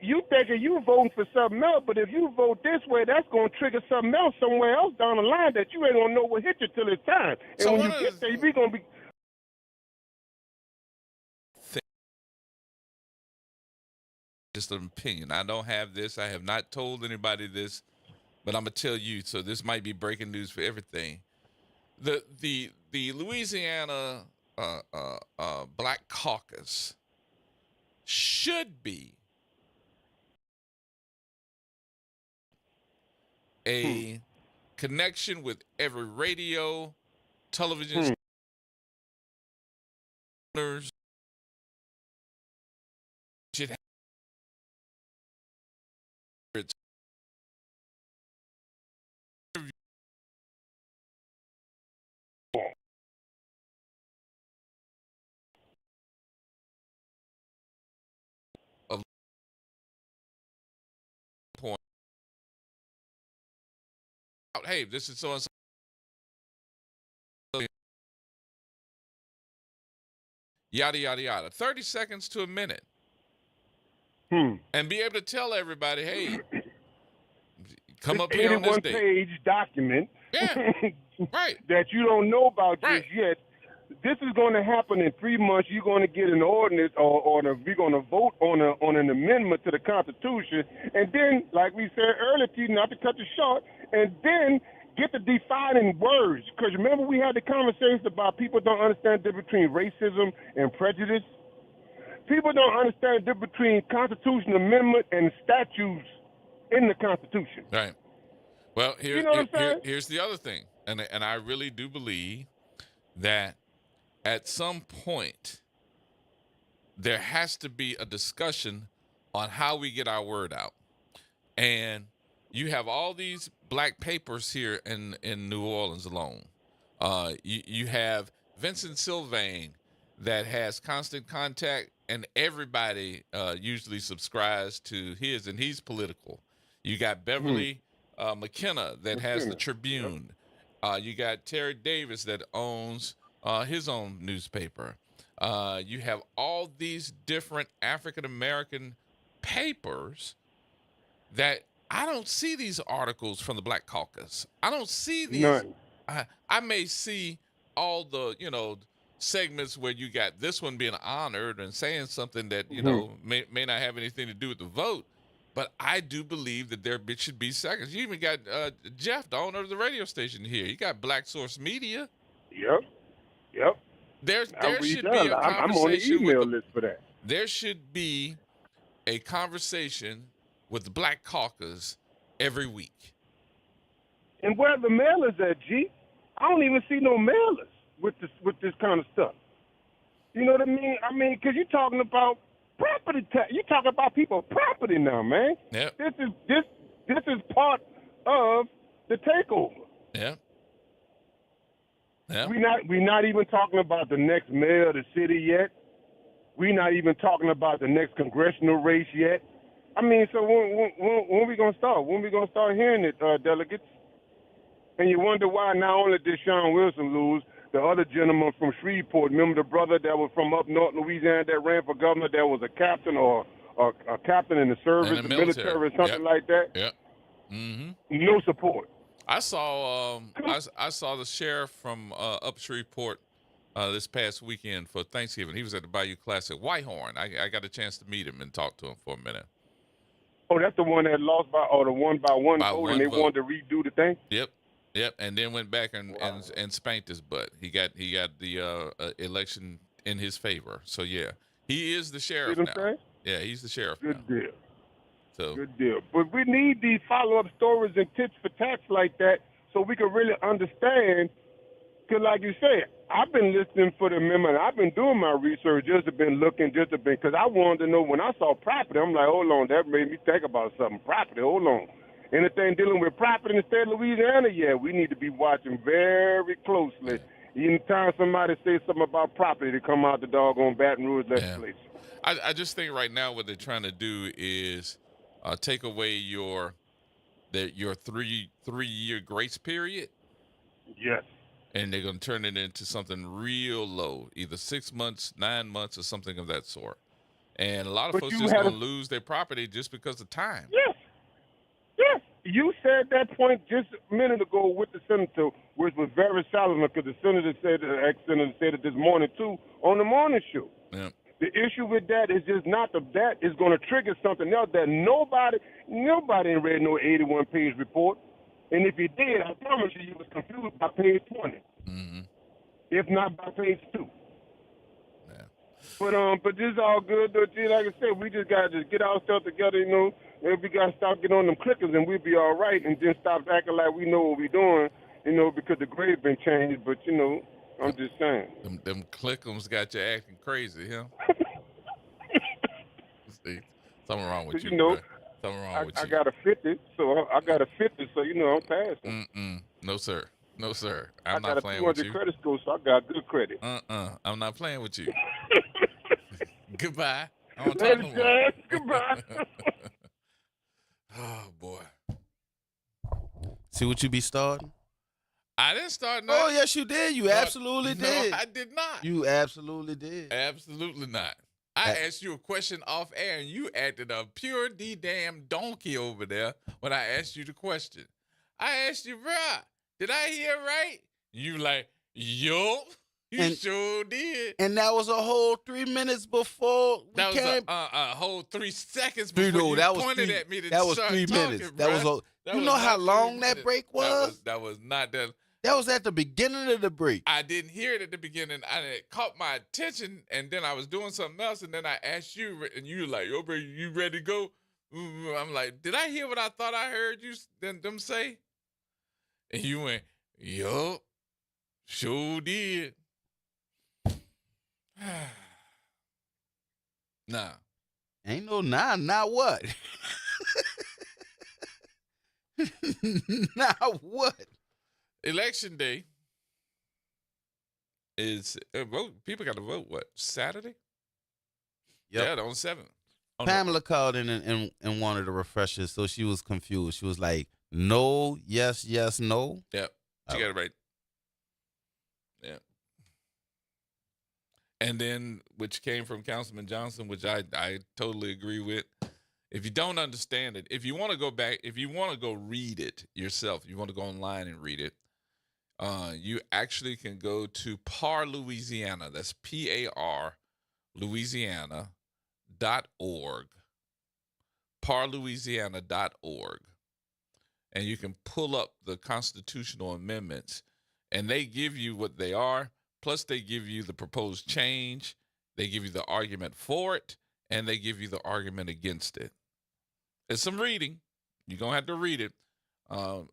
you thinking you voting for something else, but if you vote this way, that's going to trigger something else somewhere else down the line that you ain't going to know what hit you till it's time. And so when you get there, we going to be... Just an opinion. I don't have this. I have not told anybody this, but I'm gonna tell you. So this might be breaking news for everything. The Louisiana Black Caucus should be a connection with every radio, television should have point. Hey, this is so and so. Yada yada yada. 30 seconds to a minute. And be able to tell everybody, hey, come up here on this date. 81-page document right. that you don't know about just yet this is going to happen in 3 months. You're going to get an ordinance, or we're going to vote on an amendment to the Constitution, and then, like we said earlier, to you, not to cut you short, and then get the defining words. Because remember, we had the conversations about people don't understand the difference between racism and prejudice. People don't understand the difference between Constitutional Amendment and statutes in the Constitution. Right. Well, here's the other thing, and I really do believe that at some point there has to be a discussion on how we get our word out. And you have all these black papers here in New Orleans alone. You have Vincent Sylvain that has Constant Contact, and everybody usually subscribes to his, and he's political. You got Beverly McKenna that has the Tribune. You got Terry Davis that owns his own newspaper. You have all these different African-American papers that I don't see these articles from the Black Caucus. I don't see these. None. I may see all the, segments where you got this one being honored and saying something that, may not have anything to do with the vote. But I do believe that there should be seconds. You even got Jeff, the owner of the radio station here. You got Black Source Media. Yep. There should be a conversation. I'm on the email list for that. There should be a conversation with the Black Caucus every week. And where the mailers at, G? I don't even see no mailers with this kind of stuff. You know what I mean? Because you're talking about property tax. You're talking about people's property now, man. Yep. This is part of the takeover. Yeah. We're not even talking about the next mayor of the city yet. We're not even talking about the next congressional race yet. So when we gonna start? When we gonna start hearing it, delegates? And you wonder why not only did Sean Wilson lose, the other gentleman from Shreveport, remember the brother that was from up north Louisiana that ran for governor, that was a captain or a captain in the service, the military or something like that? Yep. Mm-hmm. No support. I saw I saw the sheriff from up Shreveport this past weekend for Thanksgiving. He was at the Bayou Classic. Whitehorn. I got a chance to meet him and talk to him for a minute. Oh, that's the one that lost by, or the one by one vote, and they wanted to redo the thing? Yep, and then went back and spanked his butt. He got the election in his favor. So yeah, he is the sheriff now. Saying? Yeah, he's the sheriff. Good now. deal. So good deal. But we need these follow-up stories and tits for tats like that, so we can really understand. Because, like you said, I've been listening for the amendment. I've been doing my research, because I wanted to know when I saw property. I'm like, hold on, that made me think about something. Property, hold on. Anything dealing with property in the state of Louisiana, we need to be watching very closely. Anytime somebody says something about property, they come out the doggone Baton Rouge legislature. I just think right now what they're trying to do is take away your 3-year grace period. Yes. And they're going to turn it into something real low, either 6 months, 9 months, or something of that sort. And a lot of folks just going to lose their property just because of time. Yes. You said that point just a minute ago with the senator, which was very salient, because the ex-senator said it this morning, too, on the morning show. Yeah. The issue with that is just not that is going to trigger something else that nobody ain't read no 81-page report. And if you did, I promise you was confused by page 20. Mm-hmm. If not by page 2. Yeah. But this is all good, though. Like I said, we just got to get our stuff together, If we got to stop getting on them clickers and we'll be all right, and then stop acting like we know what we're doing, because the grade been changed. But, I'm just saying. Them clickums got you acting crazy, huh? See, something wrong with you, bro. Something wrong with you. I got a 50, so I'm passing. No, sir. I'm not playing with you. I got a 200 credit score, so I got good credit. I'm not playing with you. Goodbye. I don't talk no more. Goodbye. Oh, boy. See what you be starting? I didn't start nothing. Oh, yes, you did. You absolutely did. No, I did not. You absolutely did. Absolutely not. I asked you a question off air, and you acted a pure damn donkey over there when I asked you the question. I asked you, bruh, did I hear right? You like, yup. You sure did. And that was a whole 3 minutes before we That came. was a whole 3 seconds before you pointed at me to that was start 3 talking, minutes. bruh. That was you know how long that break was? That was not that. That was at the beginning of the break. I didn't hear it at the beginning. It caught my attention, and then I was doing something else, and then I asked you, and you were like, "Yo, bro, you ready to go?" I'm like, "Did I hear what I thought I heard you them say?" And you went, "Yup, sure did." Nah. Ain't no nah, not what? Nah, what? Election day is vote. People got to vote. What, Saturday? Yep. Yeah, on 7th. Pamela called in and wanted a refresher, so she was confused. She was like, "No, yes, yes, no." Yep, she got it right. Yeah. And then, which came from Councilman Johnson, which I totally agree with. If you don't understand it, if you want to go back, if you want to go read it yourself, you want to go online and read it, you actually can go to PAR Louisiana. That's PAR Louisiana.org. PARLouisiana.org. And you can pull up the constitutional amendments, and they give you what they are. Plus, they give you the proposed change, they give you the argument for it, and they give you the argument against it. It's some reading. You're going to have to read it. On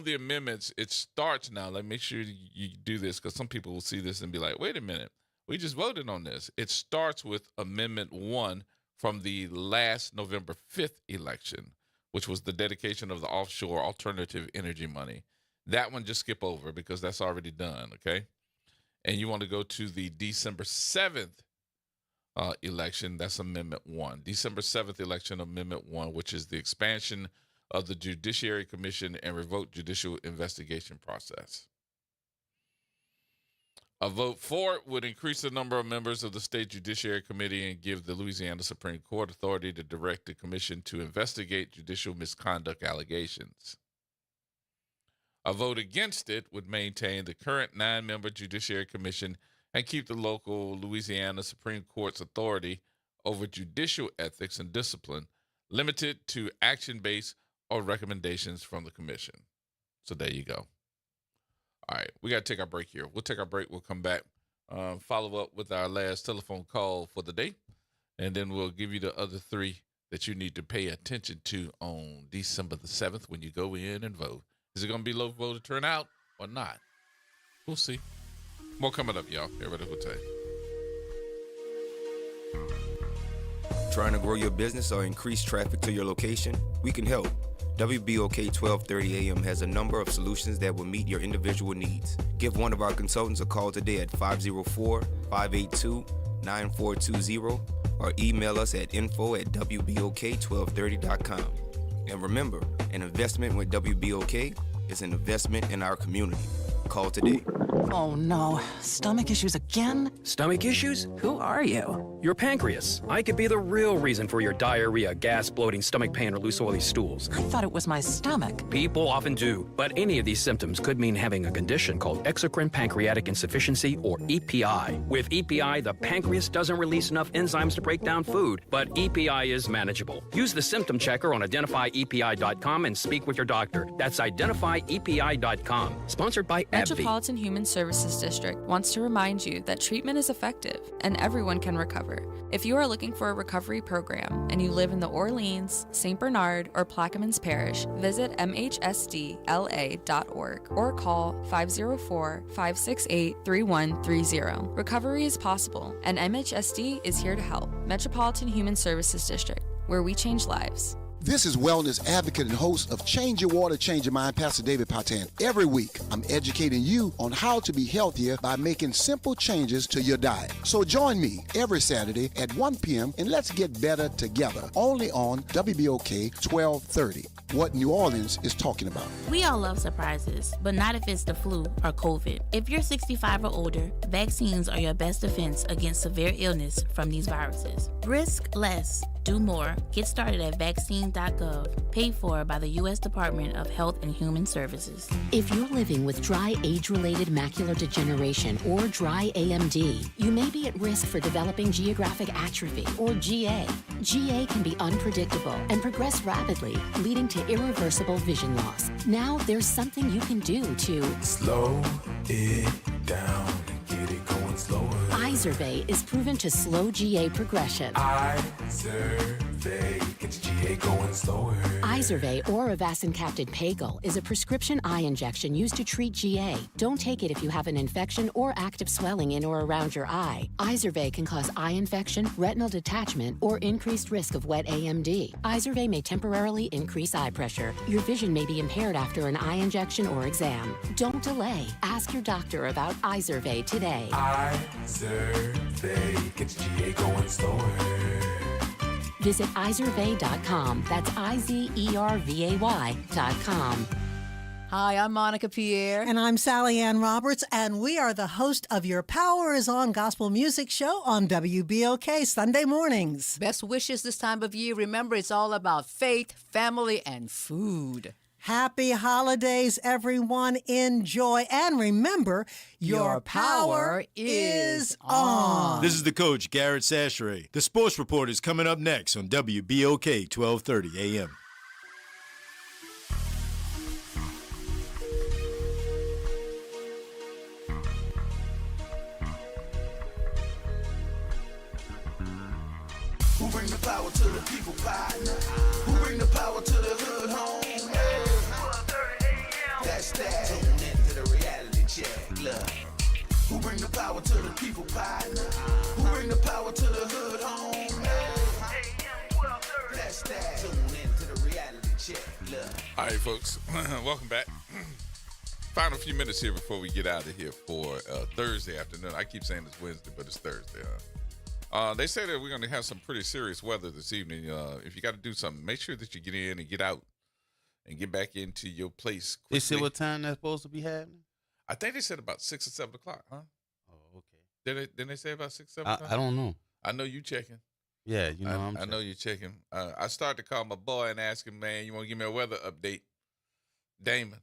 the amendments, it starts now. Let me make sure you do this, because some people will see this and be like, wait a minute, we just voted on this. It starts with Amendment 1 from the last November 5th election, which was the dedication of the offshore alternative energy money. That one just skip over because that's already done, okay? And you want to go to the December 7th election, that's Amendment 1. December 7th election, Amendment 1, which is the expansion of the Judiciary Commission and revoked judicial investigation process. A vote for it would increase the number of members of the State Judiciary Committee and give the Louisiana Supreme Court authority to direct the commission to investigate judicial misconduct allegations. A vote against it would maintain the current 9-member Judiciary Commission and keep the local Louisiana Supreme Court's authority over judicial ethics and discipline limited to action-based or recommendations from the commission. So there you go. All right, we got to take our break here. We'll take our break. We'll come back, follow up with our last telephone call for the day, and then we'll give you the other 3 that you need to pay attention to on December the 7th when you go in and vote. Is it going to be low voter turnout or not? We'll see. More coming up, y'all. Everybody will tell you. Trying to grow your business or increase traffic to your location? We can help. WBOK 1230 AM has a number of solutions that will meet your individual needs. Give one of our consultants a call today at 504-582-9420 or email us at info@wbok1230.com. And remember, an investment with WBOK is an investment in our community. Call today. Oh no, stomach issues again? Stomach issues? Who are you? Your pancreas. I could be the real reason for your diarrhea, gas, bloating, stomach pain, or loose oily stools. I thought it was my stomach. People often do, but any of these symptoms could mean having a condition called exocrine pancreatic insufficiency, or EPI. With EPI, the pancreas doesn't release enough enzymes to break down food, but EPI is manageable. Use the symptom checker on identifyepi.com and speak with your doctor. That's identifyepi.com. Sponsored by AbbVie. Metropolitan Human Services District wants to remind you that treatment is effective and everyone can recover. If you are looking for a recovery program and you live in the Orleans, St. Bernard, or Plaquemines Parish, visit mhsdla.org or call 504-568-3130. Recovery is possible, and MHSD is here to help. Metropolitan Human Services District, where we change lives. This is wellness advocate and host of Change Your Water, Change Your Mind, Pastor David Patan. Every week, I'm educating you on how to be healthier by making simple changes to your diet. So join me every Saturday at 1 p.m. and let's get better together, only on WBOK 1230. What New Orleans is talking about. We all love surprises, but not if it's the flu or COVID. If you're 65 or older, vaccines are your best defense against severe illness from these viruses. Risk less. Do more. Get started at vaccine.gov, paid for by the U.S. Department of Health and Human Services. If you're living with dry age-related macular degeneration or dry AMD, you may be at risk for developing geographic atrophy or GA. GA can be unpredictable and progress rapidly, leading to irreversible vision loss. Now there's something you can do to slow it down and get it going slower. Izervay is proven to slow GA progression. Izervay gets GA going slower. Izervay or avacincaptad pagel is a prescription eye injection used to treat GA. Don't take it if you have an infection or active swelling in or around your eye. Izervay can cause eye infection, retinal detachment, or increased risk of wet AMD. Izervay may temporarily increase eye pressure. Your vision may be impaired after an eye injection or exam. Don't delay. Ask your doctor about Izervay today. Izervay gets GA going slower. Visit Izervay.com. That's IZERVAY.com. Hi, I'm Monica Pierre. And I'm Sally Ann Roberts, and we are the host of your Power is On Gospel Music Show on WBOK Sunday mornings. Best wishes this time of year. Remember, it's all about faith, family, and food. Happy holidays, everyone. Enjoy. And remember, your power is on. This is the coach, Garrett Sachere. The Sports Report is coming up next on WBOK 1230 AM. Who bring the power to the people, partner? Who bring the power to the hood home? Hey. That's that. Tune into the reality check. Look. Who bring the power to the people, partner? Who bring the power to the hood home? Hey. That's that. Tune into the reality check. Look. All right, folks. Welcome back. Final few minutes here before we get out of here for Thursday afternoon. I keep saying it's Wednesday, but it's Thursday, they say that we're going to have some pretty serious weather this evening. If you got to do something, make sure that you get in and get out and get back into your place quickly. They say what time that's supposed to be happening? I think they said about 6 or 7 o'clock, huh? Oh, okay. Didn't they say about 6, 7 o'clock? I don't know. I know you checking. Yeah, you know I know you're checking. I started to call my boy and ask him, man, you want to give me a weather update? Damon.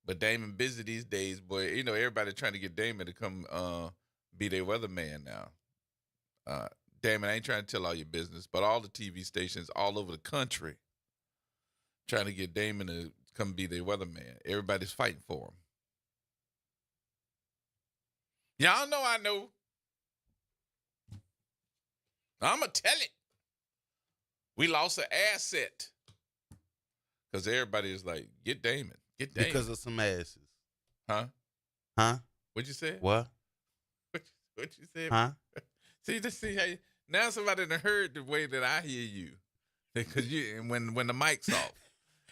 But Damon busy these days, boy. You know, everybody trying to get Damon to come be their weatherman now. Damon, I ain't trying to tell all your business, but all the TV stations all over the country trying to get Damon to come be their weatherman. Everybody's fighting for him. Y'all know I know. I'm going to tell it. We lost an asset. Because everybody is like, get Damon. Get Damon. Because of some asses. Huh? Huh? What'd you say? What? What you said? Huh? See how now somebody done heard the way that I hear you, because when the mic's off,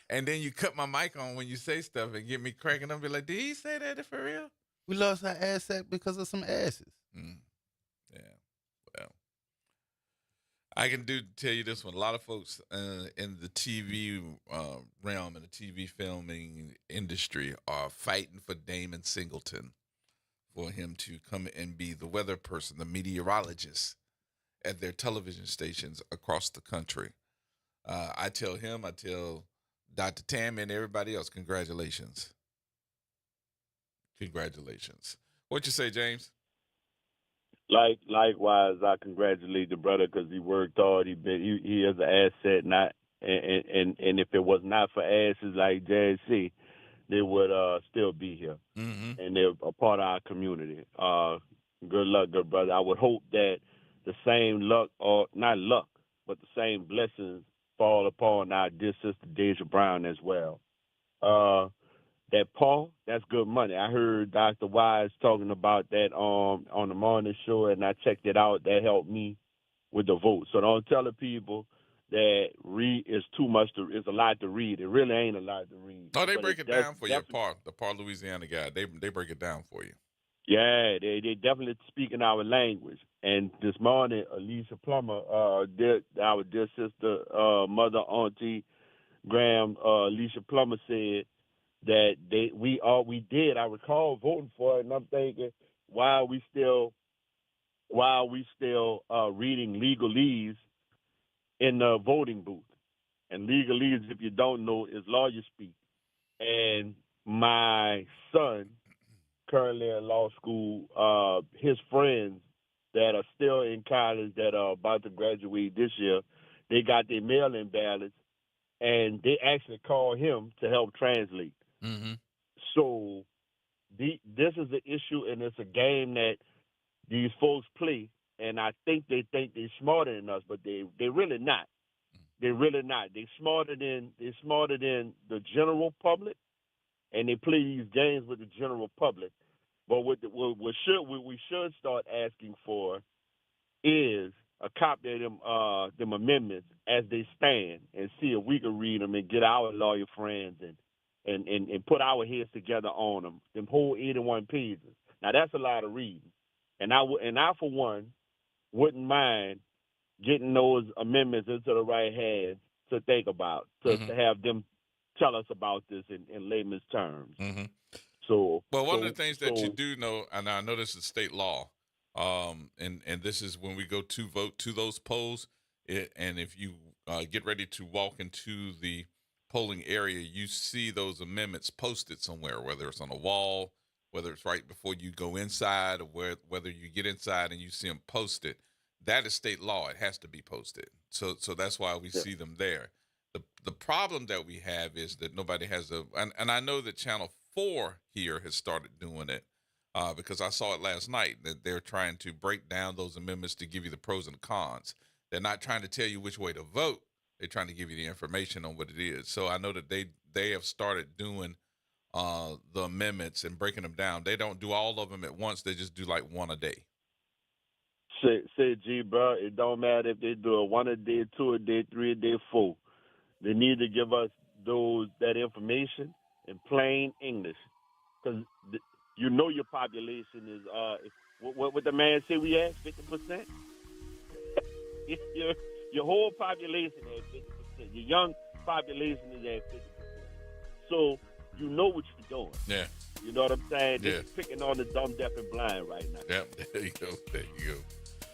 and then you cut my mic on when you say stuff and get me cracking up, be like, did he say that for real? We lost our asset because of some asses. Yeah, well, I can tell you this one. A lot of folks in the TV realm and the TV filming industry are fighting for Damon Singleton, for him to come and be the weather person, the meteorologist at their television stations across the country. I tell him, I tell Dr. Tammy and everybody else, congratulations. Congratulations. What you say, James? Likewise, I congratulate the brother because he worked hard. He is an asset, and if it was not for asses like Jazz C, they would still be here, and they're a part of our community. Good luck, good brother. I would hope that the same luck, or not luck, but the same blessings fall upon our dear sister Deja Brown as well. That Paul, that's good money. I heard Dr. Wise talking about that on the morning show, and I checked it out. That helped me with the vote. So don't tell the people that read is too much it's a lot to read. It really ain't a lot to read. Oh, they break it down for you, the Par Louisiana guy. They break it down for you. Yeah, they definitely speak in our language. And this morning, Alicia Plummer, our dear sister, mother, auntie, Graham, Alicia Plummer said that we did. I recall voting for it, and I'm thinking, why are we still reading legalese in the voting booth. And legalese, if you don't know, is lawyer speak. And my son, currently in law school, his friends that are still in college that are about to graduate this year, they got their mail-in ballots, and they actually called him to help translate. Mm-hmm. So this is an issue, and it's a game that these folks play, and I think they're smarter than us, but they're really not. They're really not. They're smarter than the general public, and they play these games with the general public. But what we should start asking for is a copy of them amendments as they stand, and see if we can read them and get our lawyer friends and put our heads together on them whole 81 pages. Now that's a lot of reading, and I for one wouldn't mind getting those amendments into the right hands to think about, to have them tell us about this in layman's terms. Mm-hmm. So, well, one of the things that you do know, and I know this is state law, and this is when we go to vote to those polls, and if you get ready to walk into the polling area, you see those amendments posted somewhere, whether it's on a wall, whether it's right before you go inside, or whether you get inside and you see them posted. That is state law. It has to be posted. So that's why we see them there. The problem that we have is that nobody has and I know that Channel 4 here has started doing it because I saw it last night, that they're trying to break down those amendments to give you the pros and cons. They're not trying to tell you which way to vote. They're trying to give you the information on what it is. So I know that they have started doing the amendments and breaking them down. They don't do all of them at once. They just do like one a day. Say, G, bro, it don't matter if they do it 1 a day, 2 a day, 3 a day, 4. They need to give us that information in plain English, because your population is what the man said we had 50%. Your whole population at 50%. Your young population is at 50%. So you know what you're doing. Yeah. You know what I'm saying? Yeah. Just picking on the dumb, deaf, and blind right now. Yep. There you go. There you go.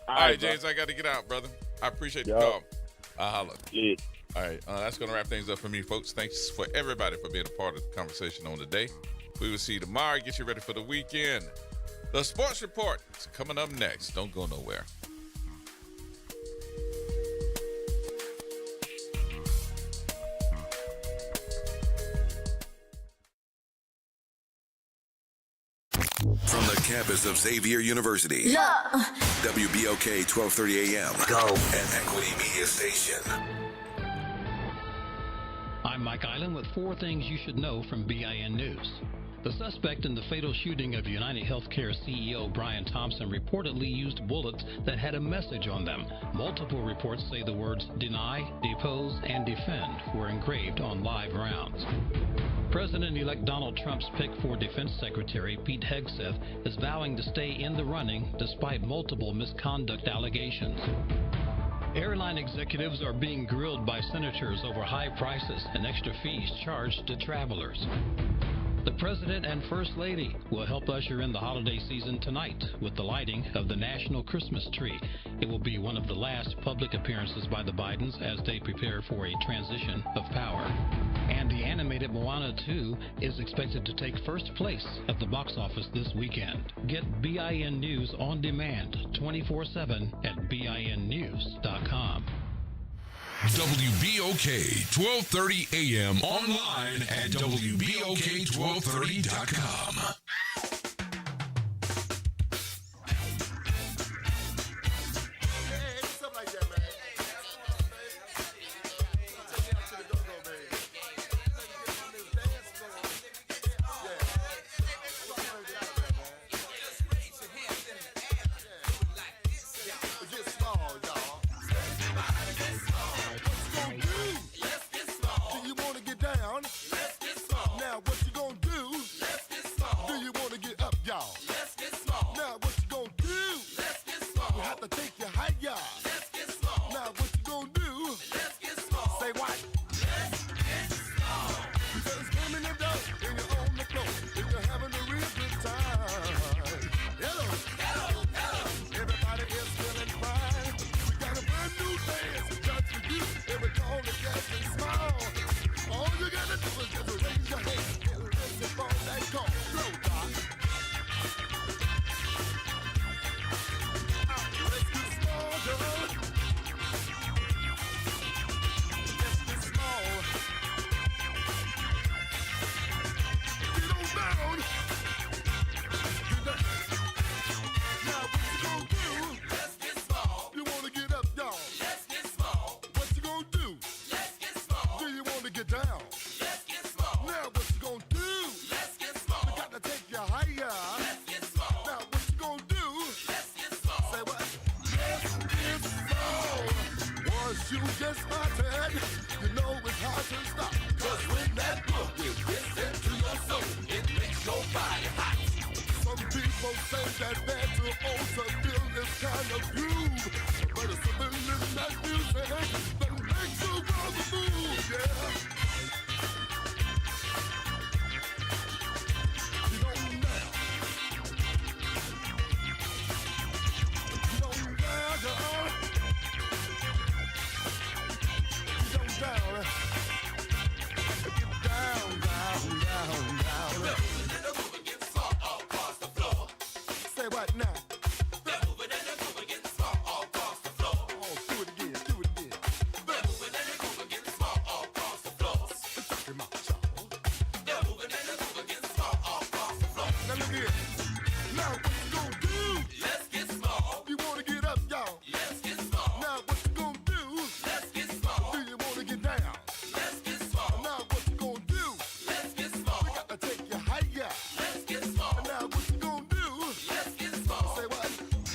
All right, James, I got to get out, brother. I appreciate the call. I'll holler. Yeah. All right, that's going to wrap things up for me, folks. Thanks for everybody for being a part of the conversation on today. We will see you tomorrow. Get you ready for the weekend. The Sports Report is coming up next. Don't go nowhere. From the campus of Xavier University, WBOK 1230 AM. Go. And Equity Media Station. I'm Mike Island with 4 things you should know from BIN News. The suspect in the fatal shooting of United Healthcare CEO Brian Thompson reportedly used bullets that had a message on them. Multiple reports say the words deny, depose, and defend were engraved on live rounds. President-elect Donald Trump's pick for Defense Secretary Pete Hegseth is vowing to stay in the running despite multiple misconduct allegations. Airline executives are being grilled by senators over high prices and extra fees charged to travelers. The President and First Lady will help usher in the holiday season tonight with the lighting of the National Christmas Tree. It will be one of the last public appearances by the Bidens as they prepare for a transition of power. And the animated Moana 2 is expected to take first place at the box office this weekend. Get BIN News on demand 24/7 at BINnews.com. WBOK 1230 AM online at WBOK1230.com. Do gets started, you know it's hard to stop. 'Cause when that boogie gets into your soul, it makes your body hot. Some people say that they're too old to feel this kind of groove, but it's something in that music that makes you want to move, yeah. You know now. You know now, girl. You know down. Get down, down, down, down. And the groove gets far across the floor. Say what now? They're moving and the groove gets far across the floor. Oh, do it again, do it again. They're moving and the groove gets far across the floor. Check him out, y'all. They're moving and the groove gets far across the floor. Now look here. Now what you gonna do? Let's get small. You wanna get up, y'all? Let's get small. Now what you gonna do? Let's get small. Do you wanna get down? Let's get small. Now what you gonna do? Let's get small. We gotta take you higher. Let's get small. Now what you gonna do? Let's get small. Say what?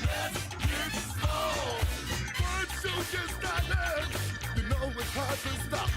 Let's get small. Once you get started, you know it's hard to stop.